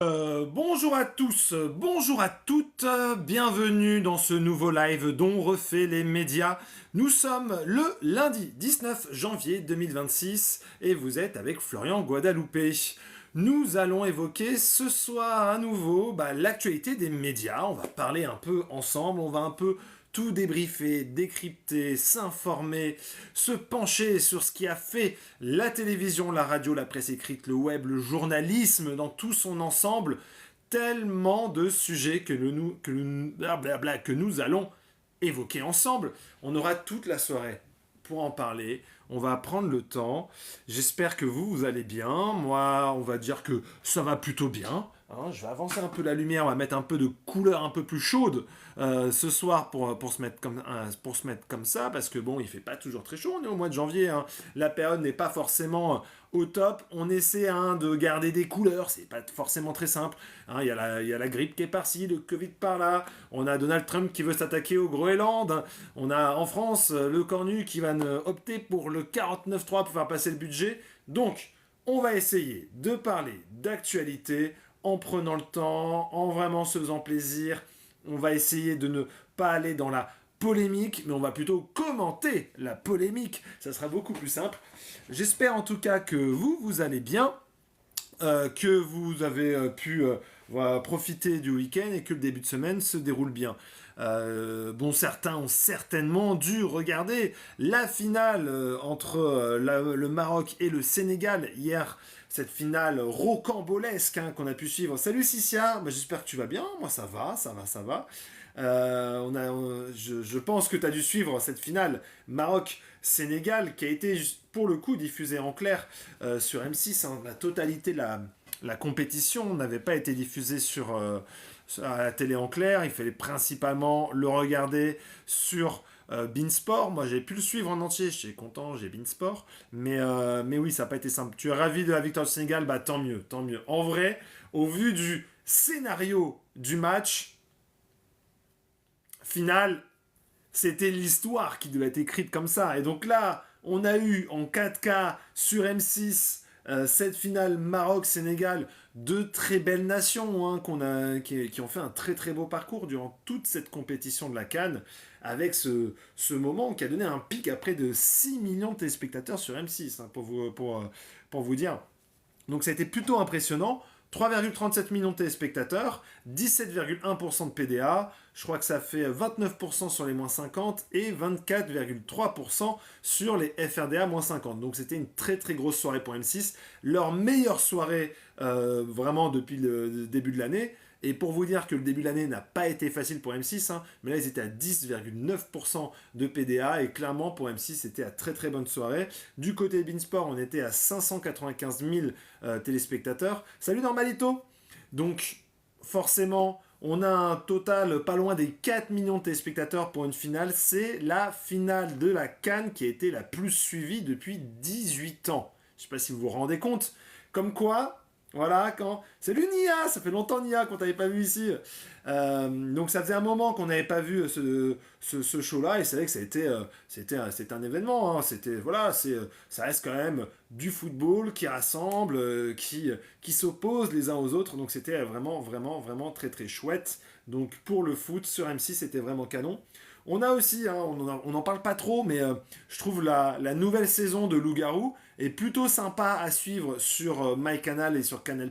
Bonjour à tous, bonjour à toutes, bienvenue dans ce nouveau live dont on refait les médias. Nous sommes le lundi 19 janvier 2026 et vous êtes avec Florian Guadalupe. Nous allons évoquer ce soir à nouveau l'actualité des médias. On va parler un peu ensemble, on va un peu tout débriefer, décrypter, s'informer, se pencher sur ce qui a fait la télévision, la radio, la presse écrite, le web, le journalisme dans tout son ensemble. Tellement de sujets que nous allons évoquer ensemble. On aura toute la soirée pour en parler. On va prendre le temps. J'espère que vous allez bien. Moi, on va dire que ça va plutôt bien. Hein, je vais avancer un peu la lumière, on va mettre un peu de couleur un peu plus chaude ce soir pour pour se mettre comme ça, parce que bon, il fait pas toujours très chaud, on est au mois de janvier, hein. La période n'est pas forcément au top, on essaie de garder des couleurs, c'est pas forcément très simple, hein. Il y a la grippe qui est par-ci, le Covid par-là, on a Donald Trump qui veut s'attaquer au Groenland, on a en France le Cornu qui va opter pour le 49.3 pour faire passer le budget, donc on va essayer de parler d'actualité en prenant le temps, en vraiment se faisant plaisir. On va essayer de ne pas aller dans la polémique, mais on va plutôt commenter la polémique. Ça sera beaucoup plus simple. J'espère en tout cas que vous allez bien, que vous avez pu voilà, profiter du week-end et que le début de semaine se déroule bien. Bon, certains ont certainement dû regarder la finale entre le Maroc et le Sénégal hier. Cette finale rocambolesque qu'on a pu suivre. Salut Cicia, j'espère que tu vas bien. Moi ça va, ça va, ça va. Je pense que tu as dû suivre cette finale Maroc-Sénégal qui a été pour le coup diffusée en clair sur M6. Hein. La totalité de la compétition n'avait pas été diffusée à la télé en clair. Il fallait principalement le regarder sur Beansport. Moi j'ai pu le suivre en entier, je suis content, j'ai Beansport. Mais oui, ça n'a pas été simple. Tu es ravi de la victoire du Sénégal, tant mieux, tant mieux. En vrai, au vu du scénario du match, final, c'était l'histoire qui devait être écrite comme ça. Et donc là, on a eu en 4K sur M6 cette finale Maroc-Sénégal, deux très belles nations qui ont fait un très très beau parcours durant toute cette compétition de la CAN, avec ce moment qui a donné un pic à près de 6 millions de téléspectateurs sur M6, pour vous dire. Donc ça a été plutôt impressionnant. 3,37 millions de téléspectateurs, 17,1% de PDA, je crois que ça fait 29% sur les moins 50 et 24,3% sur les FRDA moins 50. Donc c'était une très très grosse soirée pour M6, leur meilleure soirée vraiment depuis le début de l'année. Et pour vous dire que le début de l'année n'a pas été facile pour M6, hein, mais là ils étaient à 10,9% de PDA et clairement pour M6 c'était à très très bonne soirée. Du côté de Beansport on était à 595 000 téléspectateurs. Salut Normalito. Donc forcément on a un total pas loin des 4 millions de téléspectateurs pour une finale. C'est la finale de la CAN qui a été la plus suivie depuis 18 ans. Je ne sais pas si vous vous rendez compte. Comme quoi, voilà, quand. Salut Nia, ça fait longtemps Nia qu'on t'avait pas vu ici. Donc ça faisait un moment qu'on n'avait pas vu ce show-là et c'est vrai que c'était un événement. Hein. Ça reste quand même du football qui rassemble, qui s'oppose les uns aux autres. Donc c'était vraiment, vraiment, vraiment très très chouette. Donc pour le foot sur M6 c'était vraiment canon. On a aussi, hein, on n'en parle pas trop, mais je trouve la nouvelle saison de Loup-Garou est plutôt sympa à suivre sur MyCanal et sur Canal+.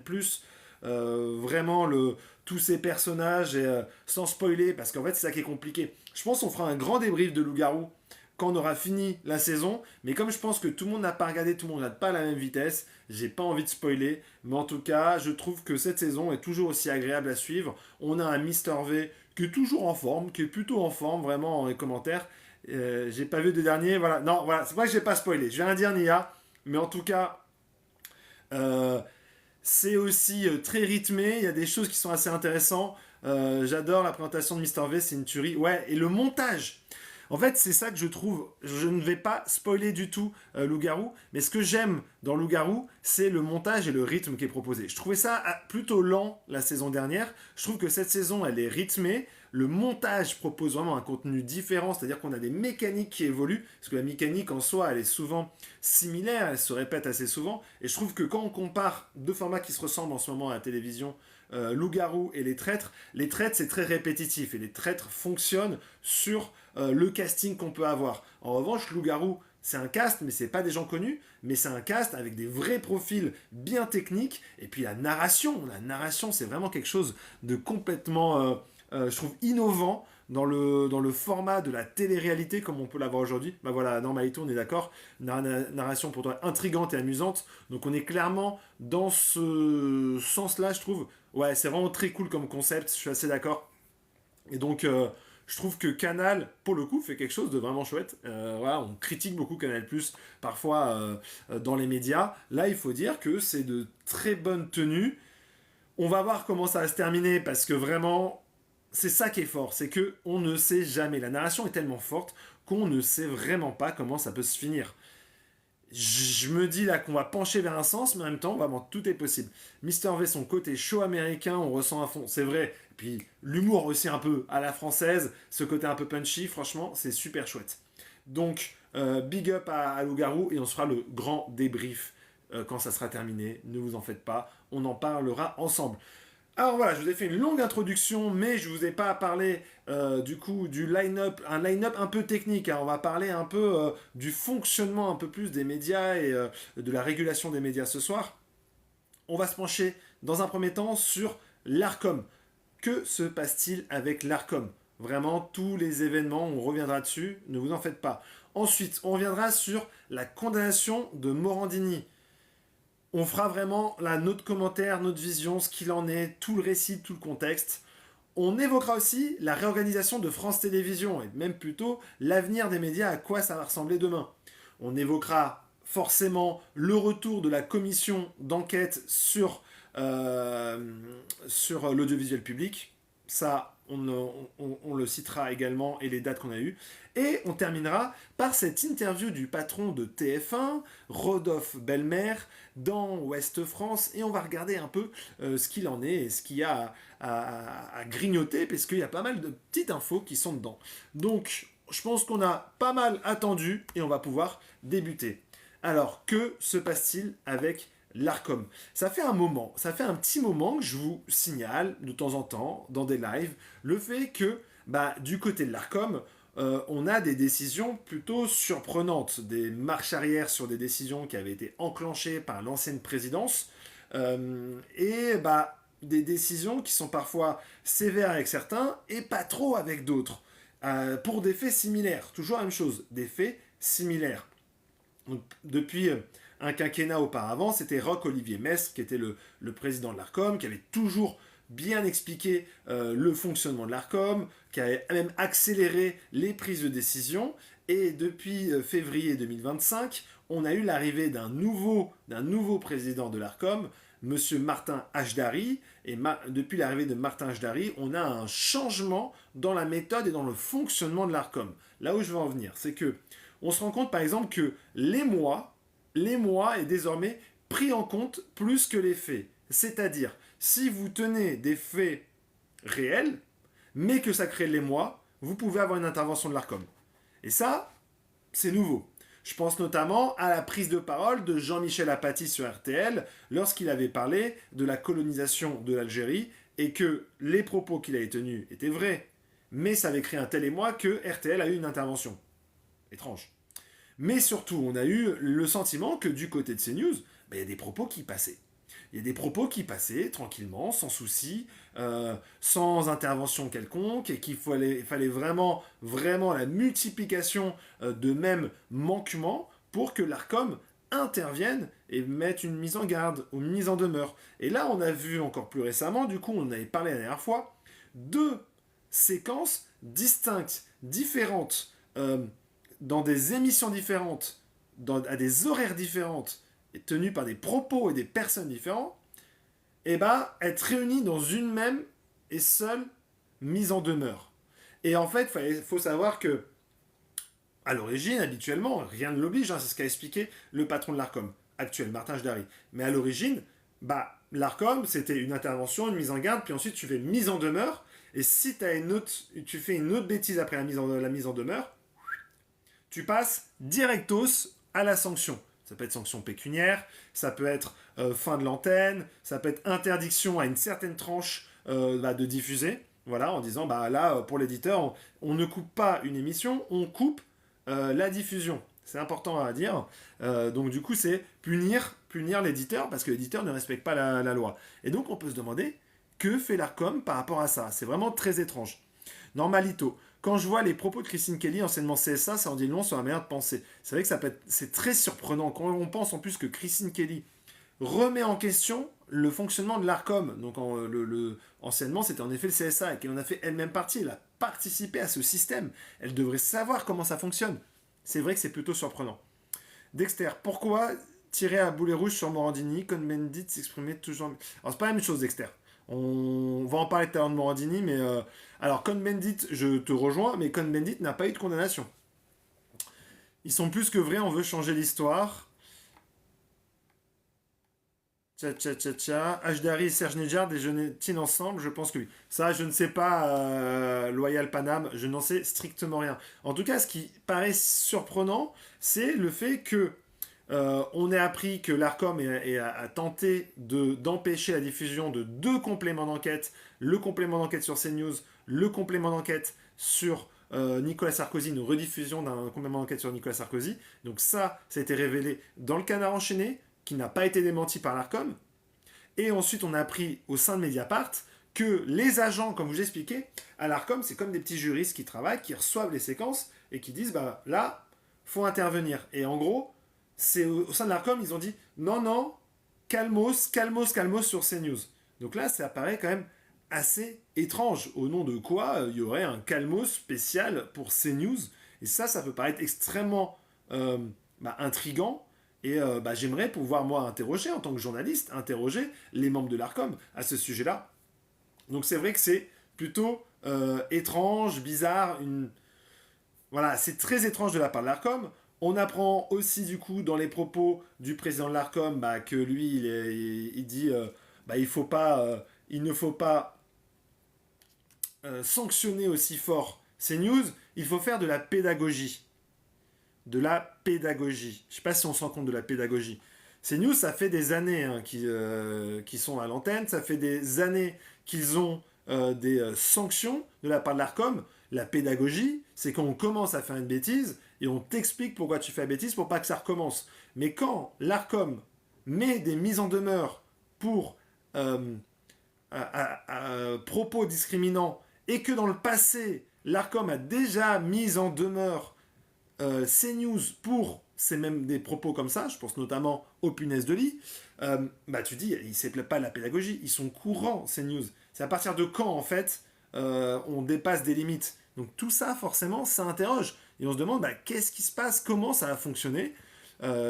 Vraiment, tous ces personnages, sans spoiler, parce qu'en fait, c'est ça qui est compliqué. Je pense qu'on fera un grand débrief de Loup-Garou quand on aura fini la saison, mais comme je pense que tout le monde n'a pas regardé, tout le monde n'a pas la même vitesse, j'ai pas envie de spoiler, mais en tout cas, je trouve que cette saison est toujours aussi agréable à suivre. On a un Mister V qui est toujours en forme, qui est plutôt en forme, vraiment, dans les commentaires. J'ai pas vu de dernier, voilà. Non, voilà, c'est vrai que j'ai pas spoilé. Je viens de dire Nia, mais en tout cas, euh, c'est aussi très rythmé. Il y a des choses qui sont assez intéressantes. J'adore la présentation de Mister V, c'est une tuerie. Ouais, et le montage. En fait, c'est ça que je trouve. Je ne vais pas spoiler du tout Loup-Garou, mais ce que j'aime dans Loup-Garou, c'est le montage et le rythme qui est proposé. Je trouvais ça plutôt lent la saison dernière. Je trouve que cette saison, elle est rythmée. Le montage propose vraiment un contenu différent, c'est-à-dire qu'on a des mécaniques qui évoluent, parce que la mécanique en soi, elle est souvent similaire, elle se répète assez souvent. Et je trouve que quand on compare deux formats qui se ressemblent en ce moment à la télévision, Loup-garou et les traîtres c'est très répétitif et les traîtres fonctionnent sur le casting qu'on peut avoir. En revanche, Loup-garou, c'est un cast, mais c'est pas des gens connus, mais c'est un cast avec des vrais profils bien techniques. Et puis la narration, c'est vraiment quelque chose de complètement, je trouve, innovant dans le format de la télé-réalité comme on peut l'avoir aujourd'hui. Bah voilà, dans Maïto, on est d'accord. Narration pour toi intrigante et amusante. Donc on est clairement dans ce sens-là, je trouve. Ouais, c'est vraiment très cool comme concept, je suis assez d'accord. Et donc, je trouve que Canal, pour le coup, fait quelque chose de vraiment chouette. Voilà, on critique beaucoup Canal+, parfois dans les médias. Là, il faut dire que c'est de très bonne tenue. On va voir comment ça va se terminer, parce que vraiment, c'est ça qui est fort, c'est que on ne sait jamais. La narration est tellement forte qu'on ne sait vraiment pas comment ça peut se finir. Je me dis là qu'on va pencher vers un sens, mais en même temps, vraiment, tout est possible. Mister V, son côté show américain, on ressent à fond, c'est vrai. Et puis l'humour aussi un peu à la française, ce côté un peu punchy, franchement, c'est super chouette. Donc, big up à Loup-garou et on se fera le grand débrief quand ça sera terminé. Ne vous en faites pas, on en parlera ensemble. Alors voilà, je vous ai fait une longue introduction, mais je vous ai pas parlé du coup du line-up, un line-up un peu technique. Hein. On va parler un peu du fonctionnement un peu plus des médias et de la régulation des médias ce soir. On va se pencher dans un premier temps sur l'ARCOM. Que se passe-t-il avec l'ARCOM? Vraiment, tous les événements, on reviendra dessus, ne vous en faites pas. Ensuite, on reviendra sur la condamnation de Morandini. On fera vraiment là notre commentaire, notre vision, ce qu'il en est, tout le récit, tout le contexte. On évoquera aussi la réorganisation de France Télévisions et même plutôt l'avenir des médias, à quoi ça va ressembler demain. On évoquera forcément le retour de la commission d'enquête sur l'audiovisuel public. Ça, on le citera également et les dates qu'on a eues. Et on terminera par cette interview du patron de TF1, Rodolphe Belmer, dans Ouest France. Et on va regarder un peu ce qu'il en est et ce qu'il y a à grignoter, parce qu'il y a pas mal de petites infos qui sont dedans. Donc, je pense qu'on a pas mal attendu et on va pouvoir débuter. Alors, que se passe-t-il avec l'ARCOM? Ça fait un petit moment que je vous signale de temps en temps dans des lives le fait que du côté de l'ARCOM, on a des décisions plutôt surprenantes, des marches arrière sur des décisions qui avaient été enclenchées par l'ancienne présidence, des décisions qui sont parfois sévères avec certains et pas trop avec d'autres, pour des faits similaires. Toujours la même chose, des faits similaires. Donc, depuis un quinquennat auparavant, c'était Roch-Olivier Maistre qui était le président de l'ARCOM, qui avait toujours bien expliqué le fonctionnement de l'ARCOM, qui avait même accéléré les prises de décision. Et depuis février 2025, on a eu l'arrivée d'un nouveau président de l'ARCOM, Monsieur Martin Hajdari. Et depuis l'arrivée de Martin Hajdari, on a un changement dans la méthode et dans le fonctionnement de l'ARCOM. Là où je veux en venir, c'est que on se rend compte par exemple que l'émoi est désormais pris en compte plus que les faits. C'est-à-dire, si vous tenez des faits réels, mais que ça crée l'émoi, vous pouvez avoir une intervention de l'ARCOM. Et ça, c'est nouveau. Je pense notamment à la prise de parole de Jean-Michel Apathy sur RTL lorsqu'il avait parlé de la colonisation de l'Algérie et que les propos qu'il avait tenus étaient vrais, mais ça avait créé un tel émoi que RTL a eu une intervention. Étrange. Mais surtout, on a eu le sentiment que du côté de CNews, il y a des propos qui passaient. Il y a des propos qui passaient tranquillement, sans souci, sans intervention quelconque, et qu'il fallait vraiment la multiplication de mêmes manquements pour que l'ARCOM intervienne et mette une mise en garde ou une mise en demeure. Et là, on a vu encore plus récemment, du coup, on avait parlé la dernière fois, deux séquences distinctes, différentes, dans des émissions différentes, à des horaires différentes, et tenues par des propos et des personnes différentes, être réunies dans une même et seule mise en demeure. Et en fait, il faut savoir que, à l'origine, habituellement, rien ne l'oblige, c'est ce qu'a expliqué le patron de l'ARCOM actuel, Martin Hajdari. Mais à l'origine, l'ARCOM, c'était une intervention, une mise en garde, puis ensuite tu fais une mise en demeure, et si tu fais une autre bêtise après la mise en demeure, tu passes directos à la sanction. Ça peut être sanction pécuniaire, ça peut être fin de l'antenne, ça peut être interdiction à une certaine tranche de diffuser. Voilà, en disant, bah là, pour l'éditeur, on ne coupe pas une émission, on coupe la diffusion. C'est important à dire. Donc du coup, c'est punir l'éditeur, parce que l'éditeur ne respecte pas la loi. Et donc, on peut se demander, que fait l'ARCOM par rapport à ça? C'est vraiment très étrange. Normalito. Quand je vois les propos de Christine Kelly, anciennement CSA, ça en dit long sur la manière de penser. C'est vrai que c'est très surprenant quand on pense en plus que Christine Kelly remet en question le fonctionnement de l'ARCOM. Donc anciennement, c'était en effet le CSA et qu'elle en a fait elle-même partie. Elle a participé à ce système. Elle devrait savoir comment ça fonctionne. C'est vrai que c'est plutôt surprenant. Dexter, pourquoi tirer à boulet rouge sur Morandini quand Mendy s'exprimait toujours... Alors c'est pas la même chose, Dexter. On va en parler tout à l'heure de Morandini, mais alors Cohn-Bendit, je te rejoins, mais Cohn-Bendit n'a pas eu de condamnation. Ils sont plus que vrais, on veut changer l'histoire. Tcha. Ashdari et Serge Nedjar déjeunent-ils ensemble? Je pense que oui. Ça, je ne sais pas, Loyal Panam, je n'en sais strictement rien. En tout cas, ce qui paraît surprenant, c'est le fait que on ait appris que l'ARCOM a tenté d'empêcher la diffusion de 2 compléments d'enquête, le complément d'enquête sur CNews, le complément d'enquête sur Nicolas Sarkozy, une rediffusion d'un complément d'enquête sur Nicolas Sarkozy. Donc ça a été révélé dans le Canard enchaîné, qui n'a pas été démenti par l'ARCOM. Et ensuite, on a appris au sein de Mediapart que les agents, comme vous expliqué, à l'ARCOM, c'est comme des petits juristes qui travaillent, qui reçoivent les séquences et qui disent, bah là, faut intervenir. Et en gros, c'est au sein de l'ARCOM, ils ont dit non, calmos sur CNews. Donc là, ça apparaît quand même assez étrange. Au nom de quoi il y aurait un calmos spécial pour CNews. Et ça peut paraître extrêmement intriguant. Et j'aimerais pouvoir, moi, interroger, en tant que journaliste, interroger les membres de l'ARCOM à ce sujet-là. Donc c'est vrai que c'est plutôt étrange, bizarre. Voilà, c'est très étrange de la part de l'ARCOM. On apprend aussi du coup dans les propos du président de l'ARCOM que lui il dit il ne faut pas sanctionner aussi fort ces news, il faut faire de la pédagogie. De la pédagogie. Je ne sais pas si on se rend compte de la pédagogie. Ces news, ça fait des années qui sont à l'antenne, ça fait des années qu'ils ont des sanctions de la part de l'ARCOM. La pédagogie, c'est quand on commence à faire une bêtise et on t'explique pourquoi tu fais la bêtise pour pas que ça recommence. Mais quand l'ARCOM met des mises en demeure pour propos discriminants et que dans le passé, l'ARCOM a déjà mis en demeure CNews pour c'est même des propos comme ça, je pense notamment aux punaises de lit, tu dis, ils ne s'éplaient pas de la pédagogie, ils sont courants, CNews. C'est à partir de quand, en fait, on dépasse des limites. Donc tout ça, forcément, ça interroge. Et on se demande, qu'est-ce qui se passe, comment ça va fonctionner.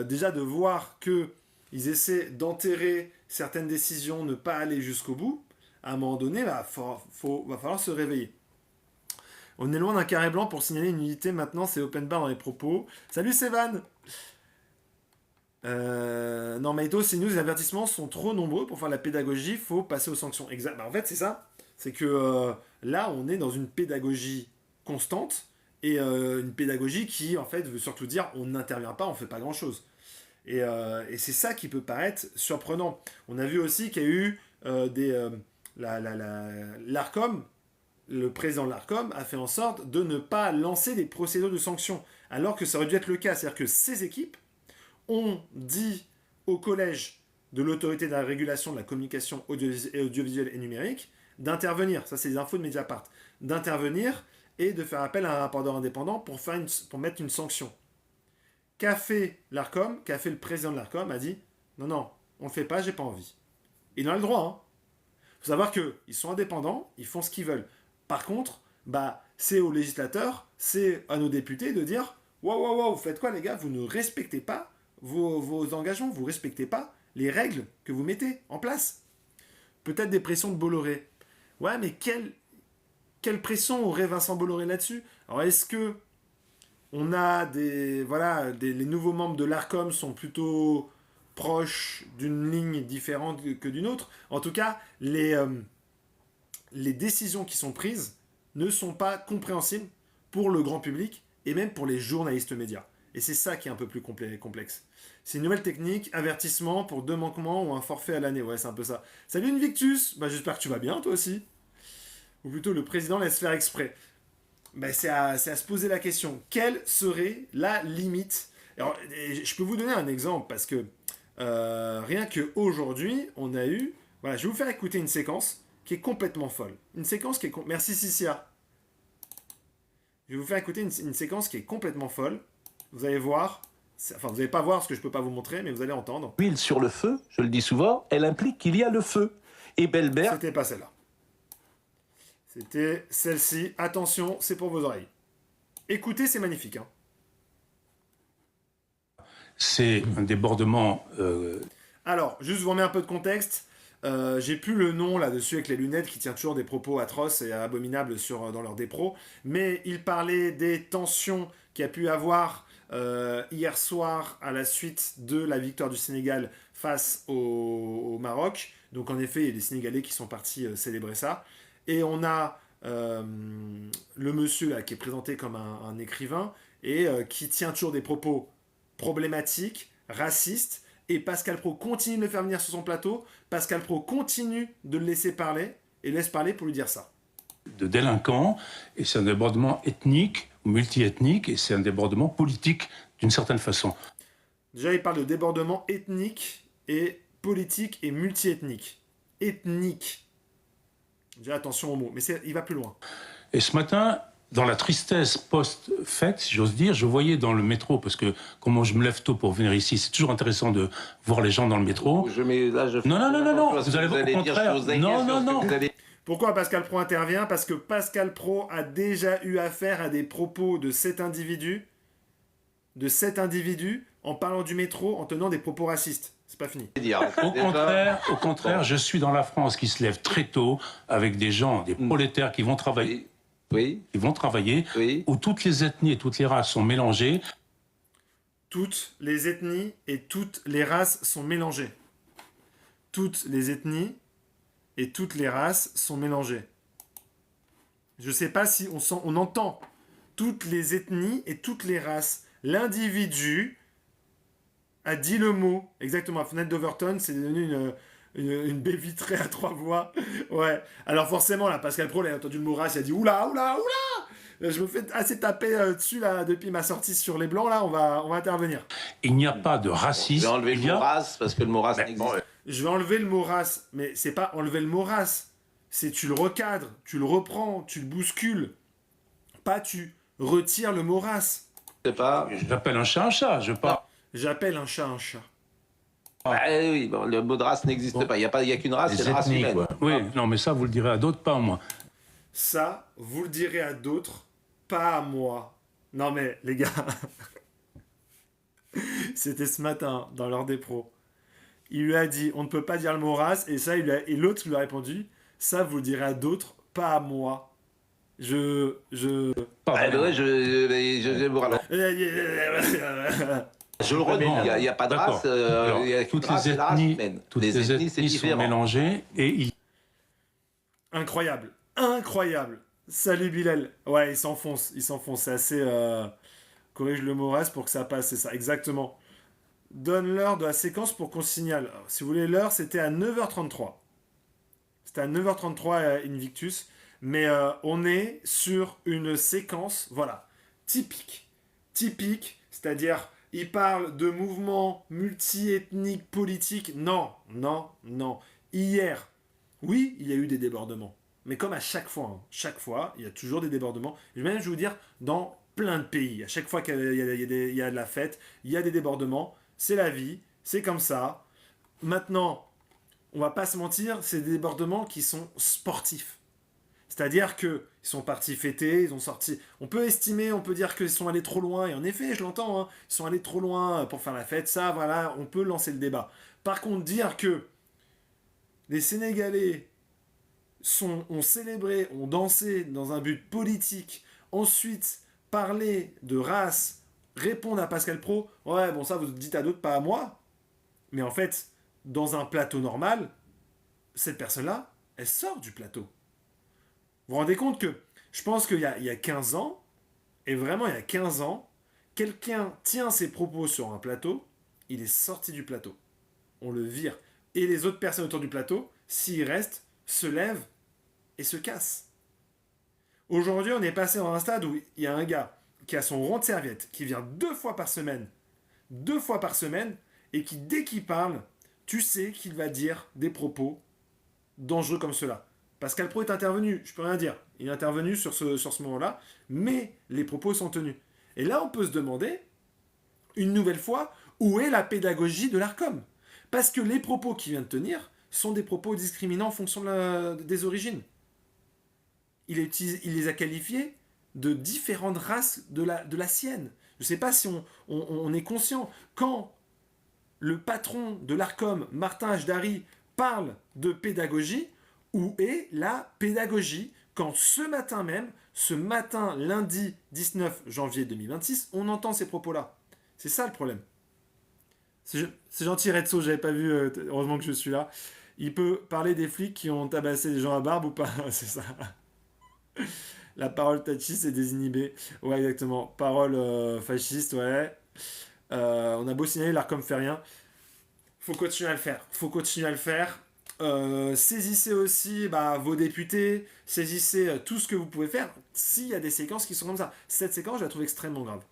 Déjà de voir qu'ils essaient d'enterrer certaines décisions, ne pas aller jusqu'au bout, à un moment donné, va falloir se réveiller. On est loin d'un carré blanc pour signaler une unité. Maintenant, c'est open bar dans les propos. Salut Sévan. Non, Maïto, ces news et avertissements sont trop nombreux pour faire la pédagogie. Faut passer aux sanctions. Exact. En fait, c'est ça. C'est que là, on est dans une pédagogie constante et une pédagogie qui, en fait, veut surtout dire on n'intervient pas, on fait pas grand-chose. Et c'est ça qui peut paraître surprenant. On a vu aussi qu'il y a eu l'ARCOM. Le président de l'ARCOM a fait en sorte de ne pas lancer des procédures de sanctions, alors que ça aurait dû être le cas. C'est-à-dire que ces équipes ont dit au collège de l'autorité de la régulation de la communication audiovisuelle et numérique d'intervenir, ça c'est des infos de Mediapart, d'intervenir et de faire appel à un rapporteur indépendant pour mettre une sanction. Qu'a fait l'ARCOM, qu'a fait le président de l'ARCOM, a dit non, on le fait pas, j'ai pas envie. Il en a le droit, Il faut savoir qu'ils sont indépendants, ils font ce qu'ils veulent. Par contre, c'est aux législateurs, c'est à nos députés de dire wow, vous faites quoi les gars? Vous ne respectez pas vos engagements, vous ne respectez pas les règles que vous mettez en place. Peut-être des pressions de Bolloré. Ouais, mais quelle pression aurait Vincent Bolloré là-dessus? Alors est-ce que on a les nouveaux membres de l'ARCOM sont plutôt proches d'une ligne différente que d'une autre? En tout cas, les décisions qui sont prises ne sont pas compréhensibles pour le grand public et même pour les journalistes médias. Et c'est ça qui est un peu plus complexe. C'est une nouvelle technique, avertissement pour 2 manquements ou un forfait à l'année. Ouais, c'est un peu ça. Salut Invictus, bah, j'espère que tu vas bien toi aussi. Ou plutôt le président laisse faire exprès. Bah, c'est à se poser la question. Quelle serait la limite? Alors, je peux vous donner un exemple parce que rien qu'aujourd'hui, on a eu... Voilà, je vais vous faire écouter une séquence qui est complètement folle. Une séquence qui est... Merci Cicia. Je vais vous faire écouter une séquence qui est complètement folle. Vous allez voir. Enfin, vous n'allez pas voir ce que je ne peux pas vous montrer, mais vous allez entendre. L'huile sur le feu, je le dis souvent, elle implique qu'il y a le feu. Et Belbert... C'était pas celle-là. C'était celle-ci. Attention, c'est pour vos oreilles. Écoutez, c'est magnifique. Hein. C'est un débordement... Alors, juste vous remets un peu de contexte. J'ai plus le nom là-dessus avec les lunettes qui tient toujours des propos atroces et abominables dans leur dépro. Mais il parlait des tensions qu'il y a pu avoir hier soir à la suite de la victoire du Sénégal face au Maroc. Donc en effet, il y a des Sénégalais qui sont partis célébrer ça. Et on a le monsieur là, qui est présenté comme un écrivain et qui tient toujours des propos problématiques, racistes. Et Pascal Praud continue de le faire venir sur son plateau. Pascal Praud continue de le laisser parler et laisse parler pour lui dire ça. De délinquants, et c'est un débordement ethnique, multiethnique, et c'est un débordement politique d'une certaine façon. Déjà, il parle de débordement ethnique et politique et multiethnique. Ethnique. Déjà, attention aux mots, mais il va plus loin. Et ce matin, dans la tristesse post-fête, si j'ose dire, je voyais dans le métro, parce que comment je me lève tôt pour venir ici, c'est toujours intéressant de voir les gens dans le métro. Non, vous allez au contraire. Non. Pourquoi Pascal Praud intervient? Parce que Pascal Praud a déjà eu affaire à des propos de cet individu, en parlant du métro, en tenant des propos racistes. C'est pas fini. Au contraire, je suis dans la France qui se lève très tôt, avec des gens, des prolétaires qui vont travailler. Oui. Ils vont travailler, où toutes les ethnies et toutes les races sont mélangées. Toutes les ethnies et toutes les races sont mélangées. Toutes les ethnies et toutes les races sont mélangées. Je sais pas si on entend toutes les ethnies et toutes les races. L'individu a dit le mot. Exactement, la fenêtre d'Overton, c'est devenu une baie vitrée à 3 voix. Ouais. Alors forcément, là, Pascal Praud, il a entendu le mot race, il a dit oula. Je me fais assez taper dessus là depuis ma sortie sur les blancs. Là, on va intervenir. Il n'y a pas de racisme. Je vais enlever le mot race parce que le mot race n'existe pas. Je vais enlever le mot race, mais c'est pas enlever le mot race. C'est tu le recadres, tu le reprends, tu le bouscules. Pas tu retires le mot race. J'appelle un chat un chat. J'appelle un chat un chat. Oui, bon, le mot de race n'existe pas. Il n'y a qu'une race, c'est la race humaine. Quoi. Oui, non, mais ça, vous le direz à d'autres, pas à moi. Ça, vous le direz à d'autres, pas à moi. Non mais, les gars, c'était ce matin, dans l'heure des pros. Il lui a dit, on ne peut pas dire le mot race, et l'autre lui a répondu, ça, vous le direz à d'autres, pas à moi. Je le redis, il n'y a pas de race, il y a toutes les ethnies, toutes les ethnies sont mélangées et Incroyable. Salut Bilal. Ouais, il s'enfonce, c'est assez... Corrige le mot race pour que ça passe, c'est ça, exactement. Donne l'heure de la séquence pour qu'on signale. Alors, si vous voulez l'heure, c'était à 9h33. C'était à 9h33 Invictus. Mais on est sur une séquence, voilà, typique, c'est-à-dire, il parle de mouvements multi-ethniques politiques. Non. Hier, oui, il y a eu des débordements. Mais comme à chaque fois, il y a toujours des débordements. Je vais même vous dire, dans plein de pays, à chaque fois qu'il y a de la fête, il y a des débordements. C'est la vie, c'est comme ça. Maintenant, on va pas se mentir, c'est des débordements qui sont sportifs. C'est-à-dire qu'ils sont partis fêter, ils ont sorti... On peut dire qu'ils sont allés trop loin, et en effet, je l'entends, hein, ils sont allés trop loin pour faire la fête, ça, voilà, on peut lancer le débat. Par contre, dire que les Sénégalais ont célébré, ont dansé dans un but politique, ensuite parler de race, répondre à Pascal Praud, ouais, bon, ça, vous dites à d'autres, pas à moi. Mais en fait, dans un plateau normal, cette personne-là, elle sort du plateau. Vous vous rendez compte que je pense qu'il y a 15 ans, et vraiment il y a 15 ans, quelqu'un tient ses propos sur un plateau, il est sorti du plateau. On le vire. Et les autres personnes autour du plateau, s'ils restent, se lèvent et se cassent. Aujourd'hui, on est passé dans un stade où il y a un gars qui a son rond de serviette, qui vient 2 fois par semaine, et qui, dès qu'il parle, tu sais qu'il va dire des propos dangereux comme cela. Pascal Praud est intervenu, je peux rien dire. Il est intervenu sur ce moment-là, mais les propos sont tenus. Et là, on peut se demander, une nouvelle fois, où est la pédagogie de l'ARCOM ? Parce que les propos qu'il vient de tenir sont des propos discriminants en fonction des origines. Il les a qualifiés de différentes races de la sienne. Je ne sais pas si on est conscient. Quand le patron de l'ARCOM, Martin Hdari, parle de pédagogie, où est la pédagogie quand ce matin lundi 19 janvier 2026, on entend ces propos-là. C'est ça le problème. C'est gentil Redso, j'avais pas vu, heureusement que je suis là. Il peut parler des flics qui ont tabassé des gens à barbe ou pas? C'est ça. La parole Tachi, c'est désinhibé. Ouais, exactement. Parole fasciste, ouais. On a beau signaler, l'ARCOM fait rien. Faut continuer à le faire. Saisissez aussi vos députés, saisissez tout ce que vous pouvez faire s'il y a des séquences qui sont comme ça. Cette séquence, je la trouve extrêmement grave.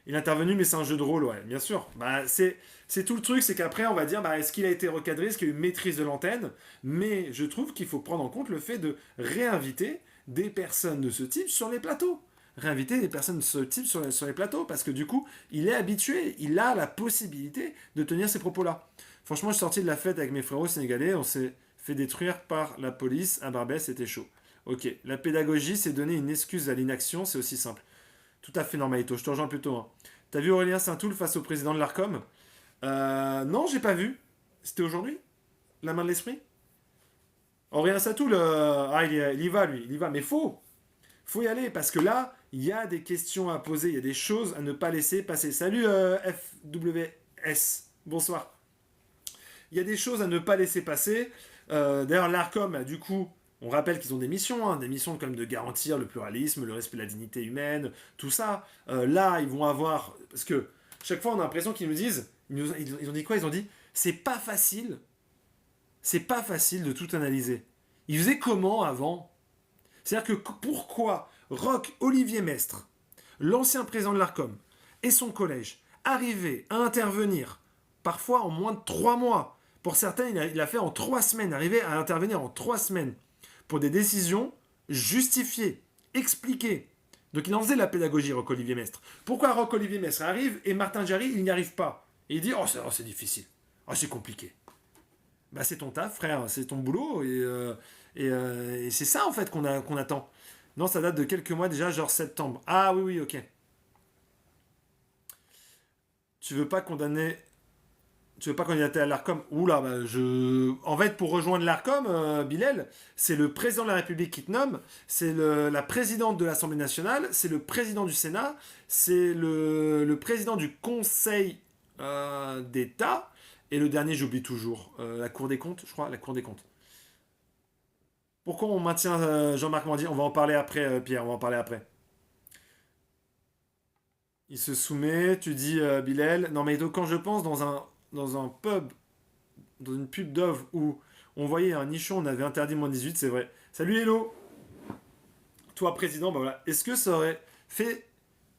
Il est intervenu, mais c'est un jeu de rôle, ouais, bien sûr. C'est tout le truc, c'est qu'après, on va dire, est-ce qu'il a été recadré, est-ce qu'il y a eu une maîtrise de l'antenne? Mais je trouve qu'il faut prendre en compte le fait de réinviter des personnes de ce type sur les plateaux. Réinviter des personnes de ce type sur les plateaux, parce que du coup, il est habitué, il a la possibilité de tenir ces propos-là. Franchement, je suis sorti de la fête avec mes frérots sénégalais, on s'est fait détruire par la police, à Barbès, c'était chaud. Ok, la pédagogie, c'est donner une excuse à l'inaction, c'est aussi simple. Tout à fait normalito, je te rejoins plutôt. Hein. T'as vu Aurélien Saint-Toul face au président de l'ARCOM? Non, j'ai pas vu. C'était aujourd'hui? La main de l'esprit? Aurélien Saint-Toul, il y va lui, il y va. Mais faut y aller, parce que là, il y a des questions à poser, il y a des choses à ne pas laisser passer. Salut FWS, bonsoir. Il y a des choses à ne pas laisser passer. D'ailleurs, l'ARCOM, du coup, on rappelle qu'ils ont des missions comme de garantir le pluralisme, le respect de la dignité humaine, tout ça. Là, ils vont avoir... Parce que chaque fois, on a l'impression qu'ils nous disent... Ils ont dit quoi? Ils ont dit, c'est pas facile de tout analyser. Ils faisaient comment avant? C'est-à-dire que pourquoi Roch-Olivier Mestre, l'ancien président de l'ARCOM, et son collège, arrivaient à intervenir, parfois en moins de 3 mois. Pour certains, il a fait en 3 semaines, arriver à intervenir en 3 semaines pour des décisions justifiées, expliquées. Donc il en faisait la pédagogie, Roch-Olivier Mestre. Pourquoi Roch-Olivier Mestre arrive et Martin Hdari, il n'y arrive pas? Et il dit, c'est difficile, c'est compliqué. C'est ton taf, frère, c'est ton boulot, et c'est ça en fait qu'on attend. Non, ça date de quelques mois déjà, genre septembre. Ah oui, ok. Tu veux pas candidater à l'ARCOM? Oula, en fait, pour rejoindre l'ARCOM, Bilal, c'est le président de la République qui te nomme, c'est la présidente de l'Assemblée nationale, c'est le président du Sénat, c'est le président du Conseil d'État, et le dernier, j'oublie toujours, la Cour des comptes, je crois, la Cour des comptes. Pourquoi on maintient Jean-Marc Mordi? On va en parler après, Pierre, on va en parler après. Il se soumet, tu dis Bilal. Non, mais donc, quand je pense dans un pub, dans une pub Dove où on voyait un nichon, on avait interdit moins 18, c'est vrai. Salut Hello. Toi, président, voilà. Est-ce que ça aurait fait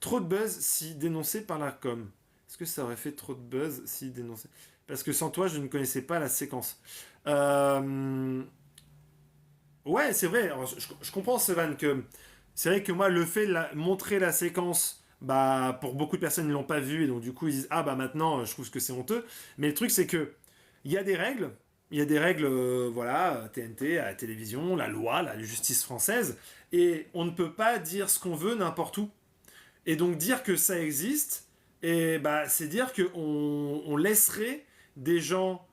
trop de buzz si dénoncé par l'ARCOM? Est-ce que ça aurait fait trop de buzz si dénoncé? Parce que sans toi, je ne connaissais pas la séquence. Ouais, c'est vrai. Alors, je comprends, Sevan, que c'est vrai que moi, le fait de montrer la séquence, pour beaucoup de personnes, ils ne l'ont pas vu, et donc du coup, ils disent, maintenant, je trouve que c'est honteux. Mais le truc, c'est que il y a des règles. Il y a des règles, TNT, à la télévision, la loi, la justice française, et on ne peut pas dire ce qu'on veut n'importe où. Et donc, dire que ça existe, et c'est dire qu'on laisserait des gens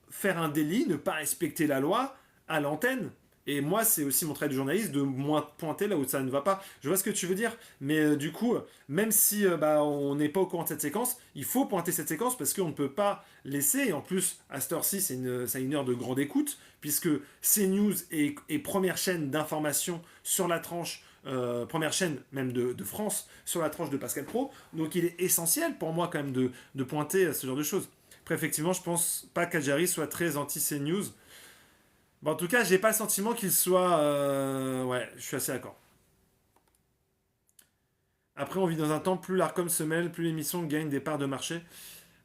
faire un délit, ne pas respecter la loi à l'antenne. Et moi, c'est aussi mon travail de journaliste de moins pointer là où ça ne va pas. Je vois ce que tu veux dire, mais du coup, même si on n'est pas au courant de cette séquence, il faut pointer cette séquence parce qu'on ne peut pas laisser. Et en plus, à cette heure-ci, c'est une heure de grande écoute, puisque CNews est première chaîne d'information sur la tranche, première chaîne même de France, sur la tranche de Pascal Pro. Donc il est essentiel pour moi quand même de pointer ce genre de choses. Après, effectivement, je pense pas qu'Adjari soit très anti-CNews. Bon, en tout cas, j'ai pas le sentiment qu'il soit. Ouais, je suis assez d'accord. Après, on vit dans un temps, plus l'Arcom se mêle, plus l'émission gagne des parts de marché.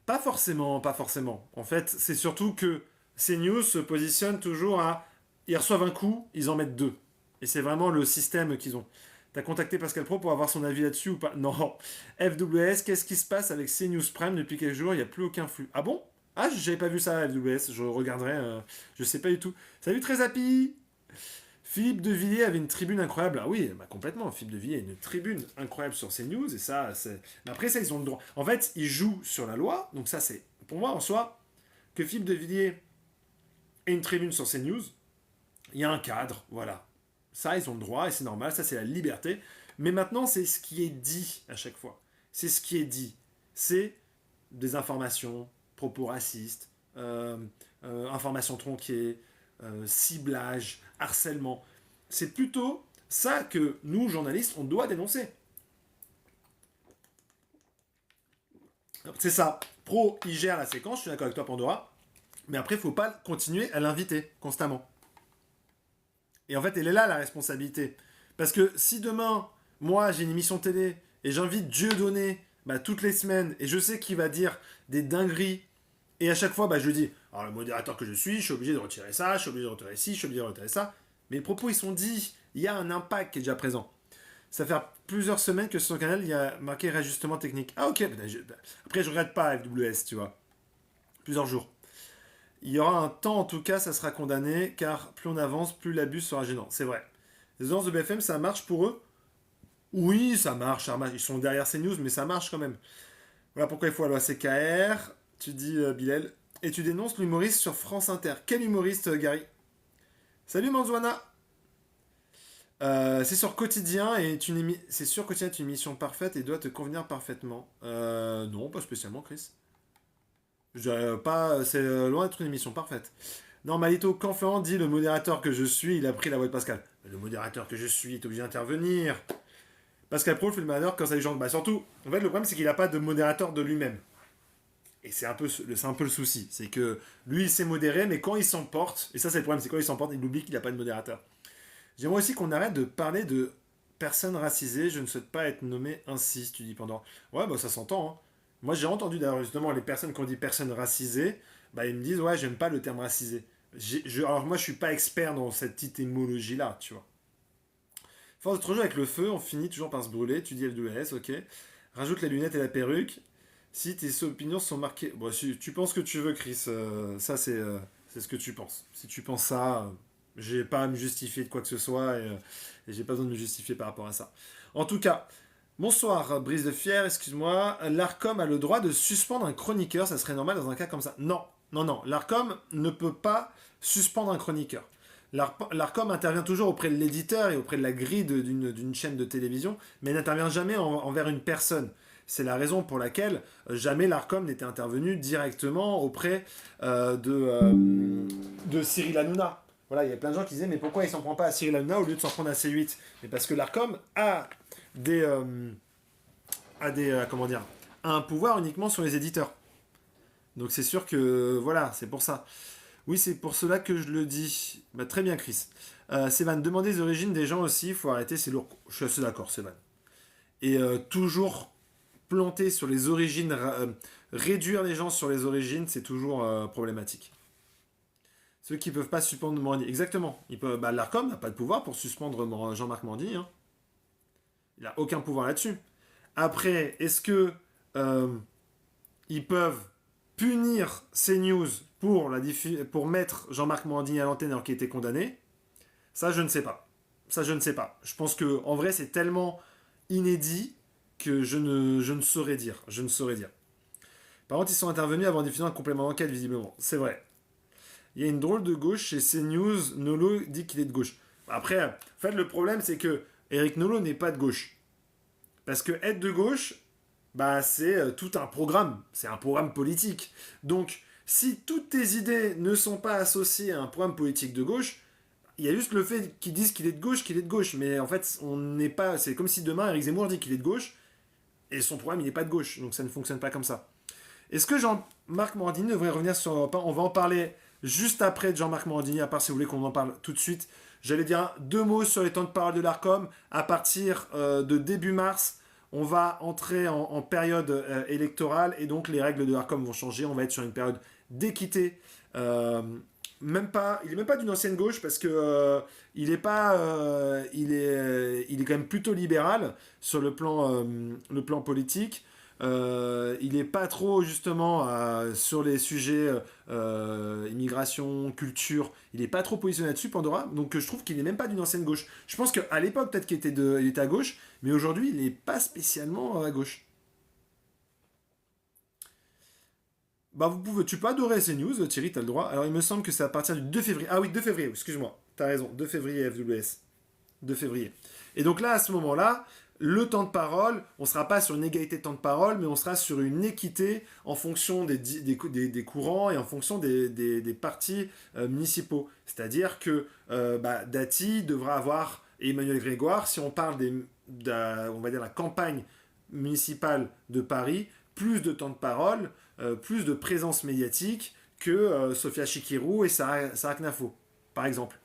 Pas forcément, pas forcément. En fait, c'est surtout que CNews se positionne toujours à. Ils reçoivent un coup, ils en mettent deux. Et c'est vraiment le système qu'ils ont. T'as contacté Pascal Pro pour avoir son avis là-dessus ou pas? Non. FWS, qu'est-ce qui se passe avec CNews Prime depuis quelques jours? Il n'y a plus aucun flux. Ah bon? Ah, j'avais pas vu ça, FWS. Je regarderai. Je sais pas du tout. Salut, très happy! Philippe de Villiers avait une tribune incroyable. Ah oui, bah complètement. Philippe de Villiers a une tribune incroyable sur CNews. Et ça, c'est. Mais après, ça, ils ont le droit. En fait, ils jouent sur la loi. Donc, ça, c'est. Pour moi, en soi, que Philippe de Villiers ait une tribune sur CNews, il y a un cadre. Voilà. Ça, ils ont le droit et c'est normal. Ça, c'est la liberté. Mais maintenant, c'est ce qui est dit à chaque fois. C'est ce qui est dit. C'est des informations, propos racistes, informations tronquées, ciblage, harcèlement. C'est plutôt ça que nous, journalistes, on doit dénoncer. C'est ça. Pro, il gère la séquence, je suis d'accord avec toi, Pandora. Mais après, il ne faut pas continuer à l'inviter constamment. Et en fait, elle est là, la responsabilité. Parce que si demain, moi, j'ai une émission télé et j'invite Dieudonné toutes les semaines et je sais qu'il va dire des dingueries et à chaque fois, je lui dis, alors le modérateur que je suis obligé de retirer ça, je suis obligé de retirer ci, je suis obligé de retirer ça. Mais les propos, ils sont dits. Il y a un impact qui est déjà présent. Ça fait plusieurs semaines que sur son canal, il y a marqué réajustement technique. Ah ok, après je regrette pas FWS, tu vois. Plusieurs jours. Il y aura un temps, en tout cas, ça sera condamné, car plus on avance, plus l'abus sera gênant. C'est vrai. Les audiences de BFM, ça marche pour eux? Oui, ça marche, ça marche. Ils sont derrière ces news, mais ça marche quand même. Voilà pourquoi il faut la loi CKR. Tu dis, Bilal. Et tu dénonces l'humoriste sur France Inter. Quel humoriste, Gary? Salut Manzouana. C'est sur Quotidien et c'est sûr Quotidien est une émission parfaite et doit te convenir parfaitement. Non, pas spécialement, Chris. Je dirais pas, c'est loin d'être une émission parfaite. Non, Malito, quand Florent dit le modérateur que je suis, il a pris la voix de Pascal. Le modérateur que je suis est obligé d'intervenir. Pascal Pro fait le modérateur quand ça lui chante. Surtout, en fait, le problème c'est qu'il n'a pas de modérateur de lui-même. Et c'est un peu le souci. C'est que lui, il s'est modéré, mais quand il s'emporte, et ça c'est le problème, c'est quand il s'emporte, il oublie qu'il n'a pas de modérateur. J'aimerais aussi qu'on arrête de parler de personnes racisées. Je ne souhaite pas être nommé ainsi, tu dis pendant. Ouais, ça s'entend. Hein. Moi, j'ai entendu d'ailleurs justement les personnes qui ont dit personnes racisées, ils me disent ouais, j'aime pas le terme racisé. Alors moi, je suis pas expert dans cette petite émologie-là, tu vois. Force de trop jouer avec le feu, on finit toujours par se brûler. Tu dis L2S, ok. Rajoute les lunettes et la perruque. Si tes opinions sont marquées. Bon, si tu penses que tu veux, Chris, ça c'est ce que tu penses. Si tu penses ça, j'ai pas à me justifier de quoi que ce soit et j'ai pas besoin de me justifier par rapport à ça. En tout cas, bonsoir, Brise de Fier, excuse-moi. L'ARCOM a le droit de suspendre un chroniqueur, ça serait normal dans un cas comme ça. Non, l'ARCOM ne peut pas suspendre un chroniqueur. L'ARCOM intervient toujours auprès de l'éditeur et auprès de la grille d'une chaîne de télévision, mais n'intervient jamais envers une personne. C'est la raison pour laquelle jamais l'ARCOM n'était intervenu directement auprès de Cyril Hanouna. Voilà, il y a plein de gens qui disaient mais pourquoi il s'en prend pas à Cyril Hanouna au lieu de s'en prendre à C8? Mais parce que l'ARCOM a un pouvoir uniquement sur les éditeurs. Donc c'est sûr que voilà, c'est pour ça. Oui, c'est pour cela que je le dis. Très bien, Chris. Sévan, demander les origines des gens aussi, il faut arrêter, c'est lourd. Je suis assez d'accord, Sévan. Et toujours planter sur les origines, réduire les gens sur les origines, c'est toujours problématique. Ceux qui ne peuvent pas suspendre Morandi. Exactement. L'ARCOM n'a pas de pouvoir pour suspendre Jean-Marc Morandi. Hein. Il n'a aucun pouvoir là-dessus. Après, est-ce que ils peuvent punir CNews pour mettre Jean-Marc Morandini à l'antenne alors qu'il était condamné? Ça, je ne sais pas. Je pense que en vrai, c'est tellement inédit que je ne saurais dire. Par contre, ils sont intervenus avant de diffuser un complément d'enquête, visiblement. C'est vrai. Il y a une drôle de gauche chez CNews. Nolo dit qu'il est de gauche. Après, en fait, le problème, c'est que Eric Nolot n'est pas de gauche. Parce que être de gauche, bah, c'est tout un programme. C'est un programme politique. Donc, si toutes tes idées ne sont pas associées à un programme politique de gauche, il y a juste le fait qu'ils disent qu'il est de gauche, qu'il est de gauche. Mais en fait, on n'est pas. C'est comme si demain, Eric Zemmour dit qu'il est de gauche, et son programme, il n'est pas de gauche. Donc, ça ne fonctionne pas comme ça. Est-ce que Jean-Marc Morandini devrait revenir sur Europe 1 ? On va en parler juste après de Jean-Marc Morandini, à part si vous voulez qu'on en parle tout de suite. J'allais dire 2 mots sur les temps de parole de l'ARCOM. À partir de début mars, on va entrer en période électorale et donc les règles de l'ARCOM vont changer. On va être sur une période d'équité. Il est même pas d'une ancienne gauche parce que il est quand même plutôt libéral sur le plan politique. Il n'est pas trop justement sur les sujets immigration, culture. Il n'est pas trop positionné là-dessus, Pandora. Donc je trouve qu'il n'est même pas d'une ancienne gauche. Je pense qu'à l'époque, peut-être qu'il était à gauche, mais aujourd'hui, il n'est pas spécialement à gauche. Bah tu peux adorer ces news, Thierry, t'as le droit. Alors il me semble que c'est à partir du 2 février. Ah oui, 2 février, excuse-moi. T'as raison, 2 février FWS. 2 février. Et donc là, à ce moment-là, le temps de parole, on ne sera pas sur une égalité de temps de parole, mais on sera sur une équité en fonction des courants et en fonction des partis municipaux. C'est-à-dire que Dati devra avoir, et Emmanuel Grégoire, si on parle on va dire la campagne municipale de Paris, plus de temps de parole, plus de présence médiatique que Sophia Chikirou et Sarah Knafo, par exemple.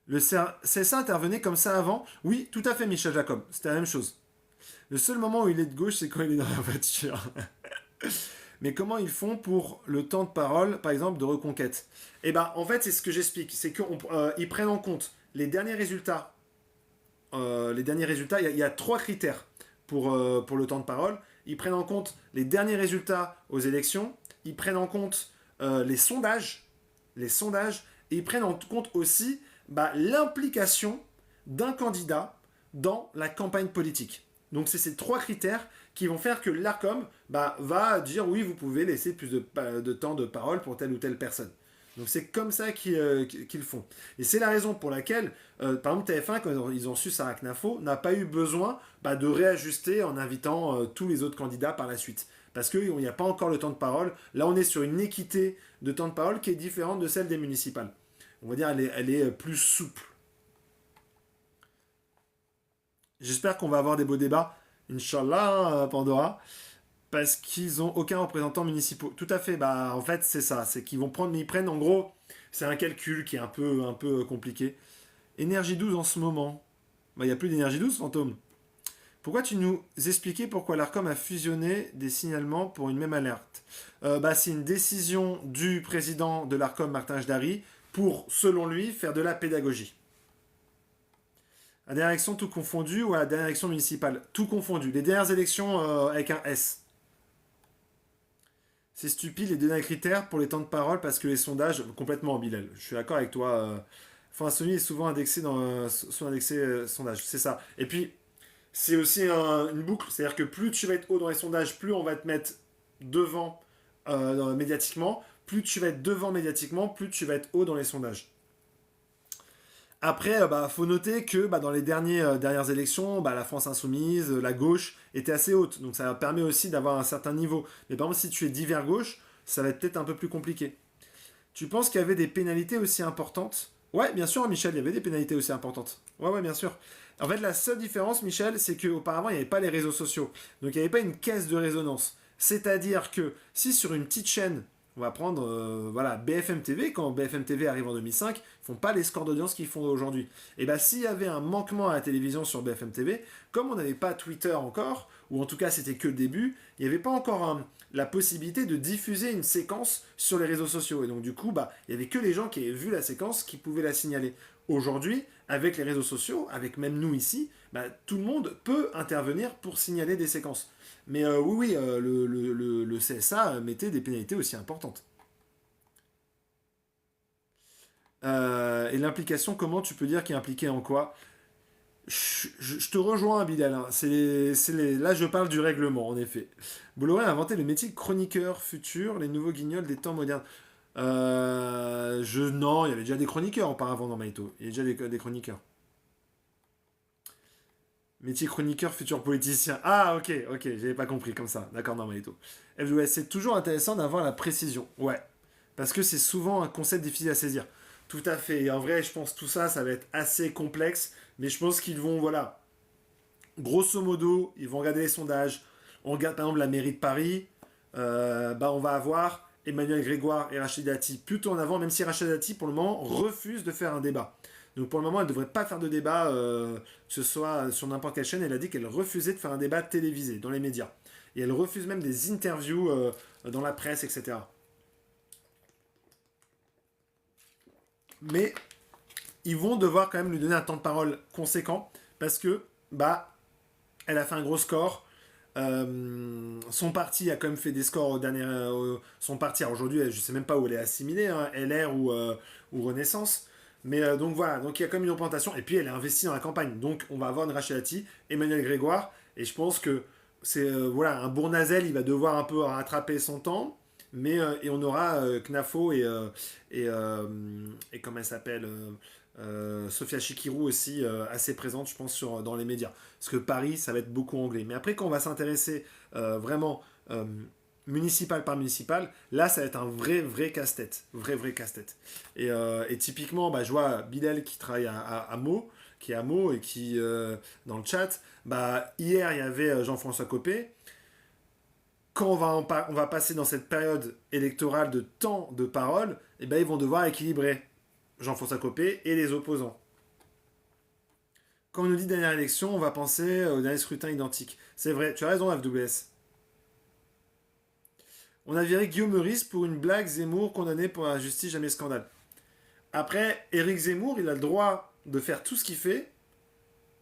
Le CSA intervenait comme ça avant. Oui, tout à fait, Michel Jacob. C'était la même chose. Le seul moment où il est de gauche, c'est quand il est dans la voiture. Mais comment ils font pour le temps de parole, par exemple, de Reconquête ? Eh bien, en fait, c'est ce que j'explique. C'est qu'ils prennent en compte les derniers résultats. Il y a 3 critères pour le temps de parole. Ils prennent en compte les derniers résultats aux élections. Ils prennent en compte les sondages. Et ils prennent en compte aussi l'implication d'un candidat dans la campagne politique. Donc c'est ces 3 critères qui vont faire que l'ARCOM va dire oui, vous pouvez laisser plus de temps de parole pour telle ou telle personne. Donc c'est comme ça qu'ils font. Et c'est la raison pour laquelle, par exemple TF1, quand ils ont su Sarah Knafo, n'a pas eu besoin de réajuster en invitant tous les autres candidats par la suite. Parce qu'il n'y a pas encore le temps de parole. Là, on est sur une équité de temps de parole qui est différente de celle des municipales. On va dire elle est plus souple. J'espère qu'on va avoir des beaux débats. Inch'Allah, Pandora. Parce qu'ils n'ont aucun représentant municipal. Tout à fait. En fait, c'est ça. C'est qu'ils ils prennent, en gros, c'est un calcul qui est un peu compliqué. Énergie 12 en ce moment. Il n'y a plus d'énergie 12, fantôme. Pourquoi tu nous expliquais pourquoi l'ARCOM a fusionné des signalements pour une même alerte ? C'est une décision du président de l'ARCOM, Martin Jdari, pour, selon lui, faire de la pédagogie. À la dernière élection, tout confondu, ou à la dernière élection municipale, tout confondu. Les dernières élections avec un S. C'est stupide les derniers critères pour les temps de parole parce que les sondages, complètement Bilal. Je suis d'accord avec toi. Insoumis est souvent indexé sondage. C'est ça. Et puis, c'est aussi une boucle. C'est-à-dire que plus tu vas être haut dans les sondages, plus on va te mettre devant médiatiquement. Plus tu vas être devant médiatiquement, plus tu vas être haut dans les sondages. Après, faut noter que dans les dernières élections, la France insoumise, la gauche était assez haute. Donc ça permet aussi d'avoir un certain niveau. Mais par exemple, si tu es divers gauche, ça va être peut-être un peu plus compliqué. Tu penses qu'il y avait des pénalités aussi importantes ? Ouais, bien sûr, Michel, il y avait des pénalités aussi importantes. Ouais, bien sûr. En fait, la seule différence, Michel, c'est qu'auparavant, il n'y avait pas les réseaux sociaux. Donc il n'y avait pas une caisse de résonance. C'est-à-dire que si sur une petite chaîne, on va prendre BFM TV, quand BFM TV arrive en 2005, ils font pas les scores d'audience qu'ils font aujourd'hui. Et s'il y avait un manquement à la télévision sur BFM TV, comme on n'avait pas Twitter encore, ou en tout cas c'était que le début, il n'y avait pas encore la possibilité de diffuser une séquence sur les réseaux sociaux. Et donc du coup, il n'y avait que les gens qui avaient vu la séquence qui pouvaient la signaler. Aujourd'hui, avec les réseaux sociaux, avec même nous ici, tout le monde peut intervenir pour signaler des séquences. Mais le CSA mettait des pénalités aussi importantes. Et l'implication, comment tu peux dire qu'il est impliqué en quoi ? Je te rejoins, Bilal. Hein. Là, je parle du règlement, en effet. Bolloré a inventé le métier de chroniqueur futur, les nouveaux guignols des temps modernes. Non, il y avait déjà des chroniqueurs auparavant dans Maïto. Il y a déjà des chroniqueurs. Métier chroniqueur, futur politicien. Ah, ok, j'avais pas compris comme ça. D'accord, non, Maïto. FWS, c'est toujours intéressant d'avoir la précision. Ouais. Parce que c'est souvent un concept difficile à saisir. Tout à fait. Et en vrai, je pense que tout ça, ça va être assez complexe. Mais je pense qu'ils vont, voilà. Grosso modo, ils vont regarder les sondages. On regarde par exemple la mairie de Paris. On va avoir Emmanuel Grégoire et Rachid Dati plutôt en avant, même si Rachid Dati, pour le moment, refuse de faire un débat. Donc pour le moment, elle ne devrait pas faire de débat, que ce soit sur n'importe quelle chaîne. Elle a dit qu'elle refusait de faire un débat télévisé, dans les médias. Et elle refuse même des interviews dans la presse, etc. Mais ils vont devoir quand même lui donner un temps de parole conséquent, parce que, elle a fait un gros score. Son parti a quand même fait des scores au dernier. Son parti, aujourd'hui, je sais même pas où elle est assimilée, hein, LR ou Renaissance. Mais donc voilà, donc il y a quand même une représentation. Et puis elle est investie dans la campagne. Donc on va avoir une Rachel Dati, Emmanuel Grégoire. Et je pense que c'est voilà, un Bournazel, il va devoir un peu rattraper son temps. Mais et on aura Knafo et comment elle s'appelle Sophia Chikirou aussi assez présente, je pense, dans les médias. Parce que Paris, ça va être beaucoup anglais. Mais après, quand on va s'intéresser vraiment municipal par municipal, là, ça va être un vrai casse-tête. Vrai casse-tête. Et typiquement, je vois Bilal qui travaille à Meaux, qui est à Meaux et qui, dans le chat, hier, il y avait Jean-François Copé. Quand on va passer dans cette période électorale de temps de parole, ils vont devoir équilibrer Jean-François Copé et les opposants. Quand on nous dit dernière élection, on va penser au dernier scrutin identique. C'est vrai, tu as raison, FWS. On a viré Guillaume Meurice pour une blague, Zemmour condamné pour la justice, jamais scandale. Après, Éric Zemmour, il a le droit de faire tout ce qu'il fait,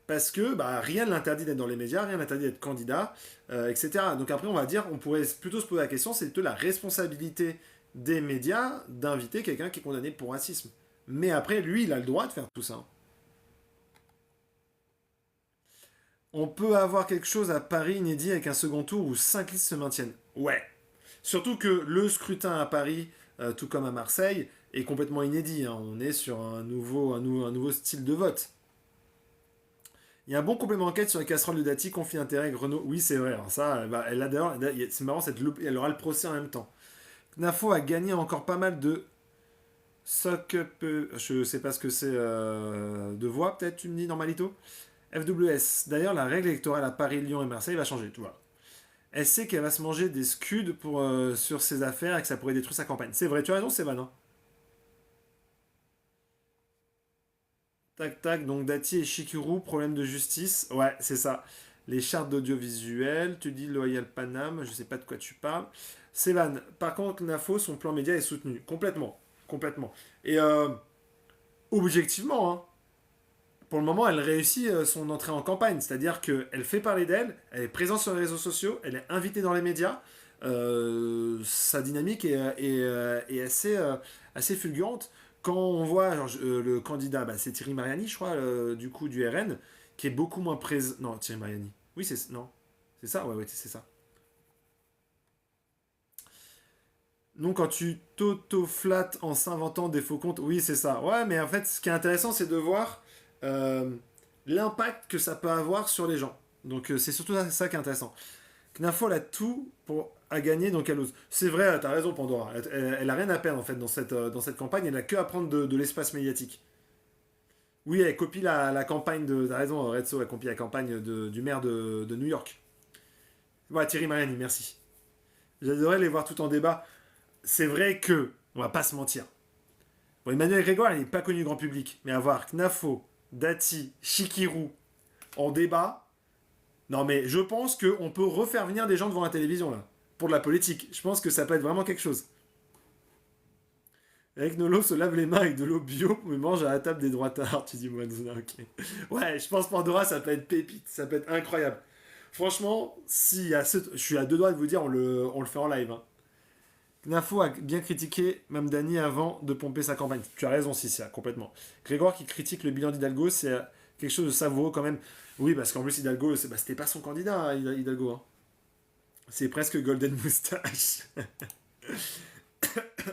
parce que rien ne l'interdit d'être dans les médias, rien ne l'interdit d'être candidat, etc. Donc après, on pourrait plutôt se poser la question, c'est plutôt la responsabilité des médias d'inviter quelqu'un qui est condamné pour racisme. Mais après, lui, il a le droit de faire tout ça. On peut avoir quelque chose à Paris inédit avec un second tour où 5 listes se maintiennent. Ouais. Surtout que le scrutin à Paris, tout comme à Marseille, est complètement inédit. Hein. On est sur un nouveau style de vote. Il y a un bon complément d'enquête sur les casseroles de Dati, conflit d'intérêt avec Renault. Oui, c'est vrai. Alors ça, elle a d'ailleurs, c'est marrant, elle aura le procès en même temps. Knafo a gagné encore pas mal de je sais pas ce que c'est de voix, peut-être, tu me dis, Normalito. FWS. D'ailleurs, la règle électorale à Paris, Lyon et Marseille va changer, tu vois. Elle sait qu'elle va se manger des scuds sur ses affaires et que ça pourrait détruire sa campagne. C'est vrai, tu as raison, c'est Van. Hein. Tac, tac, donc Dati et Shikuru, problème de justice. Ouais, c'est ça. Les chartes d'audiovisuel, tu dis Loyal Panam, je sais pas de quoi tu parles. C'est Van. Par contre, Nafo, son plan média est soutenu. Complètement. Complètement. Et objectivement, hein, pour le moment, elle réussit son entrée en campagne. C'est-à-dire qu'elle fait parler d'elle, elle est présente sur les réseaux sociaux, elle est invitée dans les médias. Sa dynamique est assez fulgurante. Quand on voit le candidat, c'est Thierry Mariani, je crois, du coup, du RN, qui est beaucoup moins présent. Non, Thierry Mariani. Oui, c'est. Non. C'est ça, ouais, c'est ça. Non, quand tu t'auto-flattes en s'inventant des faux comptes, oui, c'est ça. Ouais, mais en fait, ce qui est intéressant, c'est de voir euh, l'impact que ça peut avoir sur les gens. Donc, c'est surtout ça qui est intéressant. Knafo, elle a tout à gagner, donc elle ose. C'est vrai, t'as raison, Pandora. Elle a rien à perdre, en fait, dans cette campagne. Elle n'a que à prendre de l'espace médiatique. Oui, elle copie la campagne de. T'as raison, Redso, elle copie la campagne du maire de New York. Ouais, Thierry Mariani, merci. J'adorerais les voir tout en débat. C'est vrai que, on va pas se mentir. Bon, Emmanuel Grégoire, il n'est pas connu du grand public. Mais avoir Knafo, Dati, Shikirou en débat, non mais je pense qu'on peut refaire venir des gens devant la télévision là. Pour de la politique. Je pense que ça peut être vraiment quelque chose. Avec Nolo se lave les mains avec de l'eau bio, mais mange à la table des droitards, tu dis Moanzuna, ok. Ouais, je pense Pandora, ça peut être pépite, ça peut être incroyable. Franchement, si je suis à deux doigts de vous dire, on le fait en live. Hein. Nafo a bien critiqué Mamdani avant de pomper sa campagne. Tu as raison, Sissia, complètement. Grégoire qui critique le bilan d'Hidalgo, c'est quelque chose de savoureux quand même. Oui, parce qu'en plus, Hidalgo, c'était pas son candidat, hein, Hidalgo. Hein. C'est presque Golden Moustache.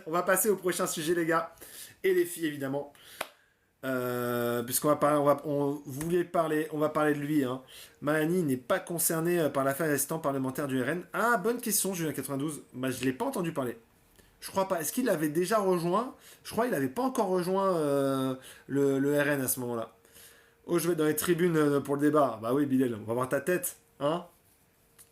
On va passer au prochain sujet, les gars. Et les filles, évidemment. Puisqu'on va parler, on va parler de lui. Hein. Mahani n'est pas concerné par l'affaire assistant parlementaire du RN. Ah, bonne question, Julien 92. Bah, je ne l'ai pas entendu parler. Je crois pas. Est-ce qu'il avait déjà rejoint? Je crois qu'il n'avait pas encore rejoint le RN à ce moment-là. Oh, je vais être dans les tribunes pour le débat. Bah oui, Bilal, on va voir ta tête. Hein?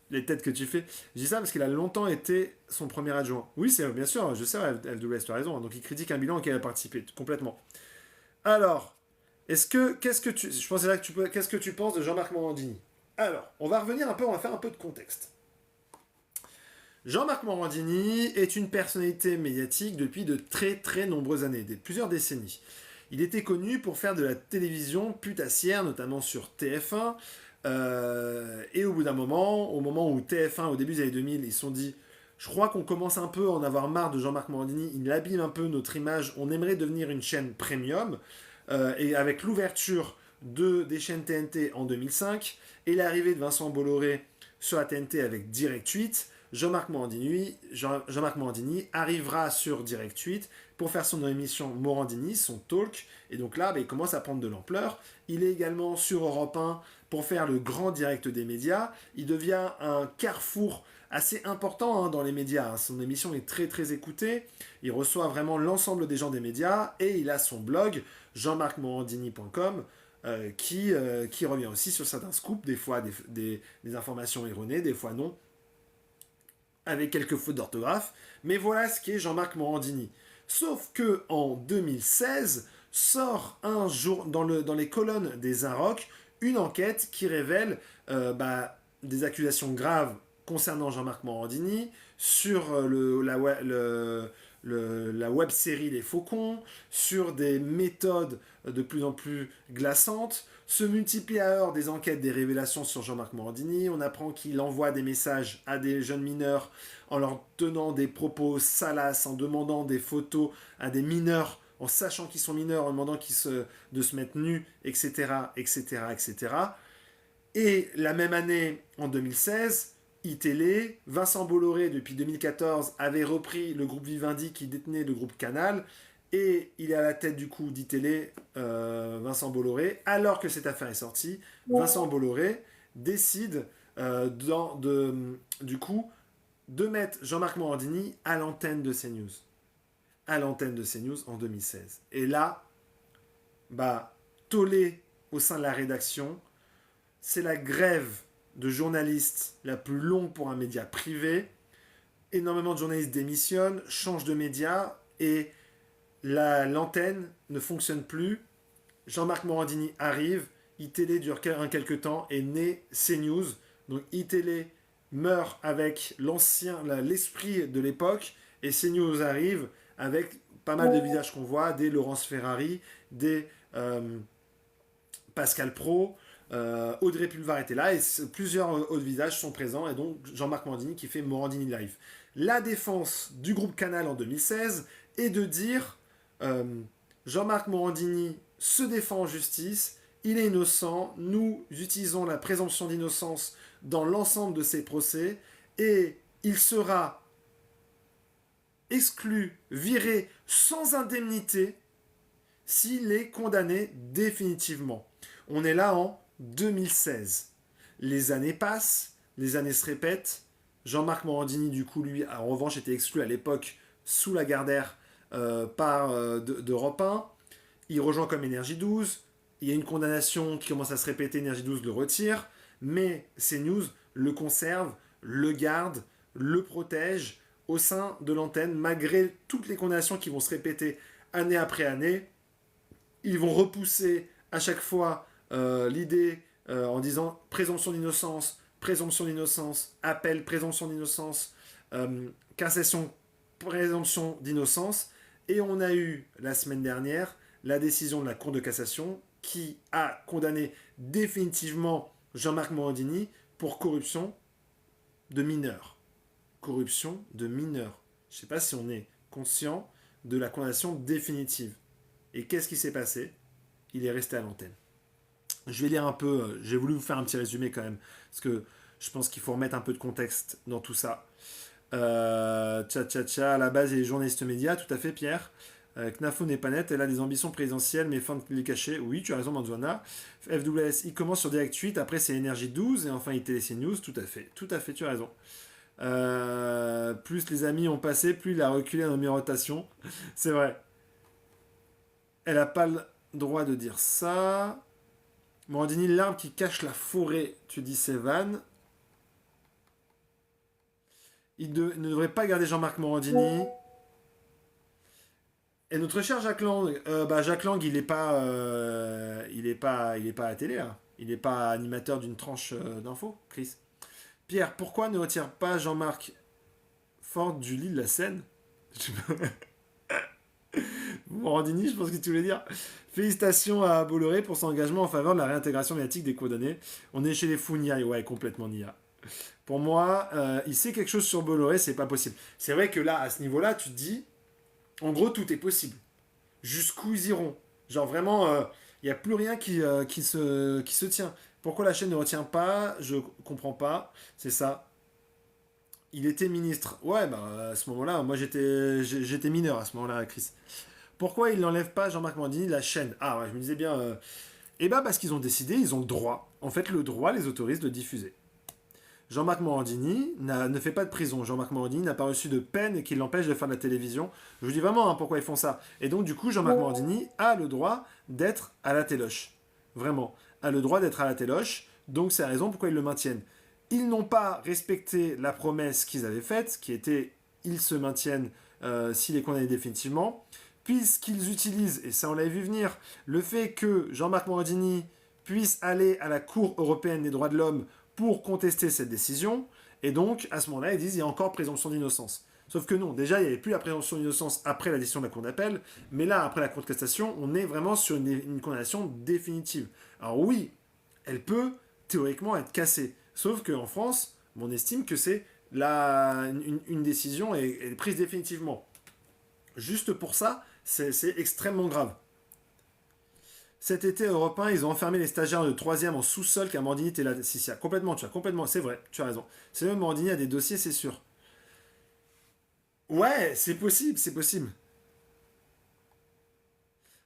Les têtes que tu fais. Je dis ça parce qu'il a longtemps été son premier adjoint. Oui, c'est bien sûr, je sais, LWS, tu as raison. Donc il critique un bilan auquel il a participé, complètement. Alors, qu'est-ce que tu, je pensais là que tu peux, qu'est-ce que tu penses de Jean-Marc Morandini? Alors, on va revenir un peu, on va faire un peu de contexte. Jean-Marc Morandini est une personnalité médiatique depuis de très très nombreuses années, plusieurs décennies. Il était connu pour faire de la télévision putassière, notamment sur TF1. Et au bout d'un moment, au moment où TF1, au début des années 2000, ils se sont dit je crois qu'on commence un peu à en avoir marre de Jean-Marc Morandini, il abîme un peu notre image, on aimerait devenir une chaîne premium. Et avec l'ouverture des chaînes TNT en 2005 et l'arrivée de Vincent Bolloré sur la TNT avec Direct 8, Jean-Marc Morandini arrivera sur Direct 8 pour faire son émission Morandini, son talk. Et donc là, il commence à prendre de l'ampleur. Il est également sur Europe 1 pour faire le grand direct des médias. Il devient un carrefour assez important dans les médias. Son émission est très très écoutée. Il reçoit vraiment l'ensemble des gens des médias. Et il a son blog, jeanmarcmorandini.com, qui revient aussi sur certains scoops, des fois des informations erronées, des fois non, avec quelques fautes d'orthographe. Mais voilà ce qu'est Jean-Marc Morandini. Sauf que en 2016, sort un jour dans les colonnes des Inrocks une enquête qui révèle des accusations graves concernant Jean-Marc Morandini sur la web-série Les Faucons, sur des méthodes de plus en plus glaçantes. Se multiplient alors des enquêtes, des révélations sur Jean-Marc Morandini. On apprend qu'il envoie des messages à des jeunes mineurs en leur tenant des propos salaces, en demandant des photos à des mineurs, en sachant qu'ils sont mineurs, en demandant de se mettre nus, etc., etc., etc. Et la même année, en 2016, iTélé, Vincent Bolloré, depuis 2014, avait repris le groupe Vivendi qui détenait le groupe Canal, et il est à la tête du coup d'iTélé, Vincent Bolloré. Alors que cette affaire est sortie, Vincent Bolloré décide du coup de mettre Jean-Marc Morandini à l'antenne de CNews. À l'antenne de CNews en 2016. Et là, tollé au sein de la rédaction, c'est la grève de journalistes la plus longue pour un média privé. Énormément de journalistes démissionnent, changent de média, et l'antenne ne fonctionne plus. Jean-Marc Morandini arrive, iTélé dure quelques temps et naît CNews. Donc iTélé meurt avec l'esprit de l'époque, et CNews arrive avec pas mal de visages qu'on voit, des Laurence Ferrari, des Pascal Praud, Audrey Pulvar était là, et plusieurs autres visages sont présents, et donc Jean-Marc Morandini qui fait Morandini Live. La défense du groupe Canal en 2016 est de dire Jean-Marc Morandini se défend en justice, il est innocent, nous utilisons la présomption d'innocence dans l'ensemble de ses procès, et il sera exclu, viré sans indemnité s'il est condamné définitivement. On est là en 2016. Les années passent, les années se répètent. Jean-Marc Morandini, du coup, lui, en revanche, était exclu à l'époque sous Lagardère d'Europe 1. Il rejoint comme Énergie 12. Il y a une condamnation qui commence à se répéter, Énergie 12 le retire. Mais CNews le conserve, le garde, le protège au sein de l'antenne, malgré toutes les condamnations qui vont se répéter année après année. Ils vont repousser à chaque fois l'idée en disant présomption d'innocence, appel, présomption d'innocence, cassation, présomption d'innocence. Et on a eu la semaine dernière la décision de la Cour de cassation qui a condamné définitivement Jean-Marc Morandini pour corruption de mineurs. Corruption de mineurs. Je ne sais pas si on est conscient de la condamnation définitive. Et qu'est-ce qui s'est passé? Il est resté à l'antenne. Je vais lire un peu, j'ai voulu vous faire un petit résumé quand même, parce que je pense qu'il faut remettre un peu de contexte dans tout ça. À la base, il est journaliste média, tout à fait, Pierre. Knafo n'est pas net, elle a des ambitions présidentielles, mais fin de les cacher. Oui, tu as raison, Manzouana. FWS, il commence sur Direct 8, après c'est Énergie 12, et enfin il TLC News, tout à fait, tu as raison. Plus les amis ont passé, plus il a reculé en numérotation. C'est vrai. Elle n'a pas le droit de dire ça. Morandini, l'arbre qui cache la forêt, tu dis Sévan. Ne devrait pas garder Jean-Marc Morandini. Et notre cher Jacques Lang, Jacques Lang, il est pas à la télé, hein. Il n'est pas animateur d'une tranche d'infos, Chris. Pierre, pourquoi ne retire pas Jean-Marc Ford du lit de la scène? Morandini, je pense que tu voulais dire. Félicitations à Bolloré pour son engagement en faveur de la réintégration médiatique des condamnés. On est chez les fous, Nia. Ouais, complètement Nia. Pour moi, il sait quelque chose sur Bolloré, c'est pas possible. C'est vrai que là, à ce niveau-là, tu te dis, en gros, tout est possible. Jusqu'où ils iront. Genre vraiment, il n'y a plus rien qui se tient. Pourquoi la chaîne ne retient pas? Je comprends pas. C'est ça. Il était ministre. Ouais, à ce moment-là, moi j'étais mineur à ce moment-là, Chris. Pourquoi il n'enlève pas Jean-Marc Morandini de la chaîne? Ah ouais, je me disais bien. Parce qu'ils ont décidé, ils ont le droit. En fait, le droit les autorise de diffuser. Jean-Marc Morandini ne fait pas de prison. Jean-Marc Morandini n'a pas reçu de peine qui l'empêche de faire de la télévision. Je vous dis vraiment pourquoi ils font ça. Et donc, du coup, Jean-Marc Morandini a le droit d'être à la téloche. Vraiment. A le droit d'être à la téloche. Donc, c'est la raison pourquoi ils le maintiennent. Ils n'ont pas respecté la promesse qu'ils avaient faite, qui était ils se maintiennent s'il est condamné définitivement, puisqu'ils utilisent, et ça on l'avait vu venir, le fait que Jean-Marc Morandini puisse aller à la Cour européenne des droits de l'homme pour contester cette décision, et donc à ce moment-là ils disent il y a encore présomption d'innocence. Sauf que non, déjà il n'y avait plus la présomption d'innocence après la décision de la Cour d'appel, mais là après la Cour de cassation, on est vraiment sur une condamnation définitive. Alors oui, elle peut théoriquement être cassée, sauf qu'en France, on estime que c'est une décision est prise définitivement. Juste pour ça, c'est extrêmement grave. Cet été, Europe 1, ils ont enfermé les stagiaires de 3e en sous-sol car Morandini était là. Complètement, c'est vrai, tu as raison. C'est même Morandini a des dossiers, c'est sûr. Ouais, c'est possible, c'est possible.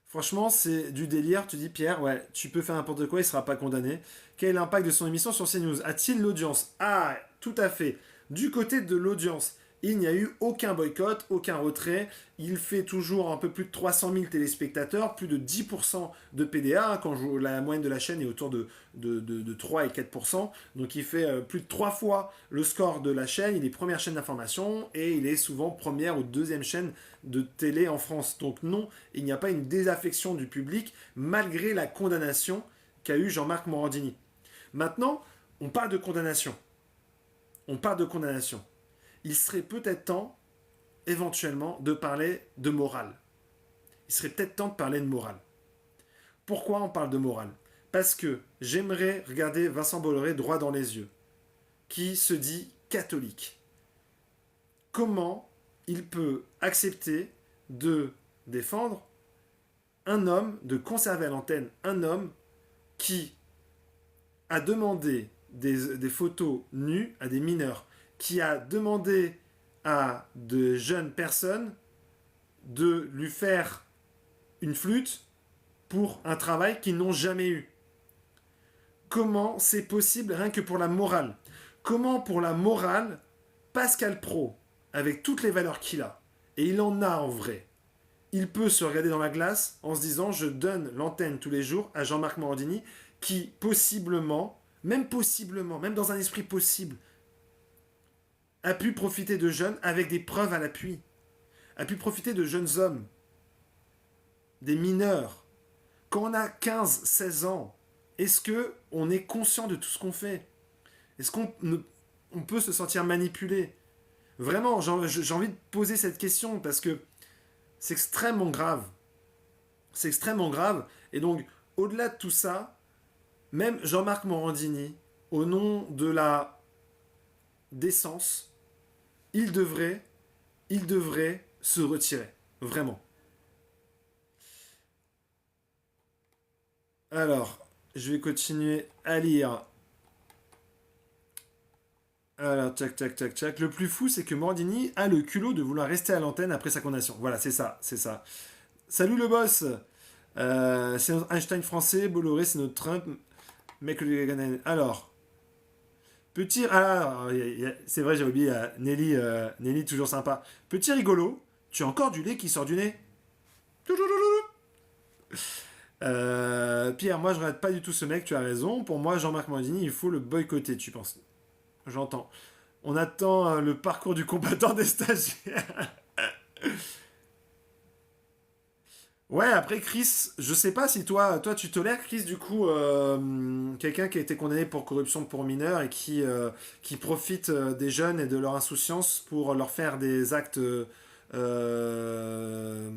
Franchement, c'est du délire. Tu dis, Pierre, ouais, tu peux faire n'importe quoi, il sera pas condamné. Quel est l'impact de son émission sur CNews? A-t-il l'audience? Ah, tout à fait. Du côté de l'audience, il n'y a eu aucun boycott, aucun retrait. Il fait toujours un peu plus de 300 000 téléspectateurs, plus de 10% de PDA, quand la moyenne de la chaîne est autour de 3 et 4%. Donc il fait plus de 3 fois le score de la chaîne. Il est première chaîne d'information et il est souvent première ou deuxième chaîne de télé en France. Donc non, il n'y a pas une désaffection du public, malgré la condamnation qu'a eu Jean-Marc Morandini. Maintenant, on parle de condamnation. Il serait peut-être temps, éventuellement, de parler de morale. Il serait peut-être temps de parler de morale. Pourquoi on parle de morale? Parce que j'aimerais regarder Vincent Bolloré droit dans les yeux, qui se dit catholique. Comment il peut accepter de défendre un homme, de conserver à l'antenne un homme qui a demandé des photos nues à des mineurs, qui a demandé à de jeunes personnes de lui faire une flûte pour un travail qu'ils n'ont jamais eu. Comment c'est possible rien que pour la morale? Comment pour la morale, Pascal Praud, avec toutes les valeurs qu'il a, et il en a en vrai, il peut se regarder dans la glace en se disant je donne l'antenne tous les jours à Jean-Marc Morandini qui possiblement, même dans un esprit possible, a pu profiter de jeunes avec des preuves à l'appui, a pu profiter de jeunes hommes, des mineurs. Quand on a 15-16 ans, est-ce qu'on est conscient de tout ce qu'on fait? Est-ce qu'on peut se sentir manipulé? Vraiment, j'ai envie de poser cette question parce que c'est extrêmement grave. C'est extrêmement grave. Et donc, au-delà de tout ça, même Jean-Marc Morandini, au nom de la décence, il devrait se retirer. Vraiment. Alors, je vais continuer à lire Alors, tchac. Le plus fou, c'est que Morandini a le culot de vouloir rester à l'antenne après sa condamnation. Voilà, c'est ça. Salut le boss. C'est notre Einstein français. Bolloré, c'est notre Trump. Mec, alors, petit. Ah, c'est vrai, j'ai oublié. Nelly, toujours sympa. Petit rigolo. Tu as encore du lait qui sort du nez. Pierre, moi je regarde pas du tout ce mec, tu as raison. Pour moi, Jean-Marc Morandini, il faut le boycotter, tu penses? J'entends. On attend le parcours du combattant des stagiaires. Ouais, après Chris, je sais pas si toi tu tolères Chris du coup quelqu'un qui a été condamné pour corruption pour mineurs et qui profite des jeunes et de leur insouciance pour leur faire des actes euh,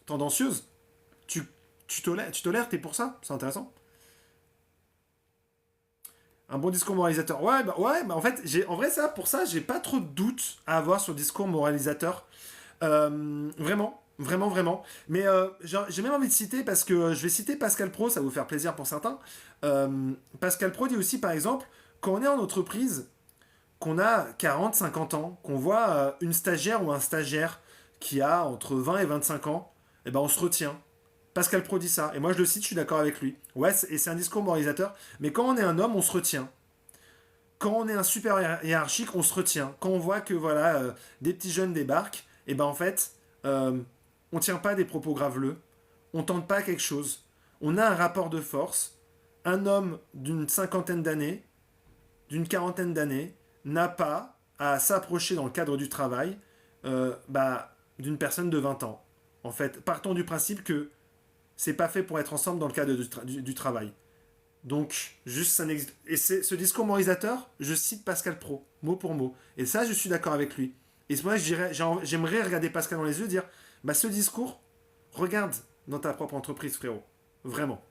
tendancieuses. Tu, tu tolères, t'es pour ça? C'est intéressant. Un bon discours moralisateur. Ouais, en fait, en vrai, pour ça, j'ai pas trop de doutes à avoir sur le discours moralisateur. Vraiment. Mais j'ai même envie de citer, parce que je vais citer Pascal Pro, ça va vous faire plaisir pour certains. Pascal Pro dit aussi, par exemple, quand on est en entreprise, qu'on a 40, 50 ans, qu'on voit une stagiaire ou un stagiaire qui a entre 20 et 25 ans, eh ben on se retient. Pascal Pro dit ça, et moi je le cite, je suis d'accord avec lui. Ouais, et c'est un discours moralisateur, mais quand on est un homme, on se retient. Quand on est un super hiérarchique, on se retient. Quand on voit que voilà, des petits jeunes débarquent, et ben en fait, on tient pas des propos graveleux, on tente pas quelque chose. On a un rapport de force. Un homme d'une cinquantaine d'années, d'une quarantaine d'années, n'a pas à s'approcher dans le cadre du travail d'une personne de 20 ans. En fait, partons du principe que c'est pas fait pour être ensemble dans le cadre du travail. Donc, juste ça n'existe. Et c'est ce discours moralisateur, je cite Pascal Pro, mot pour mot. Et ça, je suis d'accord avec lui. Et moi, j'aimerais regarder Pascal dans les yeux et dire, bah ce discours, regarde dans ta propre entreprise, frérot. Vraiment.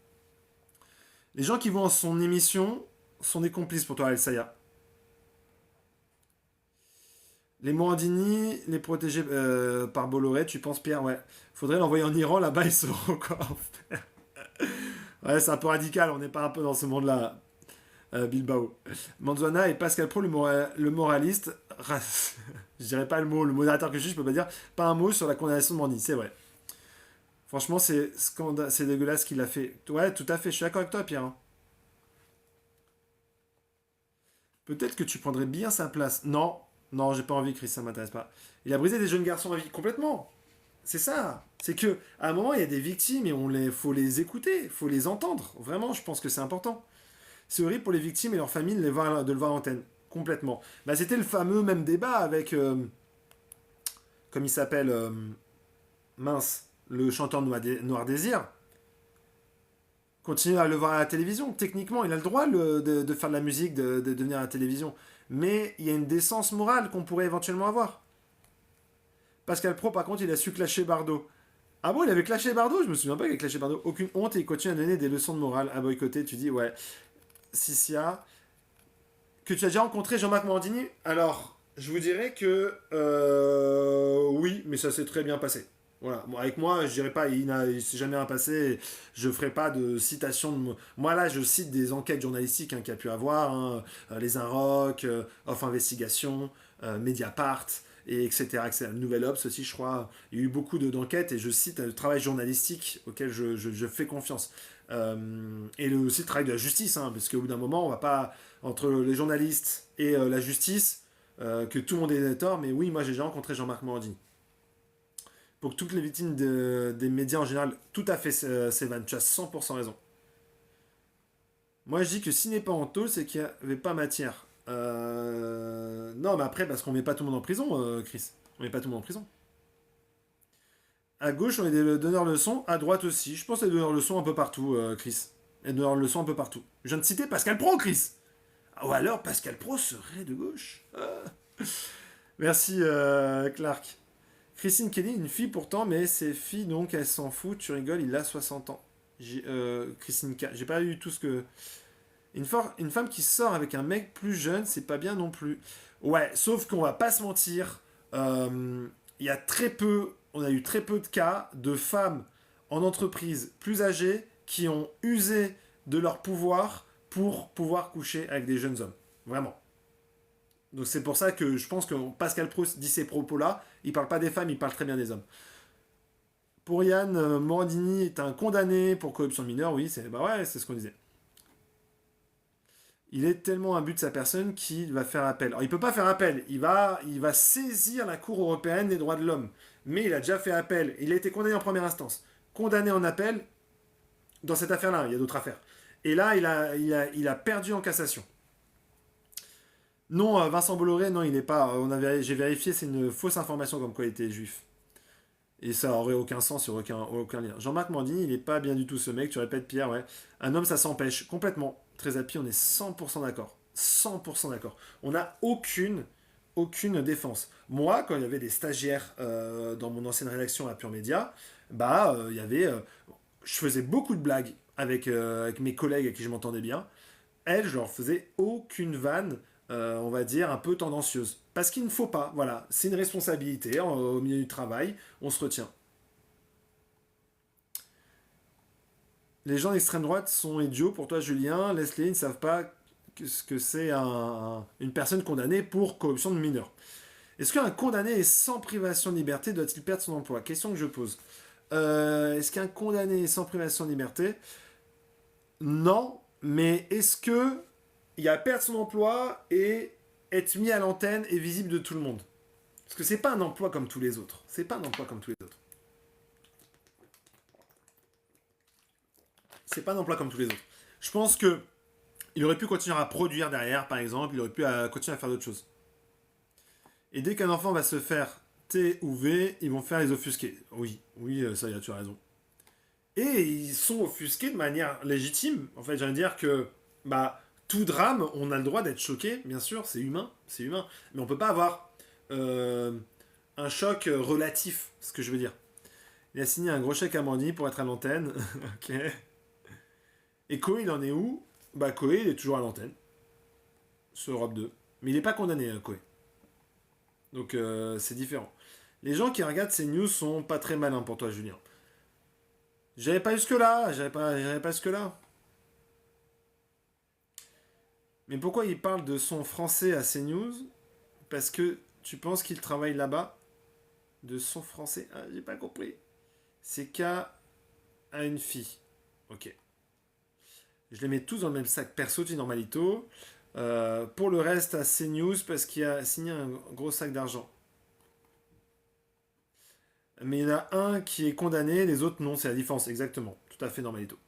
Les gens qui vont en son émission sont des complices pour toi, El Saya. Les Morandini, les protégés par Bolloré, tu penses, Pierre? Ouais. Faudrait l'envoyer en Iran, là-bas, ils sauront quoi en faire. Ouais, c'est un peu radical, on n'est pas un peu dans ce monde-là, Bilbao. Manzana et Pascal Pro, le moraliste, je dirais pas le modérateur que je peux pas dire, pas un mot sur la condamnation de Morandini, c'est vrai. Franchement, c'est dégueulasse qu'il a fait. Ouais, tout à fait, je suis d'accord avec toi, Pierre. Peut-être que tu prendrais bien sa place. Non, j'ai pas envie, Chris, ça m'intéresse pas. Il a brisé des jeunes garçons à vie, complètement. C'est ça. C'est que à un moment, il y a des victimes et faut les écouter, faut les entendre. Vraiment, je pense que c'est important. C'est horrible pour les victimes et leurs familles de le voir à l'antenne. Complètement. Bah, c'était le fameux même débat avec, comme il s'appelle, mince, le chanteur Noir Désir. Continue à le voir à la télévision. Techniquement, il a le droit de faire de la musique, de venir à la télévision. Mais il y a une décence morale qu'on pourrait éventuellement avoir. Pascal Pro, par contre, il a su clasher Bardot. Ah bon, il avait clashé Bardot? Je me souviens pas qu'il avait clashé Bardot. Aucune honte et il continue à donner des leçons de morale à boycotter. Tu dis, ouais. Sissia. Que tu as déjà rencontré Jean-Marc Morandini? Alors, je vous dirais que oui, mais ça s'est très bien passé. Voilà. Bon, avec moi, je dirais pas, il s'est jamais rien passé. Je ferai pas de citation de moi. Là, je cite des enquêtes journalistiques qu'il y a pu avoir, hein, les Inrock, Off Investigation, Mediapart, et etc. Nouvelle Obs aussi, je crois. Il y a eu beaucoup d'enquêtes et je cite le travail journalistique auquel je fais confiance. Et aussi le travail de la justice, hein, parce qu'au bout d'un moment, on va pas entre les journalistes et la justice que tout le monde est tort. Mais oui, moi j'ai déjà rencontré Jean-Marc Morandini. Pour que toutes les victimes des médias en général, tout à fait, Sévan, tu as 100% raison. Moi je dis que s'il n'est pas en tôle, c'est qu'il n'y avait pas matière. Non, mais après, parce qu'on met pas tout le monde en prison, Chris. On met pas tout le monde en prison. À gauche, on est des donneurs de leçons. À droite aussi. Je pense qu'il y a des donneurs de leçons un peu partout, Chris. Il y a des donneurs de leçons un peu partout. Je viens de citer Pascal Pro, Chris. Ou alors Pascal Pro serait de gauche. Merci, Clark. Christine Kelly, une fille pourtant, mais ses filles, donc, elle s'en fout. Tu rigoles, il a 60 ans. Christine K. J'ai pas eu tout ce que... Une femme qui sort avec un mec plus jeune, c'est pas bien non plus. Ouais, sauf qu'on va pas se mentir. Il y a très peu... On a eu très peu de cas de femmes en entreprise plus âgées qui ont usé de leur pouvoir pour pouvoir coucher avec des jeunes hommes. Vraiment. Donc c'est pour ça que je pense que Pascal Proust dit ces propos-là. Il parle pas des femmes, il parle très bien des hommes. Pour Yann, Morandini est un condamné pour corruption mineure. Oui, c'est ce qu'on disait. Il est tellement imbu de sa personne qu'il va faire appel. Alors il peut pas faire appel. Il va saisir la Cour européenne des droits de l'homme. Mais il a déjà fait appel. Il a été condamné en première instance. Condamné en appel. Dans cette affaire-là, il y a d'autres affaires. Et là, il a perdu en cassation. Non, Vincent Bolloré, non, il n'est pas. J'ai vérifié, c'est une fausse information comme quoi il était juif. Et ça aurait aucun sens, il n'y aurait aucun lien. Jean-Marc Morandini, il n'est pas bien du tout ce mec, tu répètes Pierre, ouais. Un homme, ça s'empêche. Complètement. Très happy, on est 100% d'accord. 100% d'accord. On n'a aucune défense. Moi, quand il y avait des stagiaires dans mon ancienne rédaction à Pure Média, il y avait. Je faisais beaucoup de blagues avec mes collègues avec qui je m'entendais bien. Elles, je leur faisais aucune vanne, on va dire, un peu tendancieuse. Parce qu'il ne faut pas, voilà. C'est une responsabilité au milieu du travail, on se retient. Les gens d'extrême droite sont idiots. Pour toi, Julien, Leslie, ils ne savent pas ce que c'est une personne condamnée pour corruption de mineurs. Est-ce qu'un condamné est sans privation de liberté doit-il perdre son emploi? Question que je pose. Est-ce qu'un condamné est sans privation de liberté? Non, mais est-ce que il y a perdre son emploi et être mis à l'antenne et visible de tout le monde? Parce que c'est pas un emploi comme tous les autres. C'est pas un emploi comme tous les autres. C'est pas un emploi comme tous les autres. Je pense que il aurait pu continuer à produire derrière, par exemple. Il aurait pu continuer à faire d'autres choses. Et dès qu'un enfant va se faire T ou V, ils vont faire les offusqués. Oui, ça y a, tu as raison. Et ils sont offusqués de manière légitime. En fait, j'ai envie de dire que tout drame, on a le droit d'être choqué, bien sûr, c'est humain. Mais on peut pas avoir un choc relatif, ce que je veux dire. Il a signé un gros chèque à Mandy pour être à l'antenne. Ok. Et Koé, il en est où? Koé, il est toujours à l'antenne. Sur Europe 2. Mais il n'est pas condamné, Koé. Donc c'est différent. Les gens qui regardent ces news sont pas très malins pour toi, Julien. J'avais pas jusque-là. Mais pourquoi il parle de son français à CNews? Parce que tu penses qu'il travaille là-bas? De son français? Ah, j'ai pas compris. C'est qu'à une fille. Ok. Je les mets tous dans le même sac perso, tu normalito. Pour le reste, à CNews, parce qu'il a signé un gros sac d'argent. Mais il y en a un qui est condamné, les autres non, c'est la différence, exactement. Tout à fait normalito.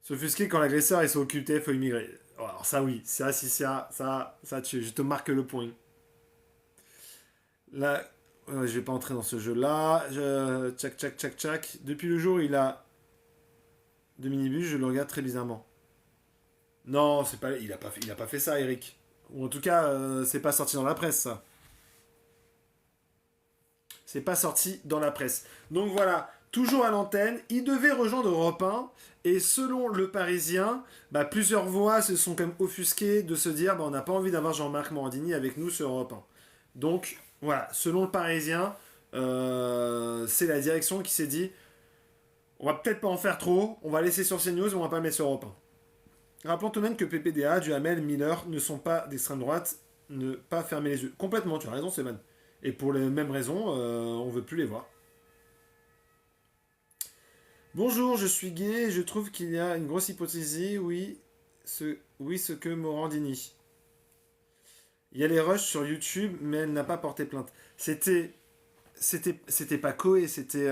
S'offusquer quand l'agresseur est sur OQTF faut immigrer. Oh, alors ça oui, ça je te marque le point. Là, je vais pas entrer dans ce jeu-là. Tchac. Depuis le jour où il a de minibus, je le regarde très bizarrement. Non, c'est pas, il a pas fait ça, Eric. Ou en tout cas, c'est pas sorti dans la presse, ça. C'est pas sorti dans la presse. Donc voilà, toujours à l'antenne, il devait rejoindre Europe 1, et selon Le Parisien, plusieurs voix se sont quand même offusquées de se dire on n'a pas envie d'avoir Jean-Marc Morandini avec nous sur Europe 1. Donc voilà, selon Le Parisien, c'est la direction qui s'est dit on va peut-être pas en faire trop, on va laisser sur CNews, mais on va pas le mettre sur Europe 1. Rappelons tout de même que PPDA, Duhamel, Miller ne sont pas d'extrême droite, ne pas fermer les yeux. Complètement, tu as raison, Stéphane. Et pour les mêmes raisons, on veut plus les voir. Bonjour, je suis gay, je trouve qu'il y a une grosse hypothèse, ce que Morandini. Il y a les rushs sur YouTube, mais elle n'a pas porté plainte. C'était pas Koé, c'était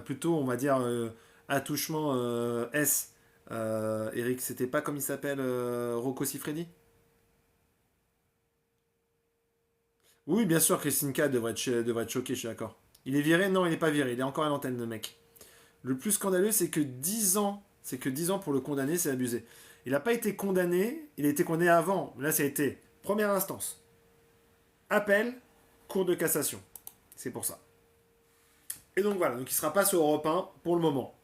plutôt, on va dire, attouchement S. Eric, c'était pas comme il s'appelle Rocco Siffredi? Oui, bien sûr, Christine K devrait être choquée, je suis d'accord. Il est viré? Non, il n'est pas viré, il est encore à l'antenne, le mec. Le plus scandaleux, c'est que 10 ans pour le condamner, c'est abusé. Il n'a pas été condamné, il a été condamné avant. Là, ça a été première instance. Appel, cour de cassation. C'est pour ça. Et donc voilà, donc il ne sera pas sur Europe 1 pour le moment.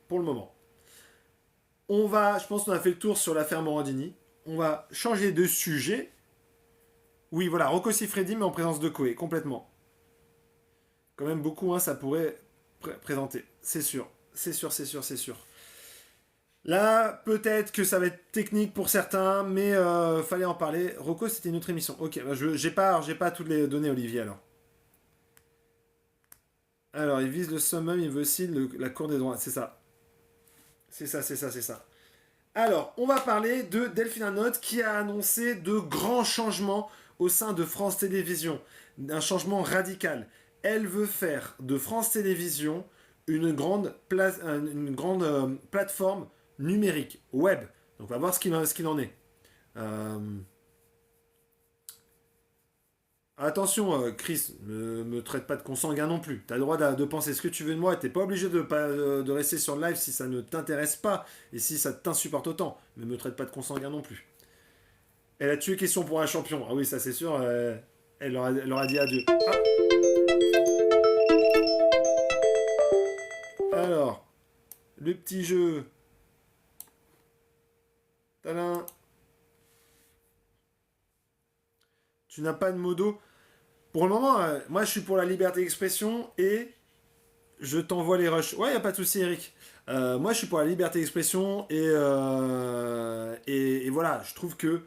Je pense qu'on a fait le tour sur l'affaire Morandini. On va changer de sujet. Oui, voilà, Rocco Siffredi, mais en présence de Koé, complètement. Quand même beaucoup, ça pourrait présenter. C'est sûr. Là, peut-être que ça va être technique pour certains, mais fallait en parler. Rocco, c'était une autre émission. Ok, bah j'ai pas toutes les données, Olivier, alors. Alors, il vise le summum, il veut aussi la cour des droits. C'est ça. C'est ça, c'est ça, c'est ça. Alors, on va parler de Delphine Ernotte qui a annoncé de grands changements au sein de France Télévisions. Un changement radical. Elle veut faire de France Télévisions une grande plateforme numérique, web. Donc, on va voir ce qu'il en est. Attention, Chris, me traite pas de consanguin non plus. T'as le droit de penser ce que tu veux de moi. T'es pas obligé de rester sur le live si ça ne t'intéresse pas et si ça t'insupporte autant. Mais me traite pas de consanguin non plus. Elle a tué question pour un champion. Ah oui, ça c'est sûr. Elle leur a dit adieu. Ah. Alors, le petit jeu. Tadam. Tu n'as pas de modo. Pour le moment, moi je suis pour la liberté d'expression et je t'envoie les rushs. Ouais, y a pas de souci, Eric. Moi je suis pour la liberté d'expression et voilà, je trouve que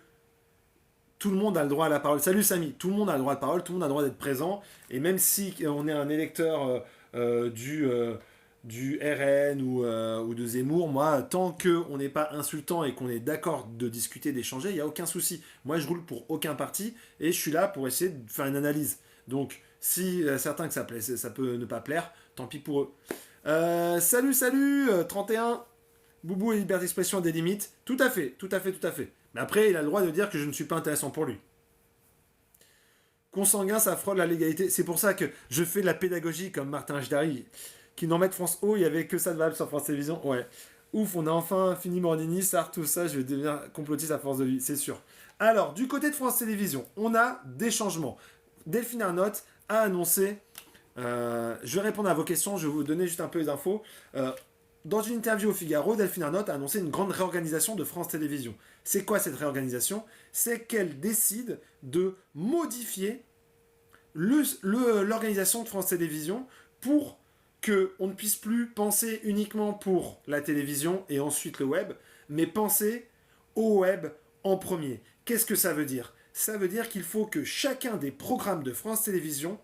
tout le monde a le droit à la parole. Salut Samy, tout le monde a le droit de parole, tout le monde a le droit d'être présent. Et même si on est un électeur du RN ou de Zemmour, moi, tant qu'on n'est pas insultant et qu'on est d'accord de discuter, d'échanger, il n'y a aucun souci. Moi, je roule pour aucun parti et je suis là pour essayer de faire une analyse. Donc, si certains que ça peut ne pas plaire, tant pis pour eux. Salut, 31. Boubou et liberté d'expression a des limites. Tout à fait. Mais après, il a le droit de dire que je ne suis pas intéressant pour lui. Consanguin, ça frôle la légalité. C'est pour ça que je fais de la pédagogie comme Martin Jdari, qui n'en met France O, il n'y avait que ça de valable sur France Télévisions. Ouais. Ouf, on a enfin fini Morandini, Sartre, tout ça, je vais devenir complotiste à force de lui, c'est sûr. Alors, du côté de France Télévisions, on a des changements. Delphine Ernotte a annoncé, je vais répondre à vos questions, je vais vous donner juste un peu les infos. Dans une interview au Figaro, Delphine Ernotte a annoncé une grande réorganisation de France Télévisions. C'est quoi cette réorganisation? C'est qu'elle décide de modifier l'organisation de France Télévisions pour qu'on ne puisse plus penser uniquement pour la télévision et ensuite le web, mais penser au web en premier. Qu'est-ce que ça veut dire? Ça veut dire qu'il faut que chacun des programmes de France Télévisions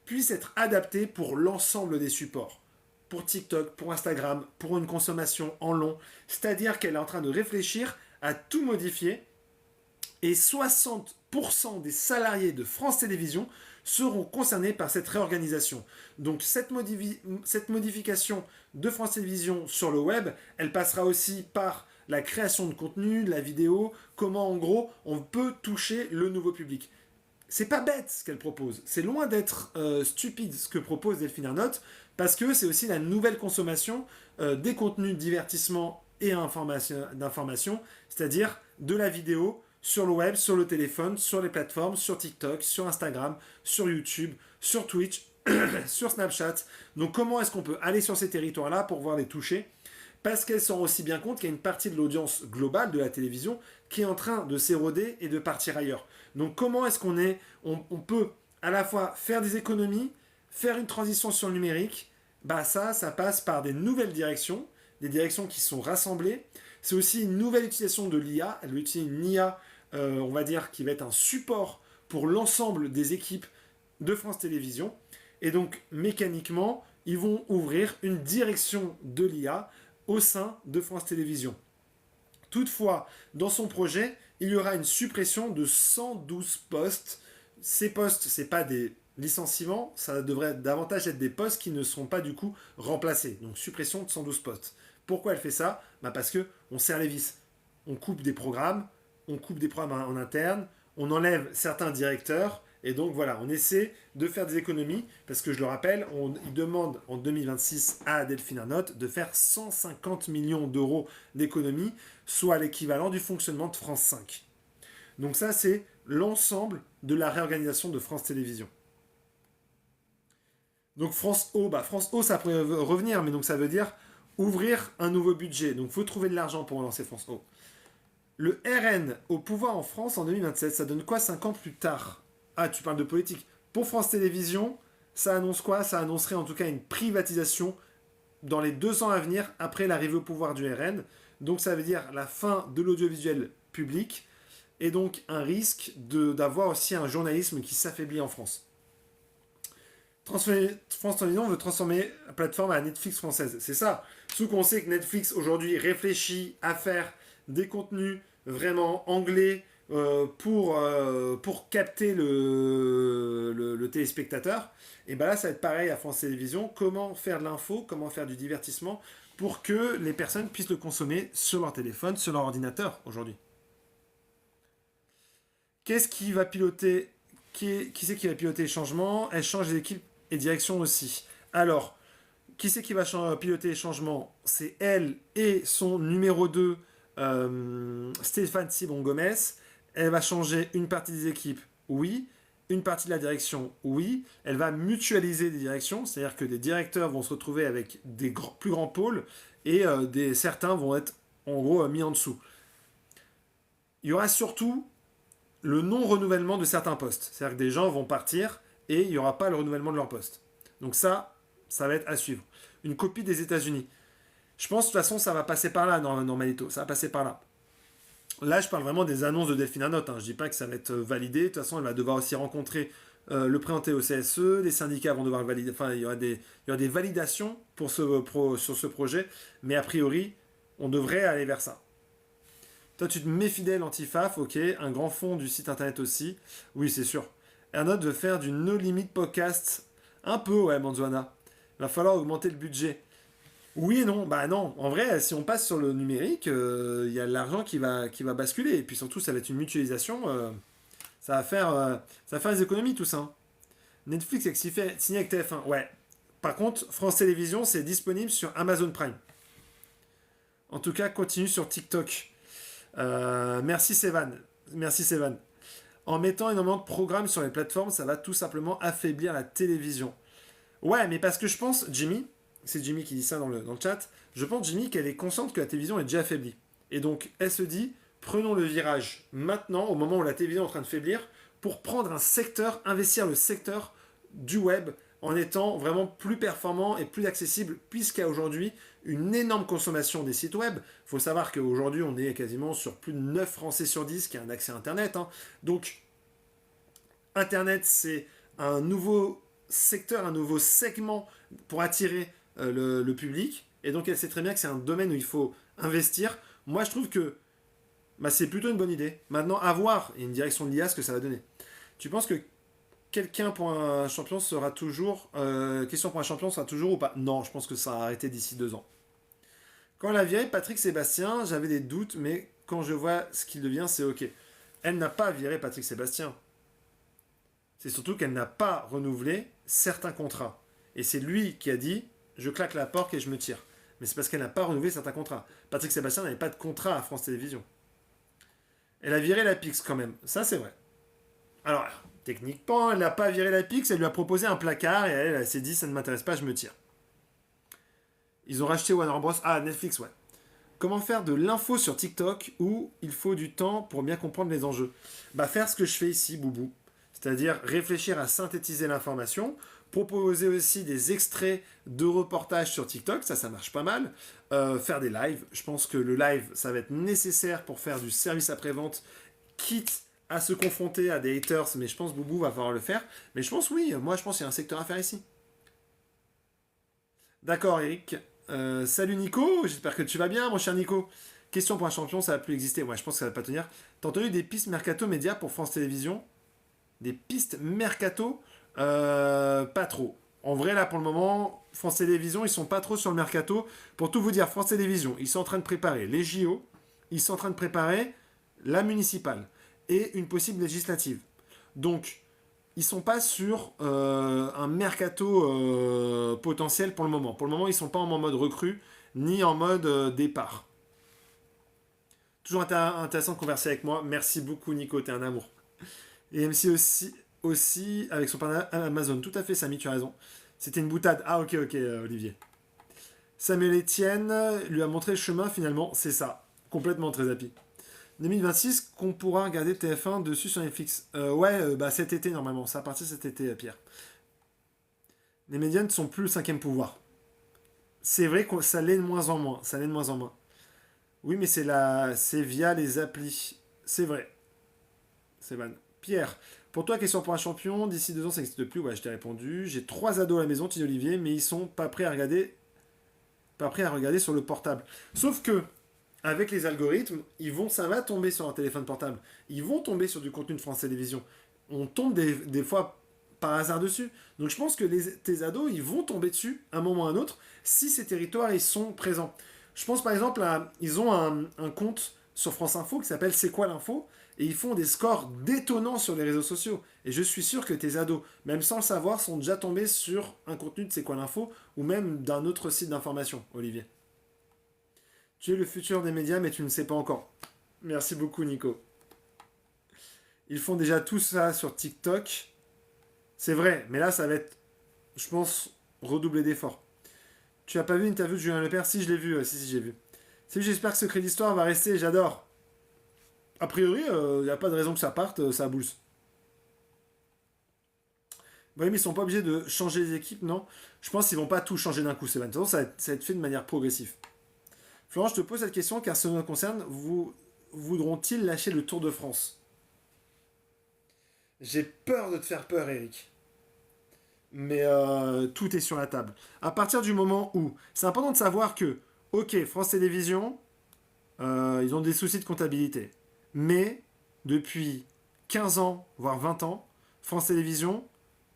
puisse être adapté pour l'ensemble des supports. Pour TikTok, pour Instagram, pour une consommation en long. C'est-à-dire qu'elle est en train de réfléchir à tout modifier. Et 60% des salariés de France Télévisions seront concernés par cette réorganisation. Donc cette modification de France Télévisions sur le web, elle passera aussi par la création de contenu, de la vidéo, comment en gros on peut toucher le nouveau public. C'est pas bête ce qu'elle propose. C'est loin d'être stupide ce que propose Delphine Ernotte, parce que c'est aussi la nouvelle consommation des contenus de divertissement et d'information, c'est-à-dire de la vidéo sur le web, sur le téléphone, sur les plateformes, sur TikTok, sur Instagram, sur YouTube, sur Twitch, sur Snapchat. Donc comment est-ce qu'on peut aller sur ces territoires-là pour pouvoir les toucher? Parce qu'elle se rend aussi bien compte qu'il y a une partie de l'audience globale de la télévision qui est en train de s'éroder et de partir ailleurs. Donc comment est-ce on peut à la fois faire des économies, faire une transition sur le numérique? Bah ça passe par des nouvelles directions, des directions qui sont rassemblées. C'est aussi une nouvelle utilisation de l'IA. Elle veut utiliser une IA, on va dire, qui va être un support pour l'ensemble des équipes de France Télévisions. Et donc, mécaniquement, ils vont ouvrir une direction de l'IA au sein de France Télévisions. Toutefois, dans son projet, il y aura une suppression de 112 postes. Ces postes, ce n'est pas des licenciements, ça devrait davantage être des postes qui ne seront pas du coup remplacés. Donc suppression de 112 postes. Pourquoi elle fait ça? Parce qu'on serre les vis. On coupe des programmes en interne, on enlève certains directeurs, et donc voilà, on essaie de faire des économies, parce que je le rappelle, il demande en 2026 à Delphine Ernotte de faire 150 millions d'euros d'économies, soit l'équivalent du fonctionnement de France 5. Donc ça, c'est l'ensemble de la réorganisation de France Télévisions. Donc France O, ça pourrait revenir, mais donc ça veut dire ouvrir un nouveau budget. Donc il faut trouver de l'argent pour relancer France O. Le RN au pouvoir en France en 2027, ça donne quoi 5 ans plus tard? Ah, tu parles de politique. Pour France Télévisions, ça annonce quoi? Ça annoncerait en tout cas une privatisation dans les 2 ans à venir après l'arrivée au pouvoir du RN Donc ça veut dire la fin de l'audiovisuel public et donc un risque d'avoir aussi un journalisme qui s'affaiblit en France. France Télévisions veut transformer la plateforme à la Netflix française. C'est ça. Surtout qu'on sait que Netflix aujourd'hui réfléchit à faire des contenus vraiment anglais pour capter le téléspectateur. Et bien là, ça va être pareil à France Télévisions. Comment faire de l'info, comment faire du divertissement pour que les personnes puissent le consommer sur leur téléphone, sur leur ordinateur aujourd'hui. Qu'est-ce qui va piloter qui c'est qui va piloter les changements? Elle change les équipes et direction aussi. Alors, qui c'est qui va piloter les changements? C'est elle et son numéro 2, Stéphane Sibon Gomez. Elle va changer une partie des équipes, oui. Une partie de la direction, oui. Elle va mutualiser des directions, c'est-à-dire que des directeurs vont se retrouver avec des plus grands pôles et certains vont être en gros mis en dessous. Il y aura surtout le non-renouvellement de certains postes. C'est-à-dire que des gens vont partir et il n'y aura pas le renouvellement de leur poste. Donc ça va être à suivre. Une copie des États-Unis. Je pense de toute façon ça va passer par là, normalito. Ça va passer par là. Là, je parle vraiment des annonces de Delphine Ernotte. Je ne dis pas que ça va être validé. De toute façon, elle va devoir aussi rencontrer le présenter au CSE. Les syndicats vont devoir le valider. Enfin, il y aura des validations sur ce projet. Mais a priori, on devrait aller vers ça. Toi, tu te mets fidèle anti-FAF, ok. Un grand fond du site internet aussi. Oui, c'est sûr. Ernotte veut faire du No Limit Podcast. Un peu, ouais, Manzouana. Il va falloir augmenter le budget. Oui et non. Bah non. En vrai, si on passe sur le numérique, il y a l'argent qui va basculer. Et puis surtout, ça va être une mutualisation. Ça va faire des économies, tout ça. Netflix est signé avec TF1. Ouais. Par contre, France Télévisions, c'est disponible sur Amazon Prime. En tout cas, continue sur TikTok. Merci Sévan. En mettant énormément de programmes sur les plateformes, ça va tout simplement affaiblir la télévision. Ouais, mais parce que je pense, Jimmy, c'est Jimmy qui dit ça dans le chat, je pense, Jimmy, qu'elle est consciente que la télévision est déjà affaiblie. Et donc, elle se dit, prenons le virage maintenant, au moment où la télévision est en train de faiblir, pour prendre un secteur, investir le secteur du web en étant vraiment plus performant et plus accessible, puisqu'il y a aujourd'hui une énorme consommation des sites web. Il faut savoir qu'aujourd'hui, on est quasiment sur plus de 9 Français sur 10 qui ont un accès à Internet. Donc, Internet, c'est un nouveau secteur, un nouveau segment pour attirer le public. Et donc, elle sait très bien que c'est un domaine où il faut investir. Moi, je trouve que c'est plutôt une bonne idée. Maintenant, à voir, il y a une direction de l'IA, ce que ça va donner. Tu penses que quelqu'un pour un champion sera toujours... question pour un champion sera toujours ou pas? Non, je pense que ça va arrêter d'ici 2 ans. Quand elle a viré Patrick Sébastien, j'avais des doutes, mais quand je vois ce qu'il devient, c'est ok. Elle n'a pas viré Patrick Sébastien. C'est surtout qu'elle n'a pas renouvelé certains contrats. Et c'est lui qui a dit, je claque la porte et je me tire. Mais c'est parce qu'elle n'a pas renouvelé certains contrats. Patrick Sébastien n'avait pas de contrat à France Télévisions. Elle a viré la Pix quand même. Ça, c'est vrai. Alors, techniquement, elle n'a pas viré la Pix, elle lui a proposé un placard et elle s'est dit, ça ne m'intéresse pas, je me tire. Ils ont racheté Warner Bros. Ah, Netflix, ouais. Comment faire de l'info sur TikTok où il faut du temps pour bien comprendre les enjeux? Faire ce que je fais ici, Boubou. C'est-à-dire réfléchir à synthétiser l'information, proposer aussi des extraits de reportages sur TikTok, ça marche pas mal. Faire des lives, je pense que le live, ça va être nécessaire pour faire du service après-vente, quitte à se confronter à des haters, mais je pense que Boubou va falloir le faire. Mais je pense, oui, moi je pense qu'il y a un secteur à faire ici. D'accord, Eric. Salut Nico, j'espère que tu vas bien, mon cher Nico. Question pour un champion, ça va plus exister. Ouais, je pense que ça va pas tenir. T'as entendu des pistes mercato médias pour France Télévisions? Des pistes mercato, pas trop. En vrai, là, pour le moment, France Télévisions, ils sont pas trop sur le mercato. Pour tout vous dire, France Télévisions, ils sont en train de préparer les JO, ils sont en train de préparer la municipale et une possible législative. Donc, ils sont pas sur un mercato potentiel pour le moment. Pour le moment, ils sont pas en mode recrue, ni en mode départ. Toujours intéressant de converser avec moi. Merci beaucoup, Nico, t'es un amour. Et MC aussi avec son partenaire Amazon. Tout à fait, Samy, tu as raison. C'était une boutade. Ah, ok, Olivier. Samuel Etienne lui a montré le chemin, finalement. C'est ça. Complètement très happy. 2026, qu'on pourra regarder TF1 dessus sur Netflix. Cet été, normalement. Ça va partir cet été, Pierre. Les médias ne sont plus le 5e pouvoir. C'est vrai que ça l'est de moins en moins. Oui, mais c'est via les applis. C'est vrai. C'est van. Pierre, pour toi, question pour un champion, d'ici 2 ans, ça n'existe plus. Ouais, je t'ai répondu. J'ai 3 ados à la maison, dit Olivier, mais ils sont pas prêts à regarder sur le portable. Sauf que, avec les algorithmes, ça va tomber sur un téléphone portable. Ils vont tomber sur du contenu de France Télévisions. On tombe des fois par hasard dessus. Donc je pense que tes ados, ils vont tomber dessus à un moment ou à un autre si ces territoires, ils sont présents. Je pense par exemple ils ont un compte sur France Info qui s'appelle C'est quoi l'info, et ils font des scores détonnants sur les réseaux sociaux. Et je suis sûr que tes ados, même sans le savoir, sont déjà tombés sur un contenu de C'est quoi l'info ou même d'un autre site d'information, Olivier. Tu es le futur des médias, mais tu ne sais pas encore. Merci beaucoup, Nico. Ils font déjà tout ça sur TikTok. C'est vrai, mais là, ça va être, je pense, redoubler d'efforts. Tu as pas vu l'interview de Julien Lepers? Si, je l'ai vu. Si, j'ai vu. Si, j'espère que Secret d'Histoire va rester. J'adore. A priori, il n'y a pas de raison que ça parte. Ça boulse. Oui, mais ils sont pas obligés de changer les équipes, non? Je pense qu'ils vont pas tout changer d'un coup, Sébastien. De toute façon, ça va être fait de manière progressive. Florent, je te pose cette question car ce qui me concerne, voudront-ils lâcher le Tour de France? J'ai peur de te faire peur, Eric. Mais tout est sur la table. À partir du moment où... C'est important de savoir que, ok, France Télévisions, ils ont des soucis de comptabilité. Mais, depuis 15 ans, voire 20 ans, France Télévisions,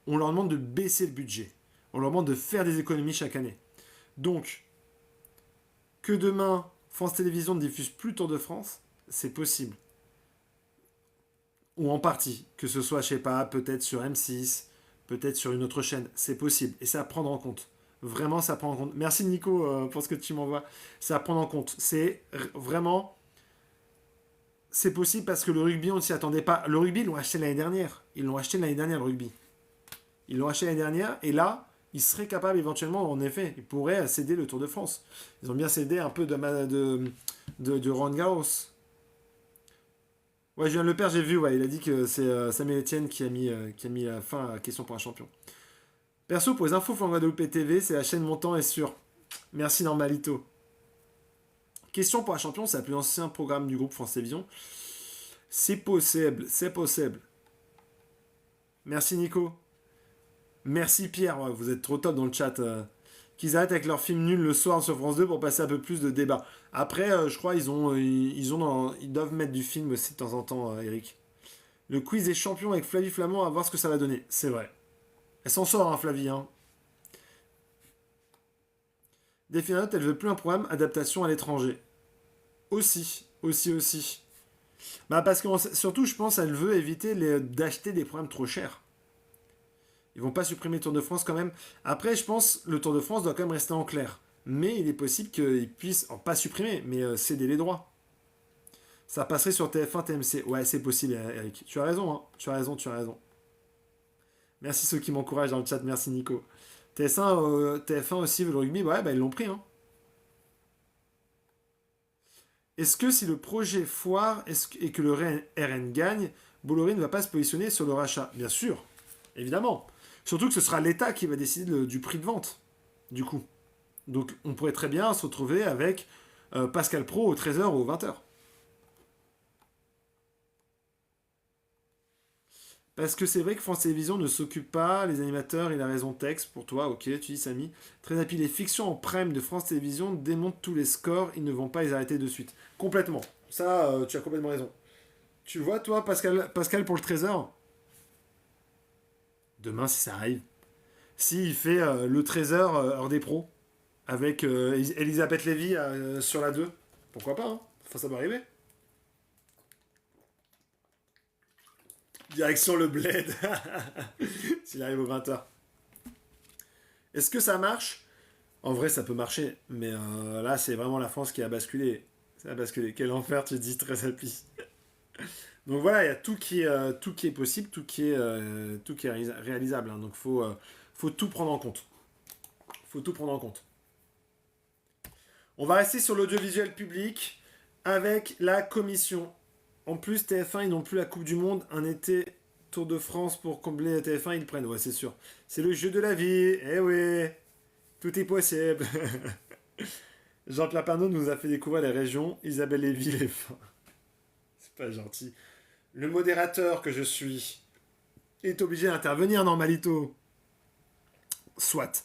on leur demande de baisser le budget. On leur demande de faire des économies chaque année. Donc, que demain, France Télévisions ne diffuse plus Tour de France, c'est possible. Ou en partie. Que ce soit, je sais pas, peut-être sur M6, peut-être sur une autre chaîne. C'est possible. Et c'est à prendre en compte. Vraiment, ça prend en compte. Merci Nico pour ce que tu m'envoies. C'est à prendre en compte. C'est vraiment... C'est possible parce que le rugby, on ne s'y attendait pas. Le rugby, ils l'ont acheté l'année dernière. Ils l'ont acheté l'année dernière, le rugby. Ils l'ont acheté l'année dernière. Et là, ils seraient capables éventuellement, en effet, ils pourraient céder le Tour de France. Ils ont bien cédé un peu de Roland Garros. Ouais, Julien Lepers, j'ai vu, ouais, il a dit que c'est Samuel Etienne qui a mis fin à la question pour un champion. Perso, pour les infos Flan Guadeloupe TV, c'est la chaîne Montant et sûr. Merci Normalito. Question pour un champion, c'est le plus ancien programme du groupe France Télévisions. C'est possible, c'est possible. Merci Nico. Merci Pierre, ouais, vous êtes trop top dans le chat. Qu'ils arrêtent avec leur film nul le soir sur France 2 pour passer un peu plus de débat. Après, je crois ils doivent mettre du film aussi de temps en temps, Eric. Le quiz des champions avec Flavie Flamand, à voir ce que ça va donner. C'est vrai. Elle s'en sort, hein, Flavie. Hein. Delphine, elle veut plus un programme adaptation à l'étranger. Aussi. Bah parce que surtout, je pense, elle veut éviter d'acheter des programmes trop chers. Ils vont pas supprimer le Tour de France quand même. Après, je pense le Tour de France doit quand même rester en clair. Mais il est possible qu'ils puissent, pas supprimer, mais céder les droits. Ça passerait sur TF1, TMC. Ouais, c'est possible, Eric. Tu as raison, hein. Tu as raison. Merci ceux qui m'encouragent dans le chat. Merci Nico. TF1 aussi veut le rugby. Ouais, bah ils l'ont pris, hein. Est-ce que si le projet foire et que le RN gagne, Bolloré ne va pas se positionner sur le rachat? Bien sûr, évidemment. Surtout que ce sera l'État qui va décider du prix de vente, du coup. Donc on pourrait très bien se retrouver avec Pascal Pro au 13h ou au 20h. Parce que c'est vrai que France Télévisions ne s'occupe pas, les animateurs, il a raison, texte, pour toi, ok, tu dis Samy. Très happy, les fictions en prime de France Télévisions démontent tous les scores, ils ne vont pas les arrêter de suite. Complètement. Ça, tu as complètement raison. Tu vois, toi, Pascal pour le Trésor? Demain, si ça arrive. S'il fait le Trésor hors des pros, avec Elisabeth Lévy sur la 2, pourquoi pas, hein? Enfin, ça peut arriver. Direction le bled. S'il arrive aux 20h. Est-ce que ça marche? En vrai, ça peut marcher. Mais là, c'est vraiment la France qui a basculé. Ça a basculé. Quel enfer, tu dis, très happy. Donc voilà, il y a tout qui est possible, tout qui est réalisable. Hein. Donc faut tout prendre en compte. On va rester sur l'audiovisuel public avec la commission. En plus, TF1, ils n'ont plus la Coupe du Monde. Un été Tour de France pour combler la TF1, ils le prennent. Ouais, c'est sûr. C'est le jeu de la vie. Eh oui. Tout est possible. Jean Clapano nous a fait découvrir les régions. Isabelle Lévy, les fins. C'est pas gentil. Le modérateur que je suis est obligé d'intervenir, normalito. Soit.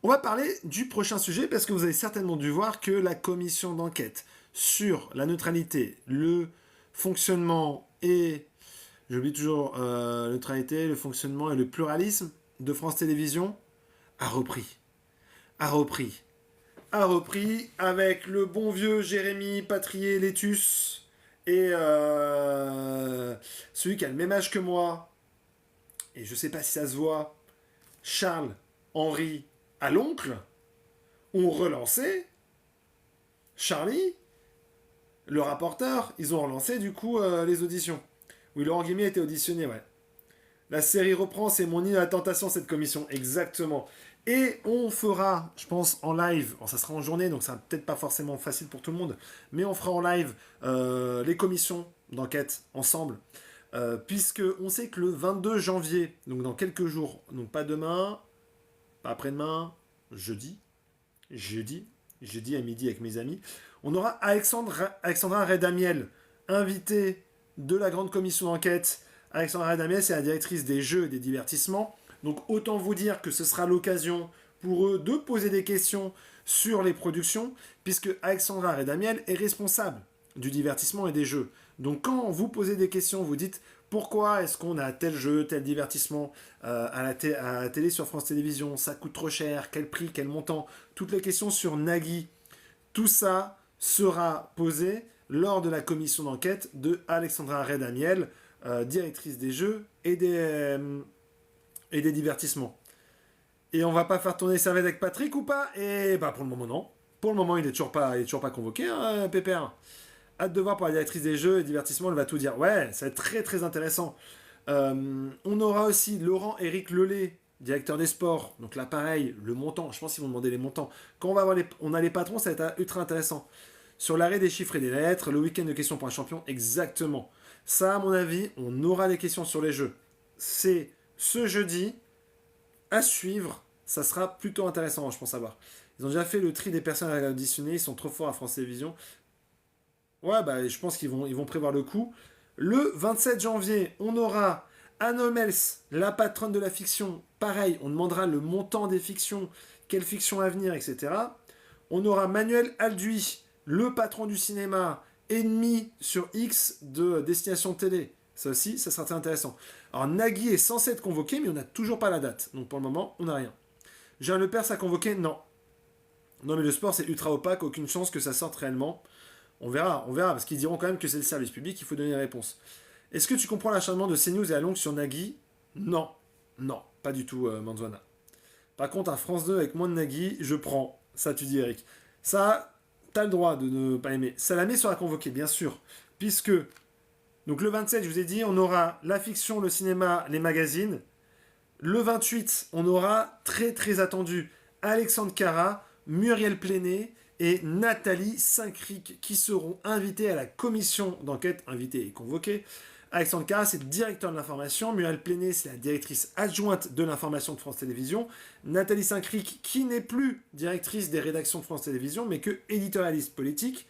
On va parler du prochain sujet parce que vous avez certainement dû voir que la commission d'enquête sur la neutralité, le fonctionnement et... J'oublie toujours la neutralité, le fonctionnement et le pluralisme de France Télévisions a repris. A repris avec le bon vieux Jérémy Patrier-Létus et celui qui a le même âge que moi, et je sais pas si ça se voit, Charles-Henri à l'oncle, ont relancé Charlie, le rapporteur, ils ont relancé du coup les auditions. Oui, Laurent Guimier a été auditionné, ouais. La série reprend, c'est mon île à la tentation, cette commission, exactement. Et on fera, je pense, en live, bon, ça sera en journée, donc ça va peut-être pas forcément facile pour tout le monde, mais on fera en live les commissions d'enquête ensemble, puisque on sait que le 22 janvier, donc dans quelques jours, donc pas demain, pas après-demain, jeudi à midi avec mes amis, on aura Alexandra Redamiel, invitée de la grande commission d'enquête. Alexandra Redamiel, c'est la directrice des jeux et des divertissements. Donc autant vous dire que ce sera l'occasion pour eux de poser des questions sur les productions, puisque Alexandra Redamiel est responsable du divertissement et des jeux. Donc quand vous posez des questions, vous dites pourquoi est-ce qu'on a tel jeu, tel divertissement à la télé sur France Télévisions, ça coûte trop cher, quel prix, quel montant, toutes les questions sur Nagui, tout ça sera posé lors de la commission d'enquête de Alexandra Redamiel, directrice des jeux et des divertissements. Et on va pas faire tourner ça avec Patrick ou pas? Et bah pour le moment non. Pour le moment il est toujours pas convoqué, hein, Pépère. Hâte de voir pour la directrice des jeux et divertissements, elle va tout dire. Ouais, ça va être très très intéressant. On aura aussi Laurent-Éric Lelay, directeur des sports. Donc là pareil, le montant, je pense qu'ils vont demander les montants. Quand on a les patrons, ça va être ultra intéressant. Sur l'arrêt des chiffres et des lettres, le week-end de questions pour un champion, exactement. Ça, à mon avis, on aura des questions sur les jeux. C'est ce jeudi, à suivre, ça sera plutôt intéressant, je pense savoir. Ils ont déjà fait le tri des personnes à auditionner, ils sont trop forts à France Télévisions. Ouais, bah, je pense qu'ils vont prévoir le coup. Le 27 janvier, on aura Anne Homels, la patronne de la fiction. Pareil, on demandera le montant des fictions, quelle fiction à venir, etc. On aura Manuel Alduy, le patron du cinéma, ennemi sur X de Destination Télé. Ça aussi, ça sera très intéressant. Alors Nagui est censé être convoqué, mais on n'a toujours pas la date. Donc pour le moment, on n'a rien. Jean Lepers a convoqué? Non. Non, mais le sport, c'est ultra opaque, aucune chance que ça sorte réellement. On verra, parce qu'ils diront quand même que c'est le service public, il faut donner des réponses. Est-ce que tu comprends l'acharnement de CNews et à longue sur Nagui? Non. Non, pas du tout, Manzwana. Par contre, un France 2 avec moins de Nagui, je prends. Ça, tu dis, Eric. Ça, t'as le droit de ne pas aimer. Salamé sera convoqué, bien sûr, puisque... Donc le 27, je vous ai dit, on aura la fiction, le cinéma, les magazines. Le 28, on aura très très attendu Alexandre Cara, Muriel Pléné et Nathalie Saint-Cric qui seront invités à la commission d'enquête, invités et convoqués. Alexandre Cara, c'est le directeur de l'information. Muriel Pléné, c'est la directrice adjointe de l'information de France Télévisions. Nathalie Saint-Cric, qui n'est plus directrice des rédactions de France Télévisions, mais que éditorialiste politique,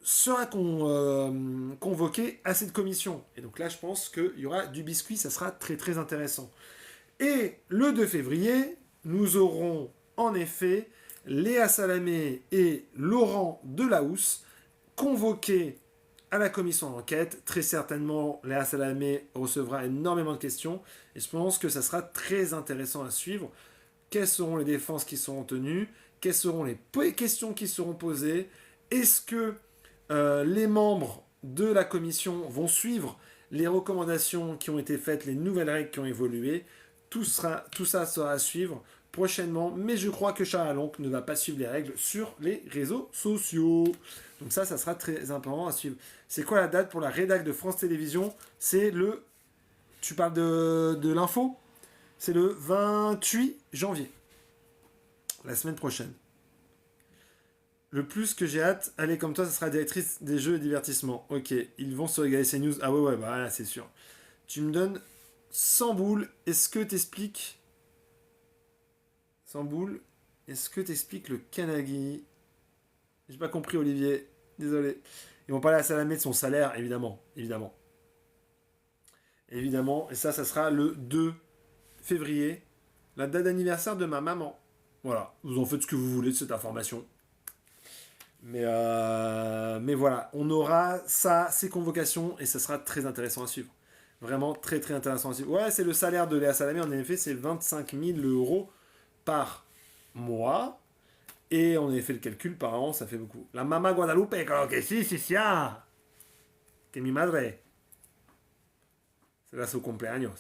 sera convoqué à cette commission. Et donc là, je pense qu'il y aura du biscuit, ça sera très très intéressant. Et le 2 février, nous aurons en effet Léa Salamé et Laurent Delahousse convoqués à la commission d'enquête. Très certainement, Léa Salamé recevra énormément de questions et je pense que ça sera très intéressant à suivre. Quelles seront les défenses qui seront tenues? Quelles seront les questions qui seront posées? Est-ce que les membres de la commission vont suivre les recommandations qui ont été faites, les nouvelles règles qui ont évolué? Tout ça sera à suivre prochainement, mais je crois que Charles Alonc ne va pas suivre les règles sur les réseaux sociaux. Donc ça sera très important à suivre. C'est quoi la date pour la rédac de France Télévisions? C'est le... Tu parles de l'info? C'est le 28 janvier. La semaine prochaine. Le plus que j'ai hâte, allez comme toi, ça sera directrice des jeux et divertissements. Ok, ils vont se régaler ces news. Ah ouais, bah là, c'est sûr. Tu me donnes 100 boules. Est-ce que t'expliques 100 boules. Est-ce que t'expliques le Kanagi? J'ai pas compris, Olivier. Désolé. Ils vont parler à Salamé de son salaire, évidemment. Évidemment. Évidemment. Et ça sera le 2 février. La date d'anniversaire de ma maman. Voilà. Vous en faites ce que vous voulez de cette information. Mais voilà. On aura ça, ces convocations. Et ça sera très intéressant à suivre. Vraiment très très intéressant à suivre. Ouais, c'est le salaire de Léa Salamé. En effet, c'est 25 000 euros par mois. Et on avait fait le calcul par an, ça fait beaucoup. La Mama Guadalupe, claro que sí, sí, sí. Que mi madre. C'est là, c'est au cumpleaños.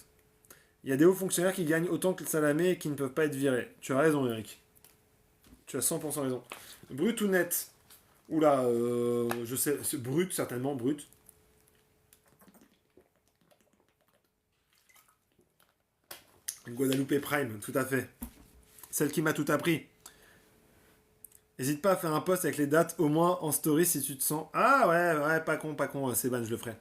Il y a des hauts fonctionnaires qui gagnent autant que le Salamé et qui ne peuvent pas être virés. Tu as raison, Eric. Tu as 100% raison. Brut ou net? Oula, je sais, c'est brut, certainement, brut. Guadalupe Prime, tout à fait. Celle qui m'a tout appris. N'hésite pas à faire un post avec les dates, au moins en story si tu te sens. Ah ouais, pas con, Sébastien, je le ferai.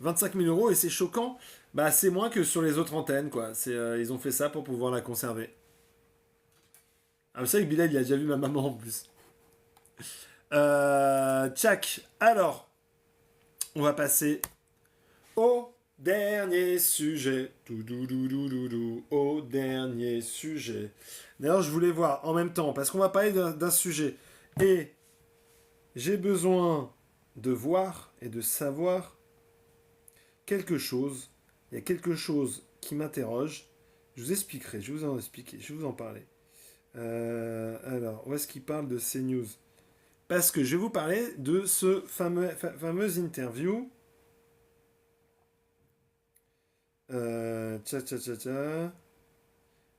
25 000 euros et c'est choquant. Bah, c'est moins que sur les autres antennes, quoi. Ils ont fait ça pour pouvoir la conserver. Ah, c'est vrai que Bilal, il a déjà vu ma maman en plus. Tchac. Alors, on va passer au dernier sujet. Au dernier sujet. D'ailleurs, je voulais voir en même temps, parce qu'on va parler d'un sujet. Et j'ai besoin de voir et de savoir quelque chose. Il y a quelque chose qui m'interroge. Je vous expliquerai, je vais vous en expliquer, je vais vous en parler. Alors, où est-ce qu'il parle de CNews? Parce que je vais vous parler de ce fameuse interview.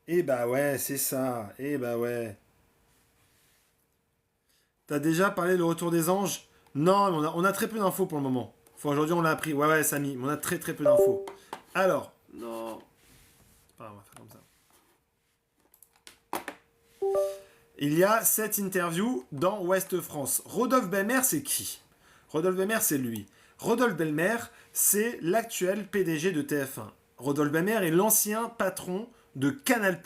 Et bah ouais, c'est ça. Et bah ouais. T'as déjà parlé du retour des anges? Non, mais on a très peu d'infos pour le moment. Aujourd'hui, on l'a appris. Ouais, Samy, mais on a très très peu d'infos. Alors. Non. C'est pas grave, on va faire comme ça. Il y a cette interview dans Ouest France. Rodolphe Belmer, c'est qui? Rodolphe Belmer, c'est lui. Rodolphe Belmer, c'est l'actuel PDG de TF1. Rodolphe Belmer est l'ancien patron de Canal+.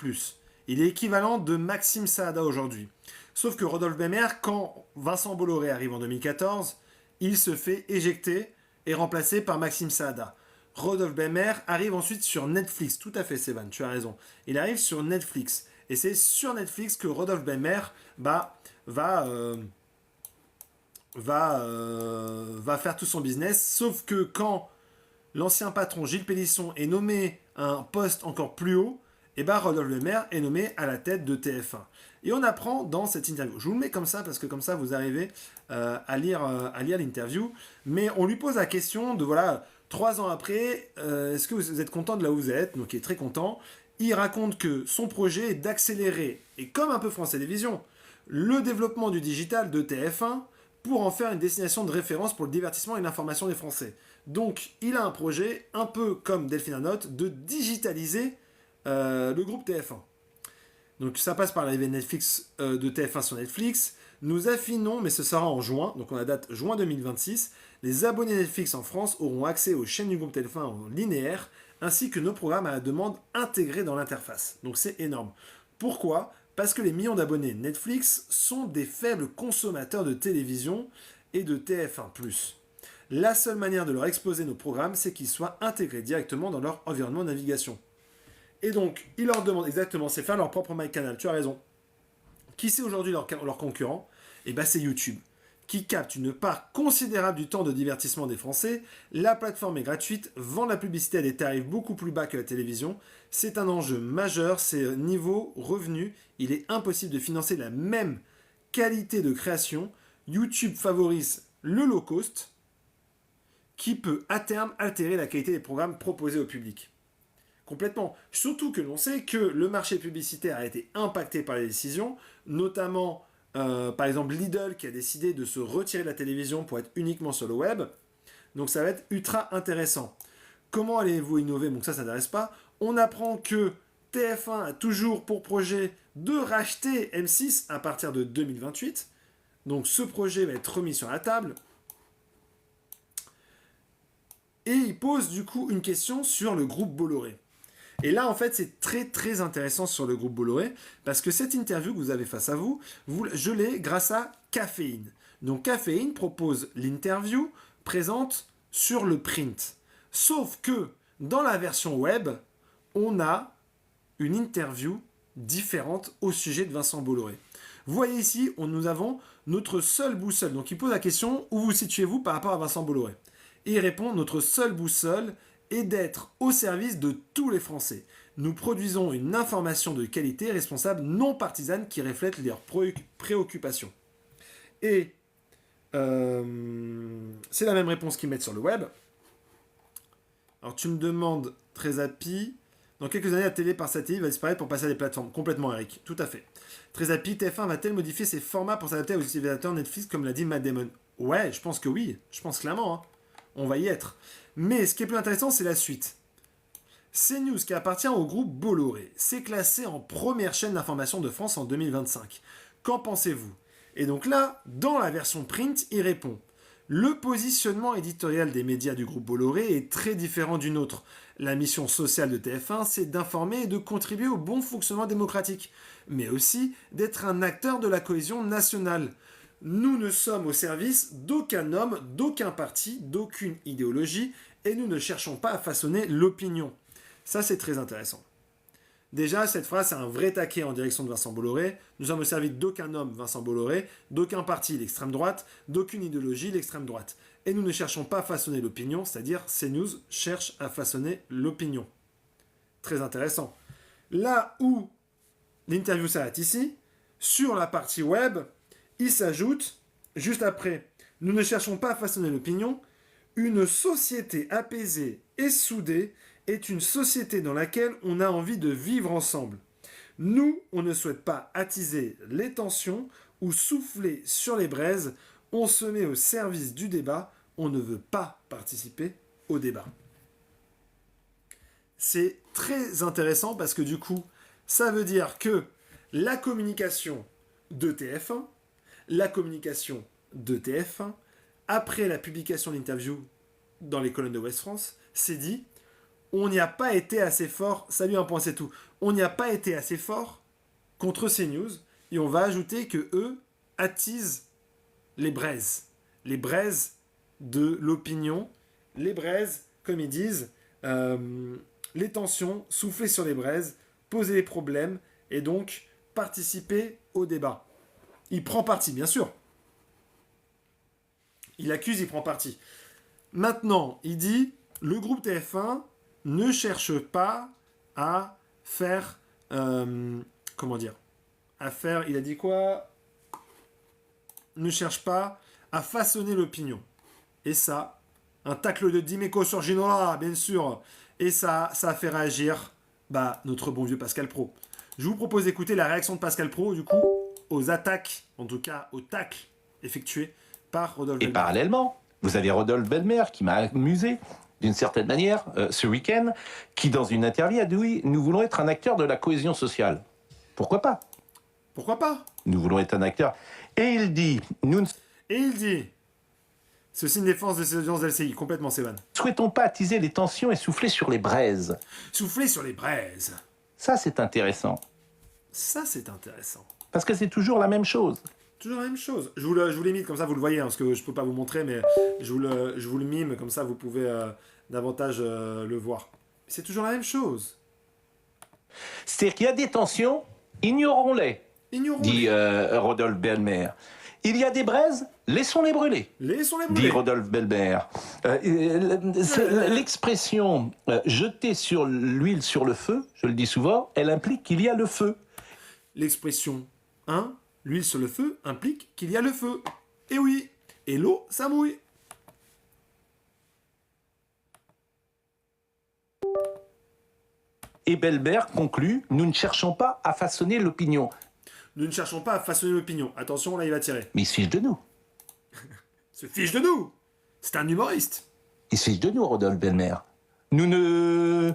Il est équivalent de Maxime Saada aujourd'hui. Sauf que Rodolphe Belmer, quand Vincent Bolloré arrive en 2014, il se fait éjecter et remplacé par Maxime Saada. Rodolphe Belmer arrive ensuite sur Netflix. Tout à fait, Sévan, tu as raison. Il arrive sur Netflix. Et c'est sur Netflix que Rodolphe Belmer va faire tout son business. Sauf que quand l'ancien patron Gilles Pélisson est nommé à un poste encore plus haut, et Rodolphe Belmer est nommé à la tête de TF1. Et on apprend dans cette interview. Je vous le mets comme ça parce que comme ça vous arrivez à lire l'interview. Mais on lui pose la question de 3 ans après, est-ce que vous êtes content de là où vous êtes? Donc il est très content. Il raconte que son projet est d'accélérer, et comme un peu France Télévisions, le développement du digital de TF1 pour en faire une destination de référence pour le divertissement et l'information des Français. Donc il a un projet, un peu comme Delphine Anotte, de digitaliser le groupe TF1. Donc ça passe par l'arrivée Netflix de TF1 sur Netflix. Nous affinons, mais ce sera en juin, donc on a date juin 2026. Les abonnés Netflix en France auront accès aux chaînes du groupe TF1 en linéaire, ainsi que nos programmes à la demande intégrés dans l'interface. Donc c'est énorme. Pourquoi? Parce que les millions d'abonnés Netflix sont des faibles consommateurs de télévision et de TF1+. La seule manière de leur exposer nos programmes, c'est qu'ils soient intégrés directement dans leur environnement de navigation. Et donc, ils leur demandent exactement, c'est faire leur propre MyCanal, tu as raison. Qui c'est aujourd'hui leur concurrent? Eh bien, c'est YouTube, qui capte une part considérable du temps de divertissement des Français. La plateforme est gratuite, vend la publicité à des tarifs beaucoup plus bas que la télévision. C'est un enjeu majeur, c'est niveau revenu. Il est impossible de financer la même qualité de création. YouTube favorise le low cost, qui peut à terme altérer la qualité des programmes proposés au public. Complètement. Surtout que l'on sait que le marché publicitaire a été impacté par les décisions, notamment par exemple Lidl qui a décidé de se retirer de la télévision pour être uniquement sur le web. Donc ça va être ultra intéressant. Comment allez-vous innover? Donc ça n'intéresse pas. On apprend que TF1 a toujours pour projet de racheter M6 à partir de 2028. Donc ce projet va être remis sur la table. Et il pose du coup une question sur le groupe Bolloré. Et là, en fait, c'est très très intéressant sur le groupe Bolloré, parce que cette interview que vous avez face à vous, je l'ai grâce à Caféine. Donc Caféine propose l'interview présente sur le print. Sauf que dans la version web, on a une interview différente au sujet de Vincent Bolloré. Vous voyez ici, nous avons notre seule boussole. Donc il pose la question, où vous situez-vous par rapport à Vincent Bolloré? Et il répond, notre seule boussole est d'être au service de tous les Français. Nous produisons une information de qualité responsable, non partisane, qui reflète leurs préoccupations. Et c'est la même réponse qu'ils mettent sur le web. Alors tu me demandes, très happy, dans quelques années la télé par satellite va disparaître pour passer à des plateformes. Complètement, Eric, tout à fait. Très happy, TF1 va-t-elle modifier ses formats pour s'adapter aux utilisateurs Netflix, comme l'a dit Matt Damon? Ouais, je pense que oui, je pense clairement, hein. On va y être. Mais ce qui est plus intéressant, c'est la suite. CNews, qui appartient au groupe Bolloré, s'est classé en première chaîne d'information de France en 2025. Qu'en pensez-vous? Et donc là, dans la version print, il répond: le positionnement éditorial des médias du groupe Bolloré est très différent d'une autre. La mission sociale de TF1, c'est d'informer et de contribuer au bon fonctionnement démocratique, mais aussi d'être un acteur de la cohésion nationale. Nous ne sommes au service d'aucun homme, d'aucun parti, d'aucune idéologie, et nous ne cherchons pas à façonner l'opinion. Ça, c'est très intéressant. Déjà, cette phrase, c'est un vrai taquet en direction de Vincent Bolloré. Nous sommes au service d'aucun homme, Vincent Bolloré, d'aucun parti, l'extrême droite, d'aucune idéologie, l'extrême droite. Et nous ne cherchons pas à façonner l'opinion, c'est-à-dire CNews cherche à façonner l'opinion. Très intéressant. Là où l'interview s'arrête ici, sur la partie web, il s'ajoute, juste après, nous ne cherchons pas à façonner l'opinion, une société apaisée et soudée est une société dans laquelle on a envie de vivre ensemble. Nous, on ne souhaite pas attiser les tensions ou souffler sur les braises, on se met au service du débat, on ne veut pas participer au débat. C'est très intéressant parce que du coup, ça veut dire que la communication de TF1, la communication de TF1, après la publication de l'interview dans les colonnes de Ouest France, s'est dit: on n'y a pas été assez fort, salut un point c'est tout, on n'y a pas été assez fort contre CNews, et on va ajouter que eux attisent les braises de l'opinion, les braises, comme ils disent, les tensions, souffler sur les braises, poser les problèmes, et donc participer au débat. Il prend parti, bien sûr. Il accuse, il prend parti. Maintenant, il dit, le groupe TF1 ne cherche pas à faire... comment dire? À faire... Il a dit quoi? Ne cherche pas à façonner l'opinion. Et ça, un tacle de Dimeco sur Ginola, bien sûr. Et ça a fait réagir notre bon vieux Pascal Praud. Je vous propose d'écouter la réaction de Pascal Praud, du coup, aux attaques, en tout cas aux tacles effectués par Rodolphe Belmer. Et parallèlement, vous avez Rodolphe Belmer qui m'a amusé d'une certaine manière ce week-end, qui dans une interview a dit: oui, nous voulons être un acteur de la cohésion sociale. Pourquoi pas? Pourquoi pas? Nous voulons être un acteur. Et il dit, ceci une défense de ses audiences d'LCI, complètement Sévan. Souhaitons pas attiser les tensions et souffler sur les braises. Souffler sur les braises. Ça, c'est intéressant. Ça, c'est intéressant. Parce que c'est toujours la même chose. Toujours la même chose. Je vous l'imite, comme ça vous le voyez, hein, parce que je peux pas vous montrer, mais je vous le mime, comme ça vous pouvez davantage le voir. C'est toujours la même chose. C'est-à-dire qu'il y a des tensions, ignorons-les, dit Rodolphe Belmer. Il y a des braises, laissons-les brûler. Laissons-les brûler. Dit Rodolphe Belmer. L'expression jeter sur l'huile sur le feu, je le dis souvent, elle implique qu'il y a le feu. L'expression l'huile sur le feu implique qu'il y a le feu. Et oui, et l'eau, ça mouille. Et Belmer conclut, nous ne cherchons pas à façonner l'opinion. Nous ne cherchons pas à façonner l'opinion. Attention, là, il va tirer. Mais il se fiche de nous. Il se fiche de nous. C'est un humoriste. Il se fiche de nous, Rodolphe Belmer. Nous ne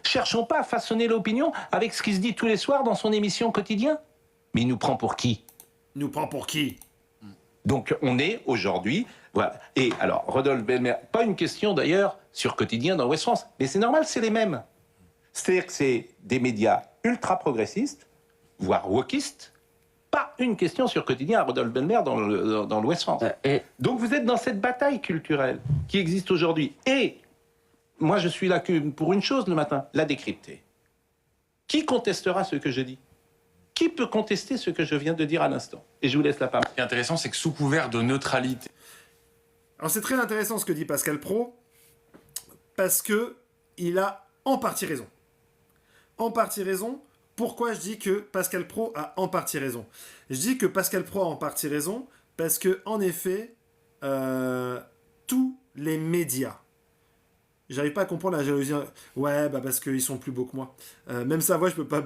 cherchons pas à façonner l'opinion avec ce qui se dit tous les soirs dans son émission Quotidien. Mais il nous prend pour qui? Nous prend pour qui? Donc on est aujourd'hui, voilà. Et alors, Rodolphe Belmer, pas une question d'ailleurs sur Quotidien dans Ouest France, mais c'est normal, c'est les mêmes. C'est-à-dire que c'est des médias ultra progressistes, voire wokistes. Pas une question sur Quotidien à Rodolphe Belmer dans l'Ouest France. Donc vous êtes dans cette bataille culturelle qui existe aujourd'hui. Et moi je suis là que pour une chose le matin, la décrypter. Qui contestera ce que je dis ? Qui peut contester ce que je viens de dire à l'instant ? Et je vous laisse la parole. Ce qui est intéressant, c'est que sous couvert de neutralité... Alors c'est très intéressant ce que dit Pascal Praud, parce que il a en partie raison. En partie raison. Pourquoi je dis que Pascal Praud a en partie raison ? Je dis que Pascal Praud a en partie raison parce que, en effet, tous les médias, j'arrive pas à comprendre la jalousie. Ouais, bah parce qu'ils sont plus beaux que moi. Même sa voix, je peux pas.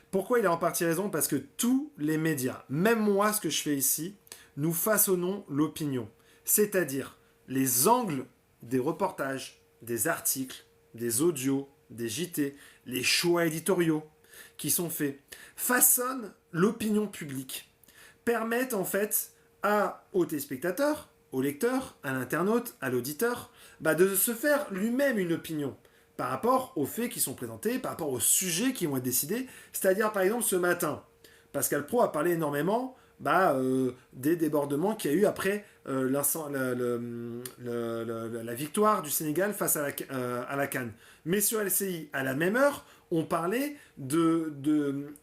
Pourquoi il a en partie raison ? Parce que tous les médias, même moi, ce que je fais ici, nous façonnons l'opinion. C'est-à-dire les angles des reportages, des articles, des audios, des JT, les choix éditoriaux qui sont faits, façonnent l'opinion publique, permettent en fait aux téléspectateurs, au lecteur, à l'internaute, à l'auditeur, de se faire lui-même une opinion par rapport aux faits qui sont présentés, par rapport aux sujets qui vont être décidés. C'est-à-dire, par exemple, ce matin, Pascal Praud a parlé énormément des débordements qu'il y a eu après la victoire du Sénégal face à la CAN. Mais sur LCI, à la même heure, on parlait de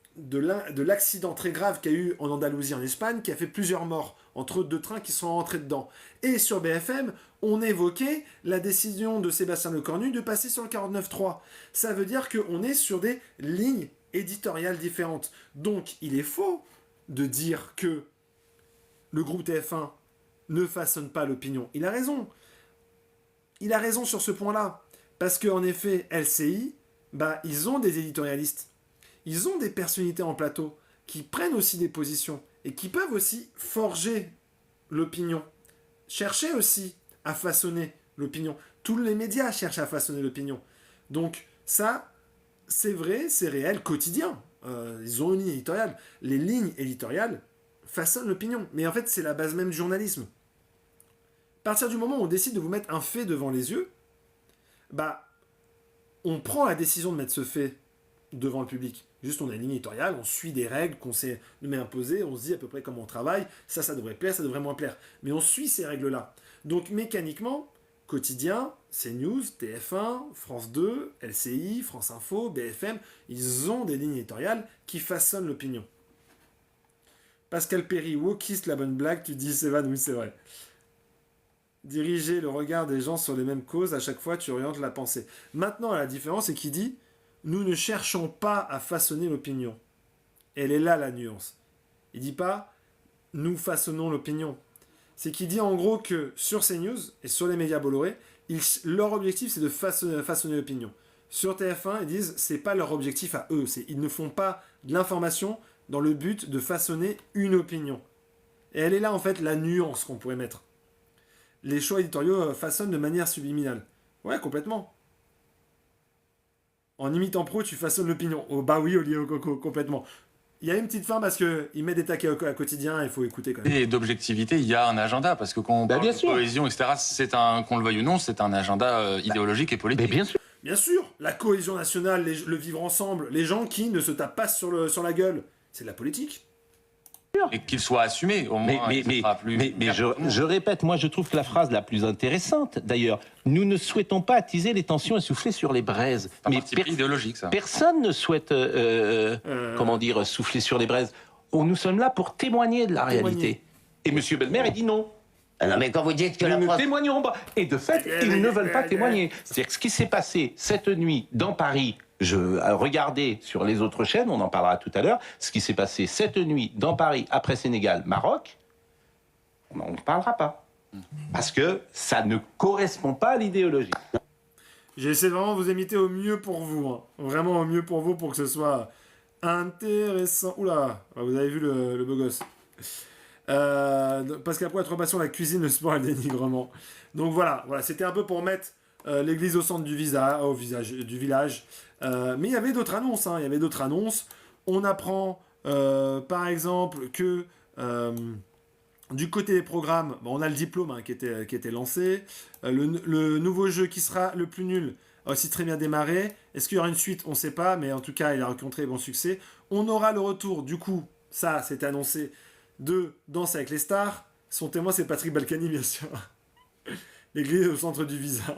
l'accident très grave qu'il y a eu en Andalousie, en Espagne, qui a fait plusieurs morts entre deux trains qui sont rentrés dedans. Et sur BFM, on évoquait la décision de Sébastien Lecornu de passer sur le 49.3. Ça veut dire qu'on est sur des lignes éditoriales différentes. Donc, il est faux de dire que le groupe TF1 ne façonne pas l'opinion. Il a raison. Il a raison sur ce point-là. Parce qu'en effet, LCI, ils ont des éditorialistes. Ils ont des personnalités en plateau qui prennent aussi des positions et qui peuvent aussi forger l'opinion. Chercher aussi à façonner l'opinion. Tous les médias cherchent à façonner l'opinion. Donc ça, c'est vrai, c'est réel, quotidien. Ils ont une ligne éditoriale. Les lignes éditoriales façonnent l'opinion. Mais en fait, c'est la base même du journalisme. À partir du moment où on décide de vous mettre un fait devant les yeux, on prend la décision de mettre ce fait devant le public. Juste, on a une ligne éditoriale, on suit des règles qu'on s'est nous imposées, on se dit à peu près comment on travaille, ça devrait plaire, ça devrait moins plaire. Mais on suit ces règles-là. Donc, mécaniquement, Quotidien, CNews, TF1, France 2, LCI, France Info, BFM, ils ont des lignes éditoriales qui façonnent l'opinion. Pascal Perry, wokiste, la bonne blague, tu dis Sévan, oui c'est vrai. Diriger le regard des gens sur les mêmes causes, à chaque fois tu orientes la pensée. Maintenant, la différence, c'est qu'il dit nous ne cherchons pas à façonner l'opinion. Elle est là la nuance. Il dit pas nous façonnons l'opinion. C'est qu'il dit en gros que sur CNews et sur les médias Bolloré, leur objectif c'est de façonner l'opinion. Sur TF1, ils disent c'est pas leur objectif à eux. Ils ne font pas de l'information dans le but de façonner une opinion. Et elle est là en fait la nuance qu'on pourrait mettre. Les choix éditoriaux façonnent de manière subliminale. Ouais, complètement. En imitant Pro, tu façonnes l'opinion. Oh bah oui, Olivier Coco, complètement. Il y a une petite fin parce qu'il met des taquets à quotidien, il faut écouter quand même. Et d'objectivité, il y a un agenda, parce que quand on parle de cohésion, etc., qu'on le veuille ou non, c'est un agenda idéologique et politique. Mais bien sûr. Bien sûr, la cohésion nationale, le vivre ensemble, les gens qui ne se tapent pas sur la gueule, c'est de la politique. Et qu'il soit assumé, au moins. Mais je répète, moi je trouve que la phrase la plus intéressante, d'ailleurs, nous ne souhaitons pas attiser les tensions et souffler sur les braises. Mais idéologique, ça. Personne ne souhaite, souffler sur les braises. Nous sommes là pour témoigner de la réalité. Et M. Belmer, il dit non. Non, mais quand vous dites que nous la ne France... témoignerons pas. Et de fait, ils ne veulent pas témoigner. C'est-à-dire que ce qui s'est passé cette nuit dans Paris, regardez sur les autres chaînes, on en parlera tout à l'heure, ce qui s'est passé cette nuit dans Paris après Sénégal, Maroc, on n'en parlera pas. Parce que ça ne correspond pas à l'idéologie. J'essaie vraiment de vous imiter au mieux pour vous. Hein. Vraiment au mieux pour vous pour que ce soit intéressant. Oula, vous avez vu le beau gosse. Parce qu'après être passion, la cuisine, le sport et le dénigrement. Donc voilà, c'était un peu pour mettre l'église au centre du village. Mais il y avait d'autres annonces. On apprend, par exemple, que Du côté des programmes, on a le diplôme qui était lancé. Le nouveau jeu qui sera le plus nul a aussi très bien démarré. Est-ce qu'il y aura une suite? On ne sait pas, mais en tout cas, il a rencontré bon succès. On aura le retour, du coup, ça, c'était annoncé, de Danse avec les stars. Son témoin, c'est Patrick Balkany, bien sûr. L'église au centre du visa.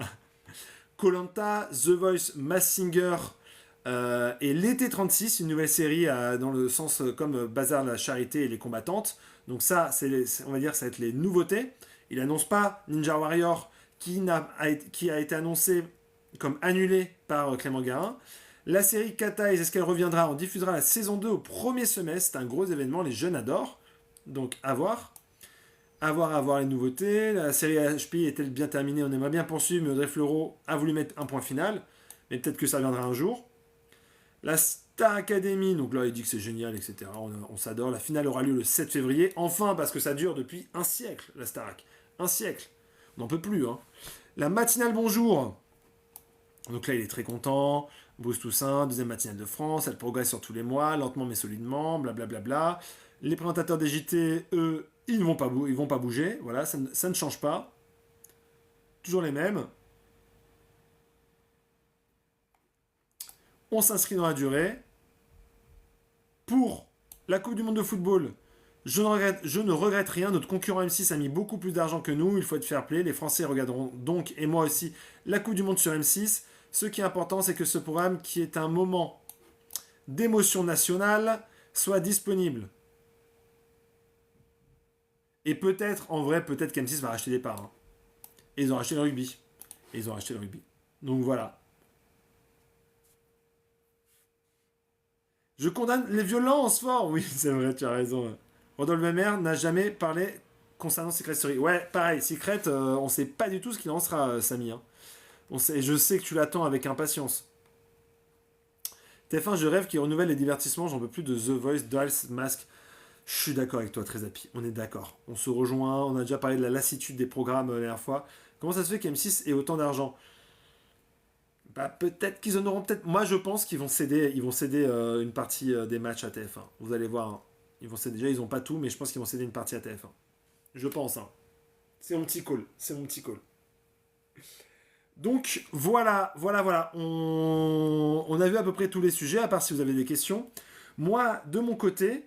Koh-Lanta, The Voice, Masked Singer et l'été 36, une nouvelle série dans le sens comme Bazar la charité et les combattantes. Donc ça, on va dire, ça va être les nouveautés. Il n'annonce pas Ninja Warrior qui a été annoncé comme annulé par Clément Garin. La série Kata, est-ce qu'elle reviendra? On diffusera la saison 2 au premier semestre. C'est un gros événement, les jeunes adorent. Donc à voir. À voir les nouveautés. La série HPI est-elle bien terminée? On aimerait bien poursuivre, mais Audrey Fleurot a voulu mettre un point final. Mais peut-être que ça viendra un jour. La Star Academy, donc là il dit que c'est génial, etc. On s'adore. La finale aura lieu le 7 février. Enfin, parce que ça dure depuis un siècle, la Starac. Un siècle. On n'en peut plus. Hein. La matinale Bonjour. Donc là il est très content. Bruce Toussaint, deuxième matinale de France. Elle progresse sur tous les mois, lentement mais solidement, blablabla. Les présentateurs des JT, eux, ils vont pas bouger. Voilà, ça ne change pas. Toujours les mêmes. On s'inscrit dans la durée. Pour la Coupe du Monde de football, je ne regrette rien. Notre concurrent M6 a mis beaucoup plus d'argent que nous. Il faut être fair play. Les Français regarderont donc, et moi aussi, la Coupe du Monde sur M6. Ce qui est important, c'est que ce programme, qui est un moment d'émotion nationale, soit disponible. Et peut-être, en vrai, peut-être qu'M6 va racheter des parts. Hein. Et ils ont racheté le rugby. Donc voilà. Je condamne les violences fort. Oui, c'est vrai, tu as raison. Rodolphe Mémère n'a jamais parlé concernant Secret Story. Ouais, pareil, Secret, on sait pas du tout ce qu'il en sera, Samy. Hein. Je sais que tu l'attends avec impatience. TF1, je rêve qu'il renouvelle les divertissements. J'en peux plus de The Voice, Dolls, Mask. Je suis d'accord avec toi, très happy. On est d'accord. On se rejoint. On a déjà parlé de la lassitude des programmes la dernière fois. Comment ça se fait qu'M6 ait autant d'argent? Bah, peut-être qu'ils en auront peut-être. Moi, je pense qu'ils vont céder. Ils vont céder une partie des matchs à TF1. Vous allez voir. Hein. Ils vont céder. Déjà, ils n'ont pas tout, mais je pense qu'ils vont céder une partie à TF1. Je pense. Hein. C'est mon petit call. Donc voilà. On a vu à peu près tous les sujets, à part si vous avez des questions. Moi, de mon côté,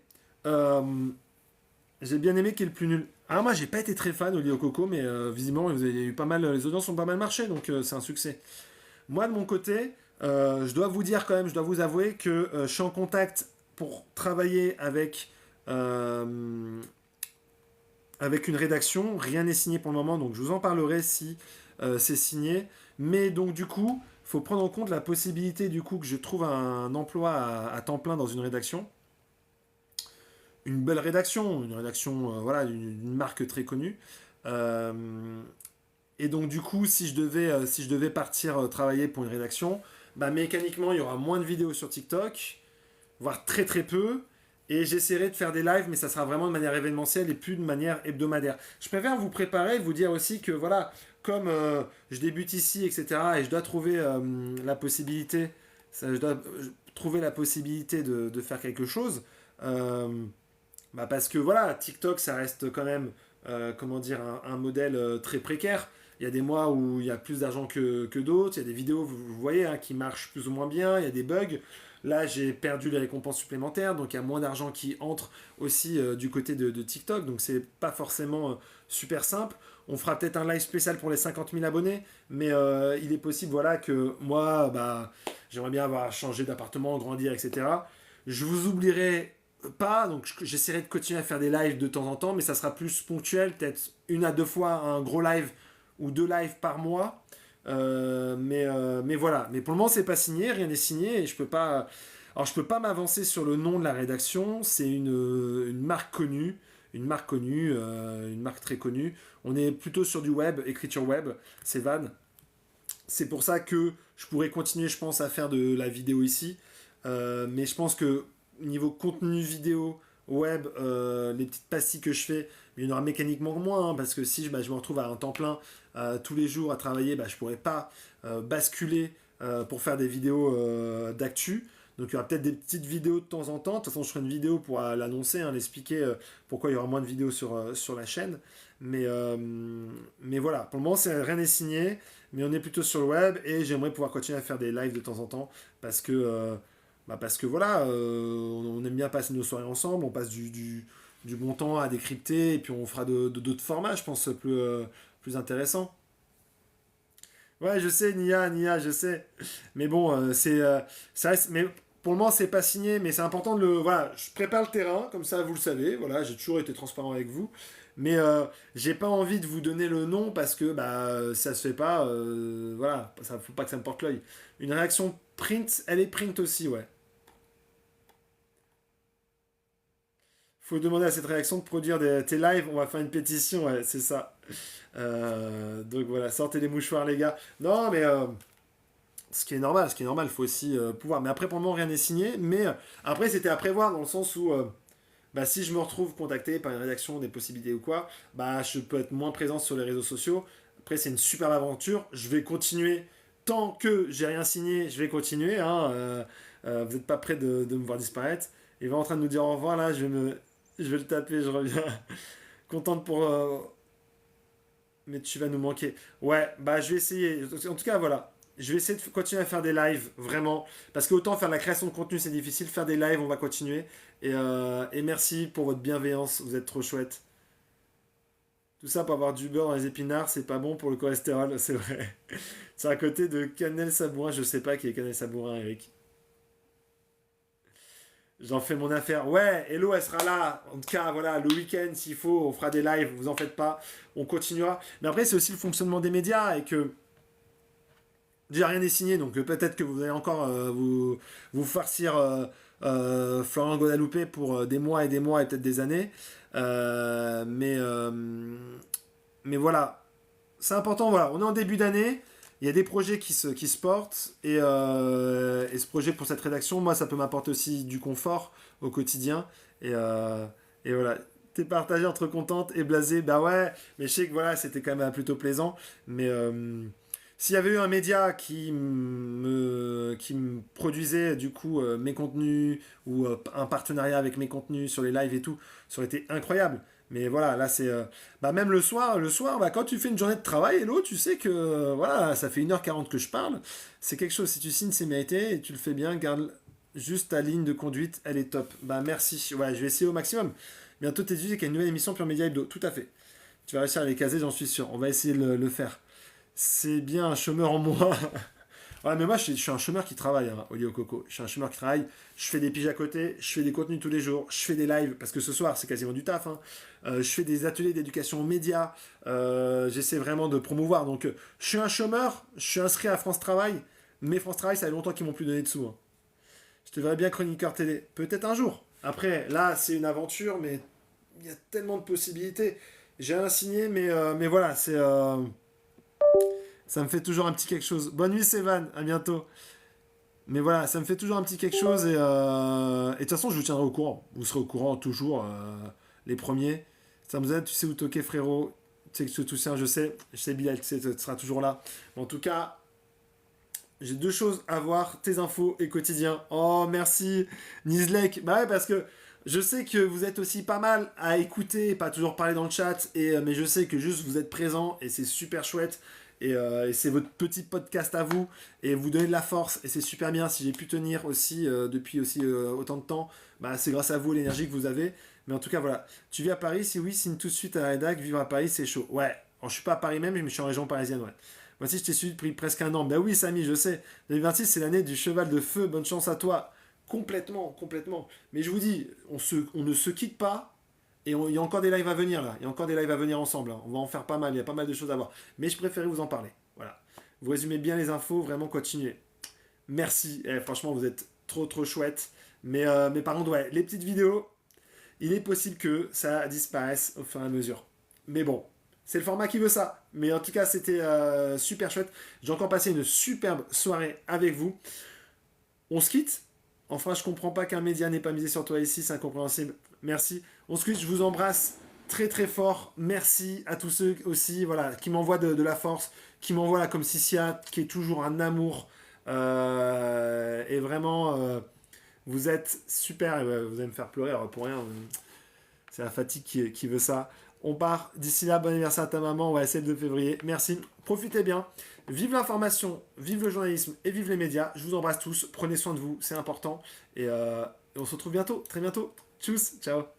j'ai bien aimé qui est le plus nul. Ah, moi, j'ai pas été très fan Oli au Coco, mais visiblement, il y a eu pas mal, les audiences ont pas mal marché, donc c'est un succès. Moi, de mon côté, je dois vous dire quand même, je dois vous avouer que je suis en contact pour travailler avec une rédaction. Rien n'est signé pour le moment, donc je vous en parlerai si c'est signé. Mais donc du coup, il faut prendre en compte la possibilité du coup que je trouve un emploi à temps plein dans une rédaction. Une belle rédaction, voilà, d'une marque très connue. Et donc du coup, si je devais partir travailler pour une rédaction, bah, mécaniquement, il y aura moins de vidéos sur TikTok, voire très très peu. Et j'essaierai de faire des lives, mais ça sera vraiment de manière événementielle et plus de manière hebdomadaire. Je préfère vous préparer, vous dire aussi que voilà, comme je débute ici, etc., et je dois trouver la possibilité, de faire quelque chose, bah parce que voilà, TikTok, ça reste quand même, un modèle très précaire. Il y a des mois où il y a plus d'argent que d'autres, il y a des vidéos, vous voyez, hein, qui marchent plus ou moins bien, il y a des bugs. Là, j'ai perdu les récompenses supplémentaires, donc il y a moins d'argent qui entre aussi du côté de TikTok, donc c'est pas forcément super simple. On fera peut-être un live spécial pour les 50 000 abonnés, mais il est possible, voilà, que moi, bah, j'aimerais bien avoir changé d'appartement, grandir, etc. Je vous oublierai pas, donc j'essaierai de continuer à faire des lives de temps en temps, mais ça sera plus ponctuel, peut-être 1 à 2 fois un gros live ou 2 lives par mois. Mais voilà. Mais pour le moment, c'est pas signé, rien n'est signé, et je peux pas m'avancer sur le nom de la rédaction. C'est une marque connue, une marque très connue. On est plutôt sur du web, écriture web, c'est Van. C'est pour ça que je pourrais continuer, je pense, à faire de la vidéo ici. Mais je pense que niveau contenu vidéo web, les petites pastilles que je fais, il y en aura mécaniquement moins, hein, parce que si je me retrouve à un temps plein tous les jours à travailler, je pourrais pas basculer pour faire des vidéos d'actu. Donc il y aura peut-être des petites vidéos de temps en temps. De toute façon, je ferai une vidéo pour l'annoncer, hein, l'expliquer pourquoi il y aura moins de vidéos sur la chaîne. Mais voilà, pour le moment, rien n'est signé, mais on est plutôt sur le web et j'aimerais pouvoir continuer à faire des lives de temps en temps parce que voilà, on aime bien passer nos soirées ensemble, on passe du bon temps à décrypter et puis on fera d'autres formats, je pense, plus intéressants. Ouais, je sais, Nia, je sais. Mais bon, ça reste. Mais pour le moment, c'est pas signé, mais c'est important de le. Voilà, je prépare le terrain, comme ça, vous le savez. Voilà, j'ai toujours été transparent avec vous. Mais j'ai pas envie de vous donner le nom parce que ça se fait pas. Voilà, ça faut pas que ça me porte l'œil. Une réaction print, elle est print aussi, ouais. Faut demander à cette réaction de produire tes lives. On va faire une pétition, ouais, c'est ça. Donc voilà, sortez les mouchoirs, les gars. Non, mais ce qui est normal, il faut aussi pouvoir. Mais après, pour le moment, rien n'est signé. Mais après, c'était à prévoir dans le sens où si je me retrouve contacté par une rédaction, des possibilités ou quoi, je peux être moins présent sur les réseaux sociaux. Après, c'est une superbe aventure. Je vais continuer. Tant que j'ai rien signé, je vais continuer. Hein, vous n'êtes pas prêts de me voir disparaître. Il va en train de nous dire au revoir là. Je vais le taper, je reviens. Contente pour. Mais tu vas nous manquer. Ouais, je vais essayer. En tout cas, voilà. Je vais essayer de continuer à faire des lives, vraiment. Parce que autant faire de la création de contenu, c'est difficile. Faire des lives, on va continuer. Et merci pour votre bienveillance. Vous êtes trop chouette. Tout ça pour avoir du beurre dans les épinards, c'est pas bon pour le cholestérol, c'est vrai. C'est à côté de Canel Sabourin. Je sais pas qui est Canel Sabourin, Eric. J'en fais mon affaire. Ouais, Hello, elle sera là. En tout cas, voilà, le week-end, s'il faut, on fera des lives. Vous en faites pas. On continuera. Mais après, c'est aussi le fonctionnement des médias et que. Déjà, rien n'est signé. Donc, peut-être que vous allez encore vous farcir Florian Guadalupe pour des mois et peut-être des années. Mais voilà. C'est important. Voilà. On est en début d'année. Il y a des projets qui se portent et ce projet pour cette rédaction, moi, ça peut m'apporter aussi du confort au quotidien. Et voilà. T'es partagé entre contente et blasée. Bah ouais, mais je sais que voilà, c'était quand même plutôt plaisant. Mais s'il y avait eu un média qui me produisait du coup mes contenus ou un partenariat avec mes contenus sur les lives et tout, ça aurait été incroyable. Mais voilà, là c'est... même le soir, quand tu fais une journée de travail, Hello, tu sais que voilà, ça fait 1h40 que je parle. C'est quelque chose, si tu signes, c'est mérité et tu le fais bien, garde juste ta ligne de conduite, elle est top. Merci, ouais, je vais essayer au maximum. Bientôt t'es dit qu'il y a une nouvelle émission Pure Média Hebdo, tout à fait. Tu vas réussir à les caser, j'en suis sûr. On va essayer de le faire. C'est bien un chômeur en moi. Ouais, mais moi, je suis un chômeur qui travaille, hein, Olio Coco. Je suis un chômeur qui travaille. Je fais des piges à côté. Je fais des contenus tous les jours. Je fais des lives, parce que ce soir, c'est quasiment du taf. Hein. Je fais des ateliers d'éducation aux médias. J'essaie vraiment de promouvoir. Donc, je suis un chômeur. Je suis inscrit à France Travail. Mais France Travail, ça fait longtemps qu'ils m'ont plus donné de sous. Hein. Je te verrais bien chroniqueur télé. Peut-être un jour. Après, là, c'est une aventure, mais il y a tellement de possibilités. J'ai rien signé, mais voilà, c'est... Ça me fait toujours un petit quelque chose. Bonne nuit, Sévan. À bientôt. Mais voilà, ça me fait toujours un petit quelque chose. Et de toute façon, je vous tiendrai au courant. Vous serez au courant toujours, les premiers. Ça me aide. Tu sais où toquer, frérot. Tu sais que je te soutiens, je sais. Je sais, Bilal, tu sais, tu seras toujours là. Mais en tout cas, j'ai deux choses à voir. Tes infos et quotidien. Oh, merci, Nizlek. Bah ouais, parce que je sais que vous êtes aussi pas mal à écouter, pas toujours parler dans le chat. Mais je sais que juste vous êtes présent et c'est super chouette. Et c'est votre petit podcast à vous et vous donnez de la force et c'est super bien. Si j'ai pu tenir aussi depuis aussi autant de temps, c'est grâce à vous, l'énergie que vous avez. Mais en tout cas voilà, tu vis à Paris? Si oui, signe tout de suite à la rédac. Vivre à Paris c'est chaud. Ouais, alors, je suis pas à Paris même, mais je suis en région parisienne. Ouais. Moi aussi je t'ai suivi depuis presque un an. Bah oui Samy, je sais, 2026 c'est l'année du cheval de feu. Bonne chance à toi. Complètement. Mais je vous dis, on ne se quitte pas. Et il y a encore des lives à venir là. Il y a encore des lives à venir ensemble. Hein. On va en faire pas mal. Il y a pas mal de choses à voir. Mais je préférais vous en parler. Voilà. Vous résumez bien les infos. Vraiment continuez. Merci. Franchement, vous êtes trop chouette. Mais par contre, ouais, les petites vidéos, il est possible que ça disparaisse au fur et à mesure. Mais bon, c'est le format qui veut ça. Mais en tout cas, c'était super chouette. J'ai encore passé une superbe soirée avec vous. On se quitte. Enfin, je comprends pas qu'un média n'ait pas misé sur toi ici. C'est incompréhensible. Merci. On se quitte, je vous embrasse très fort. Merci à tous ceux aussi voilà, qui m'envoient de la force, qui m'envoient là, comme Cicia, qui est toujours un amour. Et vraiment, Vous êtes super, et vous allez me faire pleurer, alors pour rien. C'est la fatigue qui veut ça. On part. D'ici là, bon anniversaire à ta maman. On va essayer le 2 février. Merci. Profitez bien. Vive l'information, vive le journalisme et vive les médias. Je vous embrasse tous. Prenez soin de vous, c'est important. Et on se retrouve bientôt, très bientôt. Tchuss, ciao.